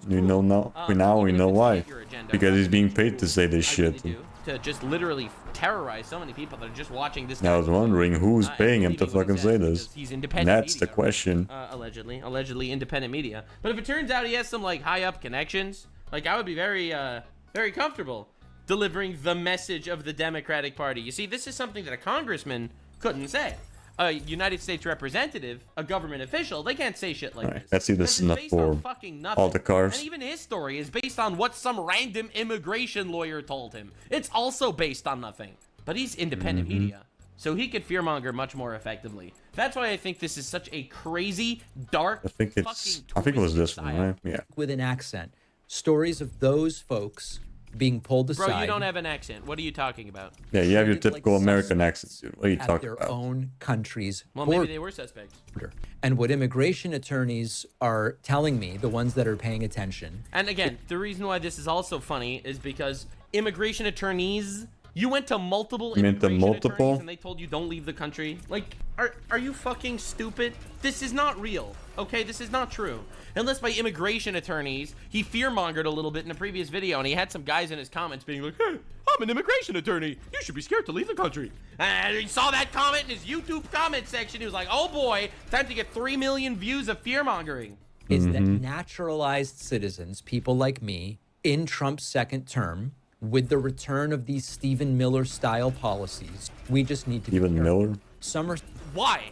why. Because he's being paid to say this shit. To just literally terrorize so many people that are just watching this. I was wondering who's paying him to fucking say this. He's independent. That's the question. Allegedly independent media. But if it turns out he has some like high up connections, like I would be very comfortable delivering the message of the Democratic Party. You see, this is something that a congressman couldn't say. A United States representative, a government official, they can't say shit like this. Let's see this enough for all the cars. And even his story is based on what some random immigration lawyer told him. It's also based on nothing. But he's independent media, so he could fearmonger much more effectively. That's why I think this is such a crazy, dark, I think it was this one, right? Yeah. With an accent. Stories of those folks being pulled aside. Bro, you don't have an accent. What are you talking about? Yeah, you have your typical American accent, dude. What are you talking their about? Own countries. Well, maybe they were suspects. And what immigration attorneys are telling me, the ones that are paying attention. And again, the reason why this is also funny is because immigration attorneys, you went to multiple immigration attorneys and they told you don't leave the country. Like, are you fucking stupid? This is not real, okay? This is not true. Unless by immigration attorneys, he fearmongered a little bit in a previous video and he had some guys in his comments being like, hey, I'm an immigration attorney. You should be scared to leave the country. And he saw that comment in his YouTube comment section. He was like, oh boy, time to get 3 million views of fearmongering. Is that naturalized citizens, people like me, in Trump's second term, with the return of these Stephen Miller style policies, we just need to Stephen Miller? Why?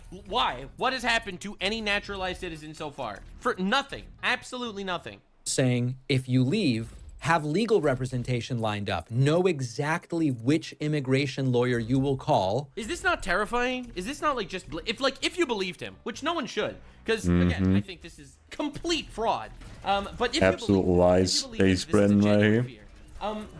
What has happened to any naturalized citizen so far? For nothing. Absolutely nothing. Saying, if you leave, have legal representation lined up. Know exactly which immigration lawyer you will call. Is this not terrifying? Is this not like just... If you believed him, which no one should. Because, again, I think this is complete fraud. But if absolute lies they spreading right here.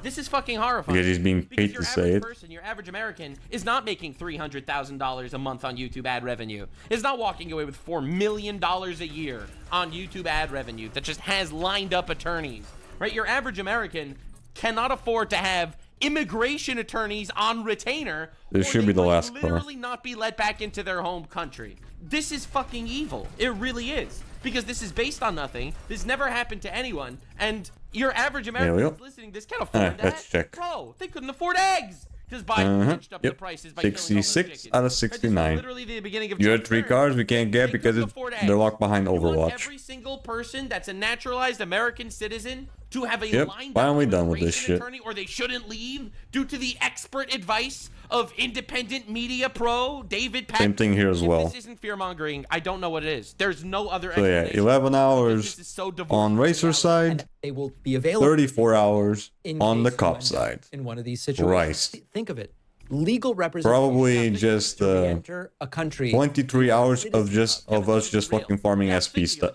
This is fucking horrifying. Because he's being paid to say it. Person, your average American, is not making $300,000 a month on YouTube ad revenue. Is not walking away with $4 million a year on YouTube ad revenue that just has lined up attorneys, right? Your average American cannot afford to have immigration attorneys on retainer. This should be the last car. Literally not be let back into their home country. This is fucking evil. It really is. Because this is based on nothing. This never happened to anyone. And your average American listening to this can't afford that. Let's check. Bro, they couldn't afford eggs. Because Biden pitched up the prices by 66 out of 69. Literally the beginning of You had 3 cars we can't get because they're locked behind Overwatch. Every single person that's a naturalized American citizen to have a lined finally up done with this shit. attorney, or they shouldn't leave due to the expert advice of independent media pro David Patrick. Same thing here as well. If this isn't fear mongering, I don't know what it is. There's no other So yeah, 11 hours on racer side, they will be available 34 hours in on the case you cop end up side. in one of these situations. Christ. Think of it. Legal representation. Probably just enter a country. 23 hours of us just fucking farming SP stuff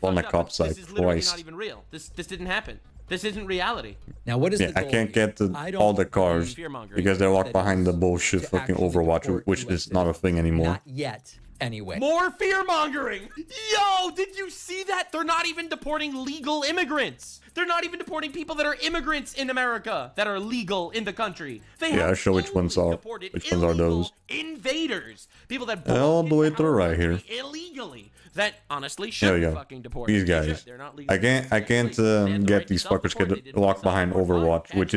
on the cop side. This is literally not Christ. even real. This didn't happen. This isn't reality. Now what is Yeah, I can't get all the cars because they're locked behind the bullshit fucking Overwatch, which is not a thing anymore. Not yet, anyway. More fear mongering. Yo, did you see that? They're not even deporting legal immigrants. They're not even deporting people that are immigrants in America that are legal in the country. They Yeah, I'll show which ones are those. Invaders, people that All the way to the right here. illegally. That honestly There should we be go. fucking deported. These guys. I can't get these fuckers get locked behind Overwatch, which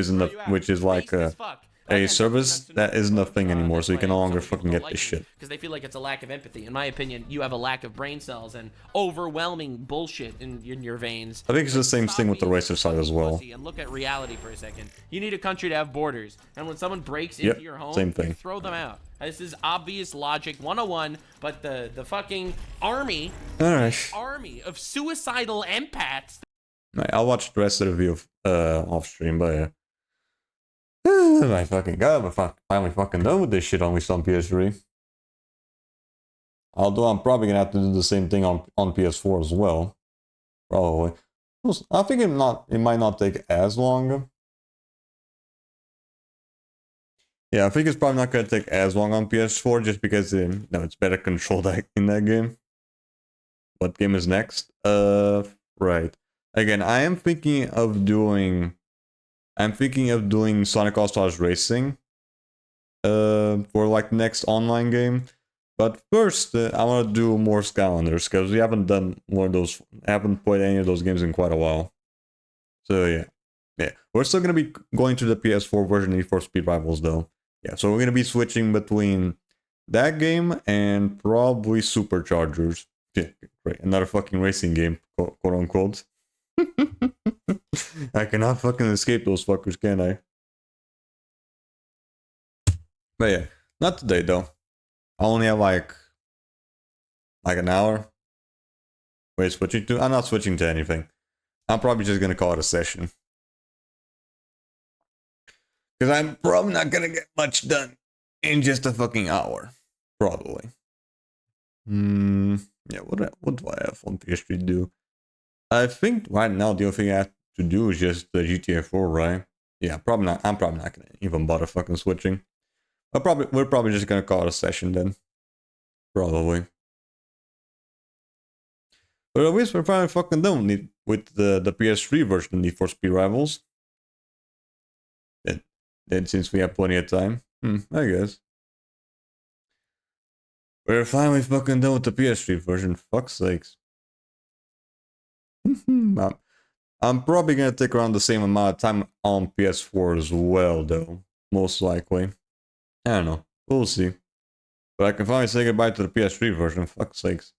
is like a service that isn't a thing anymore, so you can no longer fucking get this shit. Because they feel like it's a lack of empathy. In my opinion, you have a lack of brain cells and overwhelming bullshit in your veins. I think it's the same thing with the racer side as well. And look at reality for a second. You need a country to have borders, and when someone breaks Yep, into your home, same you thing. throw them out. This is obvious logic 101, but the fucking army of suicidal empaths. Right, I'll watch the rest of the review off stream, but yeah. My fucking god, we're finally fucking done with this shit on least on PS3. Although I'm probably gonna have to do the same thing on PS4 as well. Probably. I think it might not take as long. Yeah, I think it's probably not gonna take as long on PS4 just because it's better controlled in that game. What game is next? Right. Again, I am thinking of doing Sonic All-Stars Racing for like next online game. But first, I want to do more Skylanders because we haven't done one of those. Haven't played any of those games in quite a while. So yeah, we're still gonna be going to the PS4 version of Need for Speed Rivals though. Yeah, so we're gonna be switching between that game and probably Superchargers. Yeah, great, another fucking racing game, quote unquote. I cannot fucking escape those fuckers, can I? But yeah, not today though. I only have like an hour. Wait, switching to? I'm not switching to anything. I'm probably just gonna call it a session. Because I'm probably not gonna get much done in just a fucking hour. Probably. Yeah, what do I have on PS3 to do? I think right now the only thing I have to do is just the GTA 4, right? Yeah, probably not. I'm probably not gonna even bother fucking switching. We're probably just gonna call it a session then. Probably. But at least we're probably fucking done with the PS3 version of Need for Speed Rivals. Then since we have plenty of time, I guess. We're finally fucking done with the PS3 version. Fuck's sakes. I'm probably gonna take around the same amount of time on PS4 as well, though. Most likely. I don't know. We'll see. But I can finally say goodbye to the PS3 version. Fuck's sakes.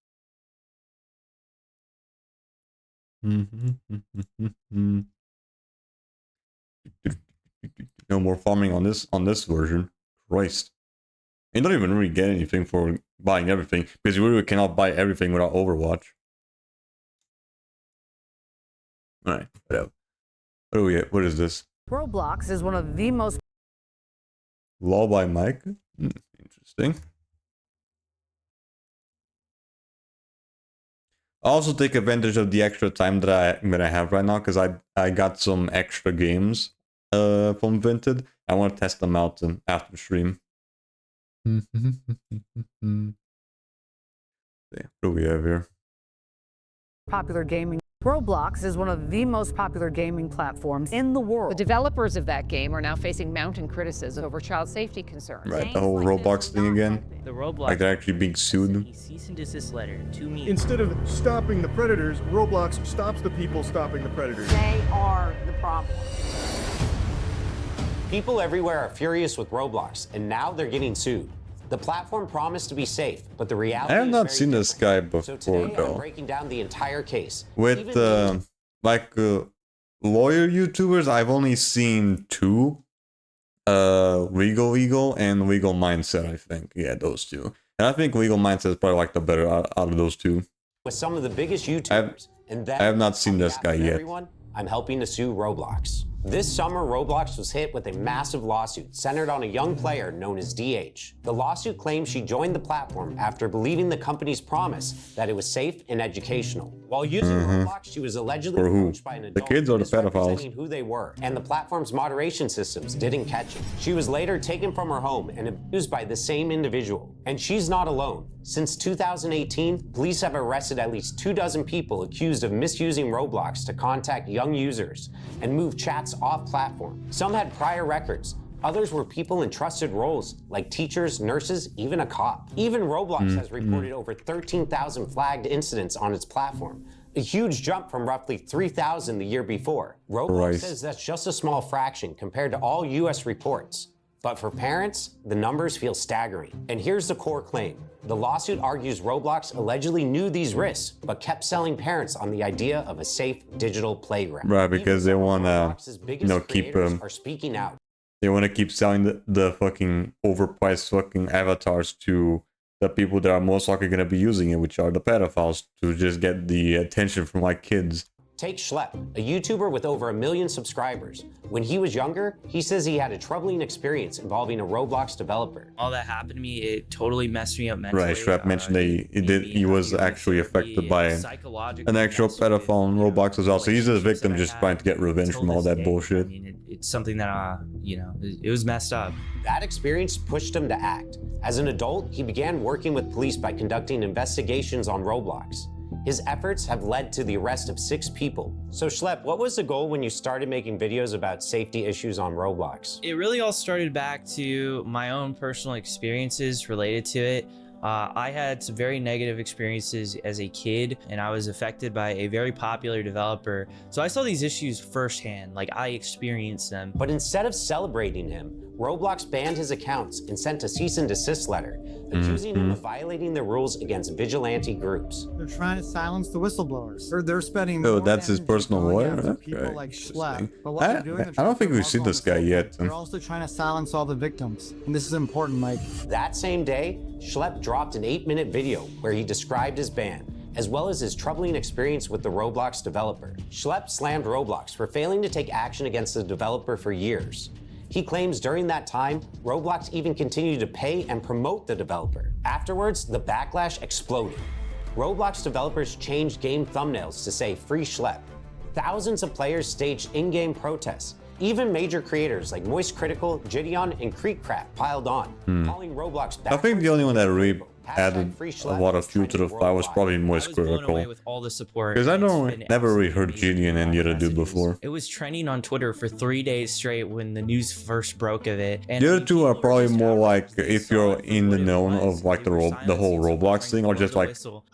No more farming on this version. Christ. You don't even really get anything for buying everything because you really cannot buy everything without Overwatch. Alright, whatever. What do we get? What is this? Roblox is one of the most... Law by Mike? Interesting. I also take advantage of the extra time that I have right now because I got some extra games from Vinted. I want to test them out after stream. Yeah, what do we have here? Popular gaming. Roblox is one of the most popular gaming platforms in the world. The developers of that game are now facing mounting criticism over child safety concerns. Right, the whole Roblox thing again. The Roblox Like they're actually being sued. cease and desist letter to me. Instead of stopping the predators, Roblox stops the people stopping the predators. They are the problem. People everywhere are furious with Roblox, and now they're getting sued. The platform promised to be safe, but the reality I have is not very seen this guy different. before So today, I'm though. breaking down the entire case. With lawyer YouTubers, I've only seen two. Legal Eagle and Legal Mindset, I think. Yeah, those two. And I think Legal Mindset is probably like the better out of those two. With some of the biggest YouTubers, and then I have not seen this guy yet. everyone, I'm helping to sue Roblox. This summer, Roblox was hit with a massive lawsuit centered on a young player known as DH. The lawsuit claims she joined the platform after believing the company's promise that it was safe and educational. While using Roblox, she was allegedly For who? approached by an The adult kids or the misrepresenting pedophiles? who they were, and the platform's moderation systems didn't catch it. She was later taken from her home and abused by the same individual. And she's not alone. Since 2018, police have arrested at least 24 people accused of misusing Roblox to contact young users and move chats off platform. Some had prior records. Others were people in trusted roles, like teachers, nurses, even a cop. Even Roblox has reported over 13,000 flagged incidents on its platform, a huge jump from roughly 3,000 the year before. Roblox says that's just a small fraction compared to all US reports. But for parents, the numbers feel staggering. And here's the core claim. The lawsuit argues Roblox allegedly knew these risks, but kept selling parents on the idea of a safe digital playground. Right, because they want to, keep Are speaking out. They want to keep selling the fucking overpriced fucking avatars to the people that are most likely going to be using it, which are the pedophiles, to just get the attention from like kids. Take Schlepp, a YouTuber with over 1 million subscribers. When he was younger, he says he had a troubling experience involving a Roblox developer. All that happened to me, it totally messed me up mentally. Right, Shrap mentioned that he was actually affected by an actual pedophile on Roblox as well. So he's a victim just trying to get revenge from all that bullshit. It's something that, it was messed up. That experience pushed him to act. As an adult, he began working with police by conducting investigations on Roblox. His efforts have led to the arrest of 6 people. So Schlepp, what was the goal when you started making videos about safety issues on Roblox? It really all started back to my own personal experiences related to it. I had some very negative experiences as a kid, and I was affected by a very popular developer. So I saw these issues firsthand, like I experienced them. But instead of celebrating him, Roblox banned his accounts and sent a cease and desist letter, accusing him of violating the rules against vigilante groups. They're trying to silence the whistleblowers. They're spending Oh, that's his personal lawyer? people Okay. like Schlepp. But what I they're doing, I don't think we've seen this guy yet. they're also trying to silence all the victims. And this is important, Mike. That same day, Schlepp dropped an 8-minute video where he described his ban, as well as his troubling experience with the Roblox developer. Schlepp slammed Roblox for failing to take action against the developer for years. He claims during that time, Roblox even continued to pay and promote the developer. Afterwards, the backlash exploded. Roblox developers changed game thumbnails to say "Free Schlepp." Thousands of players staged in-game protests. Even major creators like Moist Critical, Gideon, and Creekcraft piled on, calling Roblox I think the only one that really added a lot of fuel to the fire was probably Moist Critical. With all the support. Because I It's don't been never really heard Gideon and the other dude before. It was trending on Twitter for 3 days straight when the news first broke of it. And The other two are probably more like if you're in the know of like the whole Roblox thing, or just like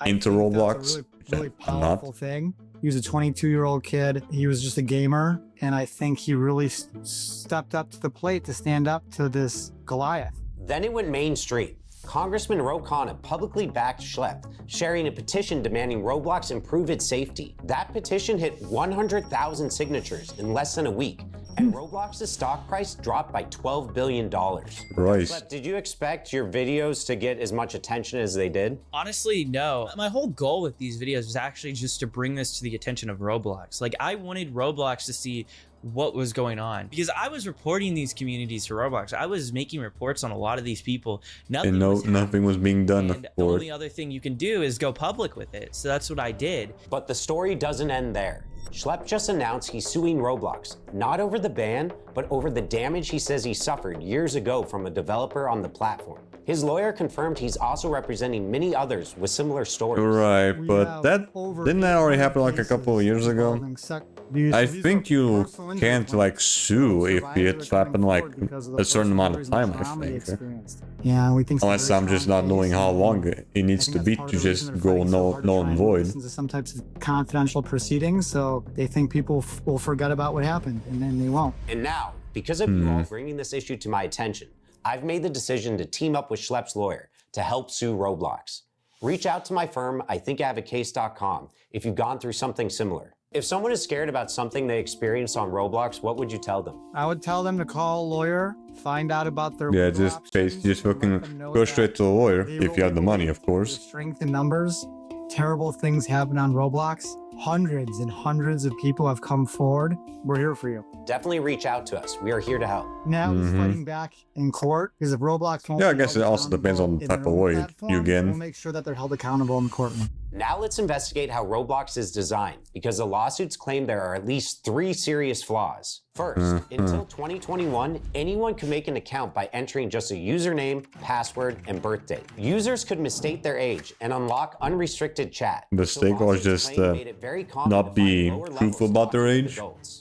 into Roblox. Really I'm not. powerful thing. He was a 22-year-old kid. He was just a gamer. And I think he really stepped up to the plate to stand up to this Goliath. Then it went mainstream. Congressman Ro Khanna publicly backed Schlepp, sharing a petition demanding Roblox improve its safety. That petition hit 100,000 signatures in less than a week, and Roblox's stock price dropped by $12 billion. Right. Schlepp, did you expect your videos to get as much attention as they did? Honestly, no. My whole goal with these videos was actually just to bring this to the attention of Roblox. Like, I wanted Roblox to see what was going on, because I was reporting these communities to Roblox. I was making reports on a lot of these people. And nothing was being done The for it. only other thing you can do is go public with it. So that's what I did. But the story doesn't end there. Schlepp just announced he's suing Roblox, not over the ban, but over the damage he says he suffered years ago from a developer on the platform. His lawyer confirmed he's also representing many others with similar stories. Right, but didn't that already happen like a couple of years ago? I think you can't like sue if it's happened like a certain amount of time, I think. Yeah, we think Unless I'm just not knowing how long it needs to be to just go null and void. Listen to some types of confidential proceedings, so they think people will forget about what happened, and then they won't. And now, because of you all bringing this issue to my attention, I've made the decision to team up with Schlepp's lawyer to help sue Roblox. Reach out to my firm, IThinkIHaveACase.com, if you've gone through something similar. If someone is scared about something they experienced on Roblox, what would you tell them? I would tell them to call a lawyer, find out about their just fucking go straight to a lawyer if you have the money, of course. Strength in numbers. Terrible things happen on Roblox. Hundreds and hundreds of people have come forward. We're here for you. Definitely reach out to us. We are here to help. Now he's fighting back in court because if Roblox won't Yeah, I guess it also depends on the type of lawyer you get. We'll make sure that they're held accountable in the courtroom. Now let's investigate how Roblox is designed, because the lawsuits claim there are at least 3 serious flaws. First, until 2021, anyone could make an account by entering just a username, password, and birth date. Users could misstate their age and unlock unrestricted chat. Mistake or just not be truthful about their age.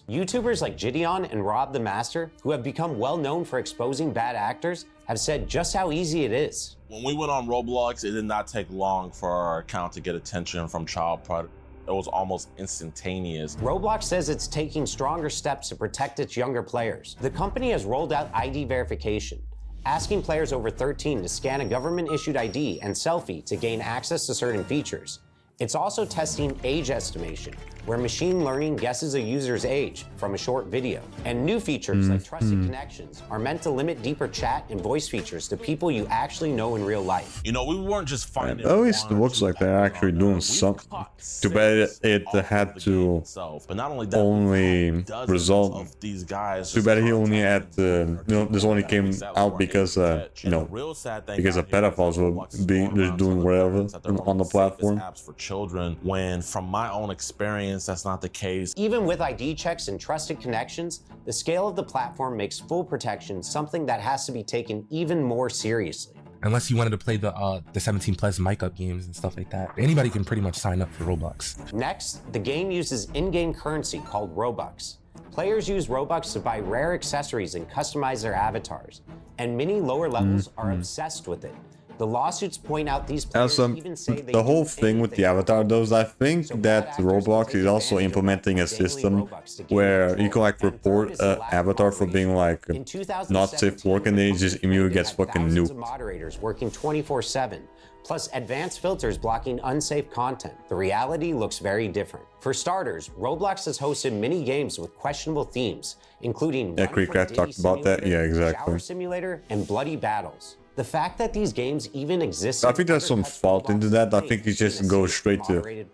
YouTubers like Gideon and Rob the Master, who have become well known for exposing bad actors, have said just how easy it is. When we went on Roblox, it did not take long for our account to get attention from child predators. It was almost instantaneous. Roblox says it's taking stronger steps to protect its younger players. The company has rolled out ID verification, asking players over 13 to scan a government-issued ID and selfie to gain access to certain features. It's also testing age estimation, where machine learning guesses a user's age from a short video. And new features like trusted connections are meant to limit deeper chat and voice features to people you actually know in real life. You know, we weren't just finding. At least it looks like they're actually doing something. Too bad it had to only result. These guys. Too bad he only had this only came out because because of pedophiles were being just doing whatever on the platform. Apps for children, when from my own experience that's not the case. Even with ID checks and trusted connections, the scale of the platform makes full protection something that has to be taken even more seriously. Unless you wanted to play the 17+ mic up games and stuff like that, anybody can pretty much sign up for Roblox. Next, the game uses in-game currency called Robux. Players use Robux to buy rare accessories and customize their avatars, and many lower levels are obsessed with it. The lawsuits point out these players even say they the whole thing with the avatar though, I think that Roblox is also implementing a system where you can like report an avatar for being like not safe work and then it just immediately gets fucking nuked. Moderators working 24/7, plus advanced filters blocking unsafe content. The reality looks very different. For starters, Roblox has hosted many games with questionable themes, including Creekrat talked about that. Yeah, exactly. Shower Simulator, and Bloody Battles. The fact that these games even exist. I think there's some fault into that. I think it just goes straight to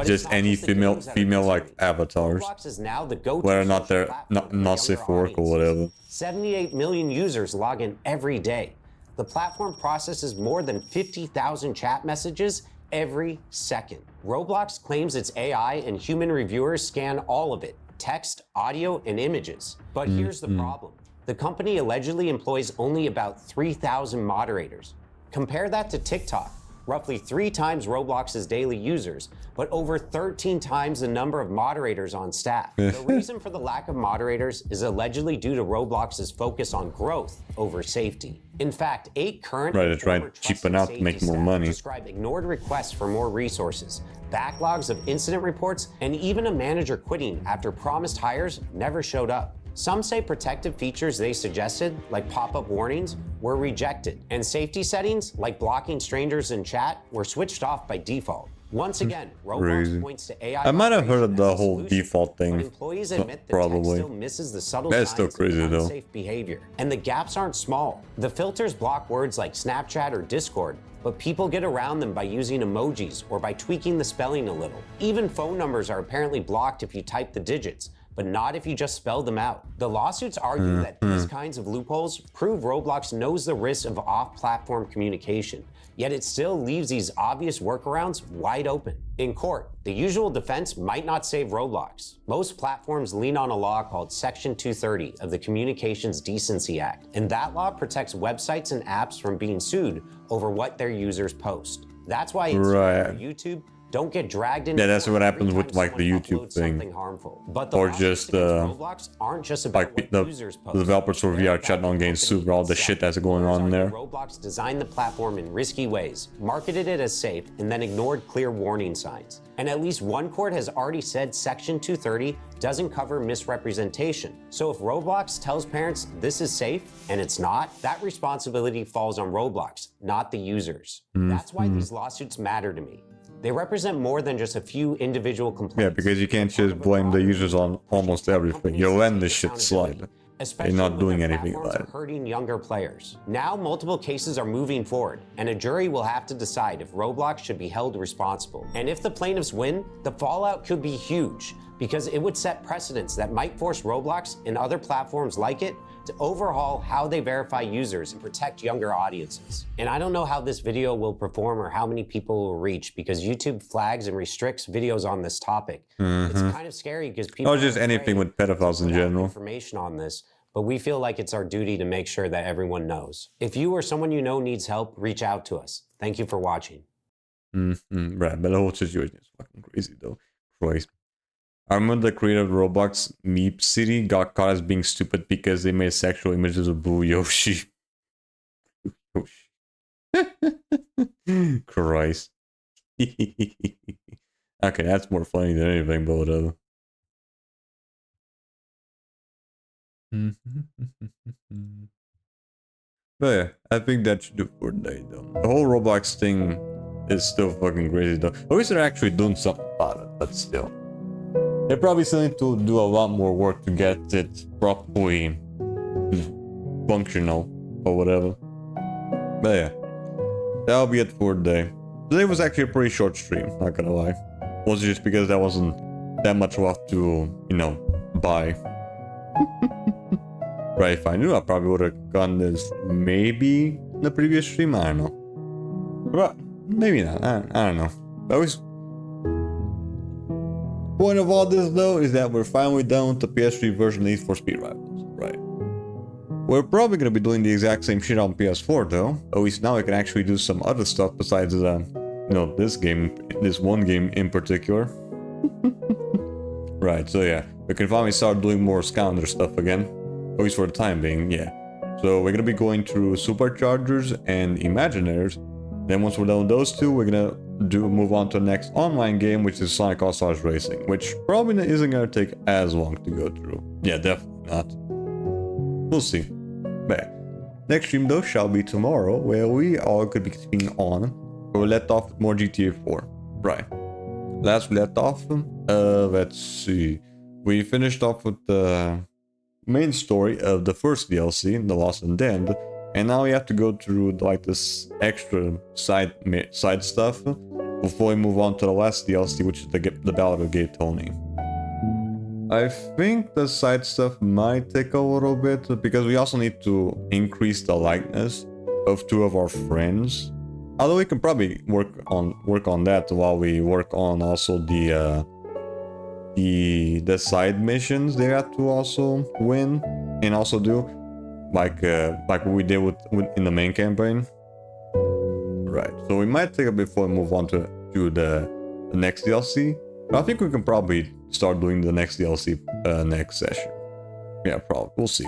just any female like avatars, whether or not they're not safe for work or whatever. 78 million users log in every day. The platform processes more than 50,000 chat messages every second. Roblox claims its AI and human reviewers scan all of it: text, audio, and images. But here's the problem. The company allegedly employs only about 3,000 moderators. Compare that to TikTok, roughly 3 times Roblox's daily users, but over 13 times the number of moderators on staff. The reason for the lack of moderators is allegedly due to Roblox's focus on growth over safety. In fact, 8 current they're trying to cheapen out to make more money. Describe ignored requests for more resources, backlogs of incident reports, and even a manager quitting after promised hires never showed up. Some say protective features they suggested, like pop-up warnings, were rejected, and safety settings, like blocking strangers in chat, were switched off by default. Once again, Roblox points to AI. I might have heard of the whole default thing. Employees admit the probably. tech still misses the subtle That's still signs crazy of though. unsafe behavior, and the gaps aren't small. The filters block words like Snapchat or Discord, but people get around them by using emojis or by tweaking the spelling a little. Even phone numbers are apparently blocked if you type the digits, but not if you just spell them out. The lawsuits argue that these kinds of loopholes prove Roblox knows the risks of off-platform communication, yet it still leaves these obvious workarounds wide open. In court, the usual defense might not save Roblox. Most platforms lean on a law called Section 230 of the Communications Decency Act, and that law protects websites and apps from being sued over what their users post. That's why Instagram or YouTube don't get dragged into that's what happens with like the YouTube thing, harmful. But the or just Roblox aren't just about like the developers for VR chat on getting sued for all the shit that's going on there. Roblox designed the platform in risky ways, marketed it as safe, and then ignored clear warning signs. And at least one court has already said Section 230 doesn't cover misrepresentation. So if Roblox tells parents this is safe and it's not, that responsibility falls on Roblox, not the users. That's why these lawsuits matter to me. They represent more than just a few individual complaints. Yeah, because you can't just blame the users on almost everything. You'll let this shit slide. They're not doing anything about it. Hurting younger players. Now multiple cases are moving forward, and a jury will have to decide if Roblox should be held responsible. And if the plaintiffs win, the fallout could be huge, because it would set precedents that might force Roblox and other platforms like it to overhaul how they verify users and protect younger audiences. And I don't know how this video will perform or how many people will reach, because YouTube flags and restricts videos on this topic. It's kind of scary because people or just anything with pedophiles in general. Information on this, but we feel like it's our duty to make sure that everyone knows. If you or someone you know needs help, reach out to us. Thank you for watching. Right, but the whole situation is fucking crazy though. Christ. I remember the creator of Roblox, Meep City, got caught as being stupid because they made sexual images of Boo Yoshi. Christ. Okay, that's more funny than anything, but whatever. But yeah, I think that should do for today though. The whole Roblox thing is still fucking crazy though. At least they're actually doing something about it, but still. They probably still need to do a lot more work to get it properly functional or whatever. But yeah, that'll be it for today. Today was actually a pretty short stream, not gonna lie. Was just because there wasn't that much left to, you know, buy. Right, if I knew, I probably would have done this maybe in the previous stream, I don't know. But maybe not, I don't know. But always. Point of all this though is that we're finally done with the PS3 version of Need for Speed Rivals, right? We're probably gonna be doing the exact same shit on PS4 though. At least now we can actually do some other stuff besides you know, this game, this one game in particular. Right, so yeah, we can finally start doing more Scavenger stuff again. At least for the time being, yeah. So we're gonna be going through Superchargers and Imaginaires. Then once we're done with those two, we're gonna move on to the next online game, which is Sonic All-Stars Racing, which probably isn't gonna take as long to go through. Yeah, definitely not. We'll see. But next stream though shall be tomorrow, where we all could be continuing on. Where we let off with more GTA 4. Right. Last we let off, let's see. We finished off with the main story of the first DLC, The Lost and Damned. And now we have to go through like this extra side stuff before we move on to the last DLC, which is the Ballad of Gay Tony. I think the side stuff might take a little bit because we also need to increase the likeness of two of our friends. Although we can probably work on that while we work on also the side missions they have to also win and also do. Like what we did in the main campaign. Right, so we might take a bit before we move on to the next DLC. But I think we can probably start doing the next DLC next session. Yeah, probably. We'll see.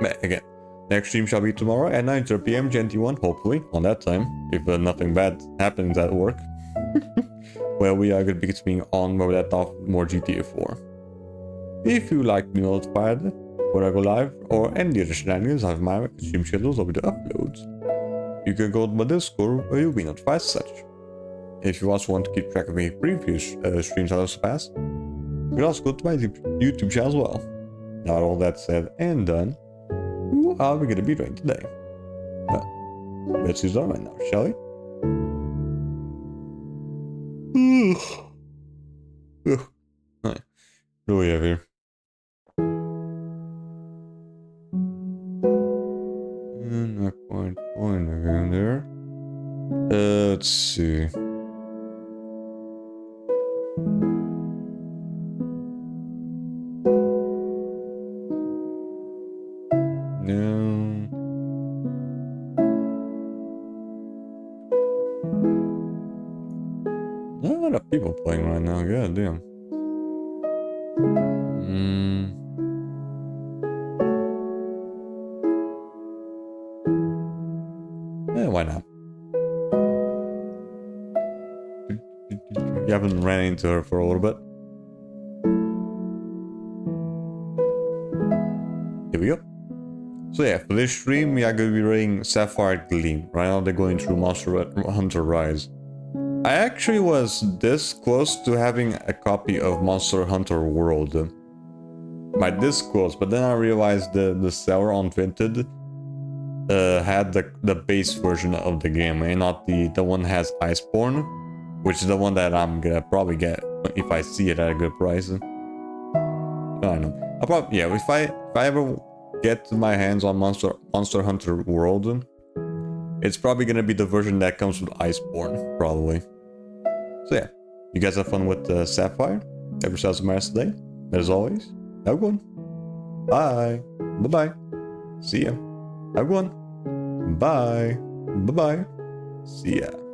But again, next stream shall be tomorrow at 9:30 PM GMT1, hopefully, on that time. If nothing bad happens at work. Where we are going to be continuing on where we let off more GTA 4. If you like to be notified when I go live, or any other shenanigans, I have my stream schedules over the uploads. You can go to my Discord where you'll be notified as such. If you also want to keep track of any previous streams I also passed, you can also go to my YouTube channel as well. Now all that said and done, who are we going to be doing today? Well, let's use that right now, shall we? What do we have here? people playing right now. God damn. Yeah, why not? You haven't ran into her for a little bit. Here we go. So yeah, for this stream, we are going to be rating Sapphire Gleam. Right now they're going through Monster Hunter Rise. I actually was this close to having a copy of Monster Hunter World. By this close, but then I realized the seller on Vinted had the base version of the game, and not the one that has Iceborne, which is the one that I'm gonna probably get if I see it at a good price. I don't know. I'll probably, yeah, if I ever get my hands on Monster Hunter World, it's probably gonna be the version that comes with Iceborne, probably. So yeah, you guys have fun with Sapphire. Have yourselves a nice day. As always, have a good one. Bye. Bye-bye. See ya. Have a good one. Bye. Bye-bye. See ya.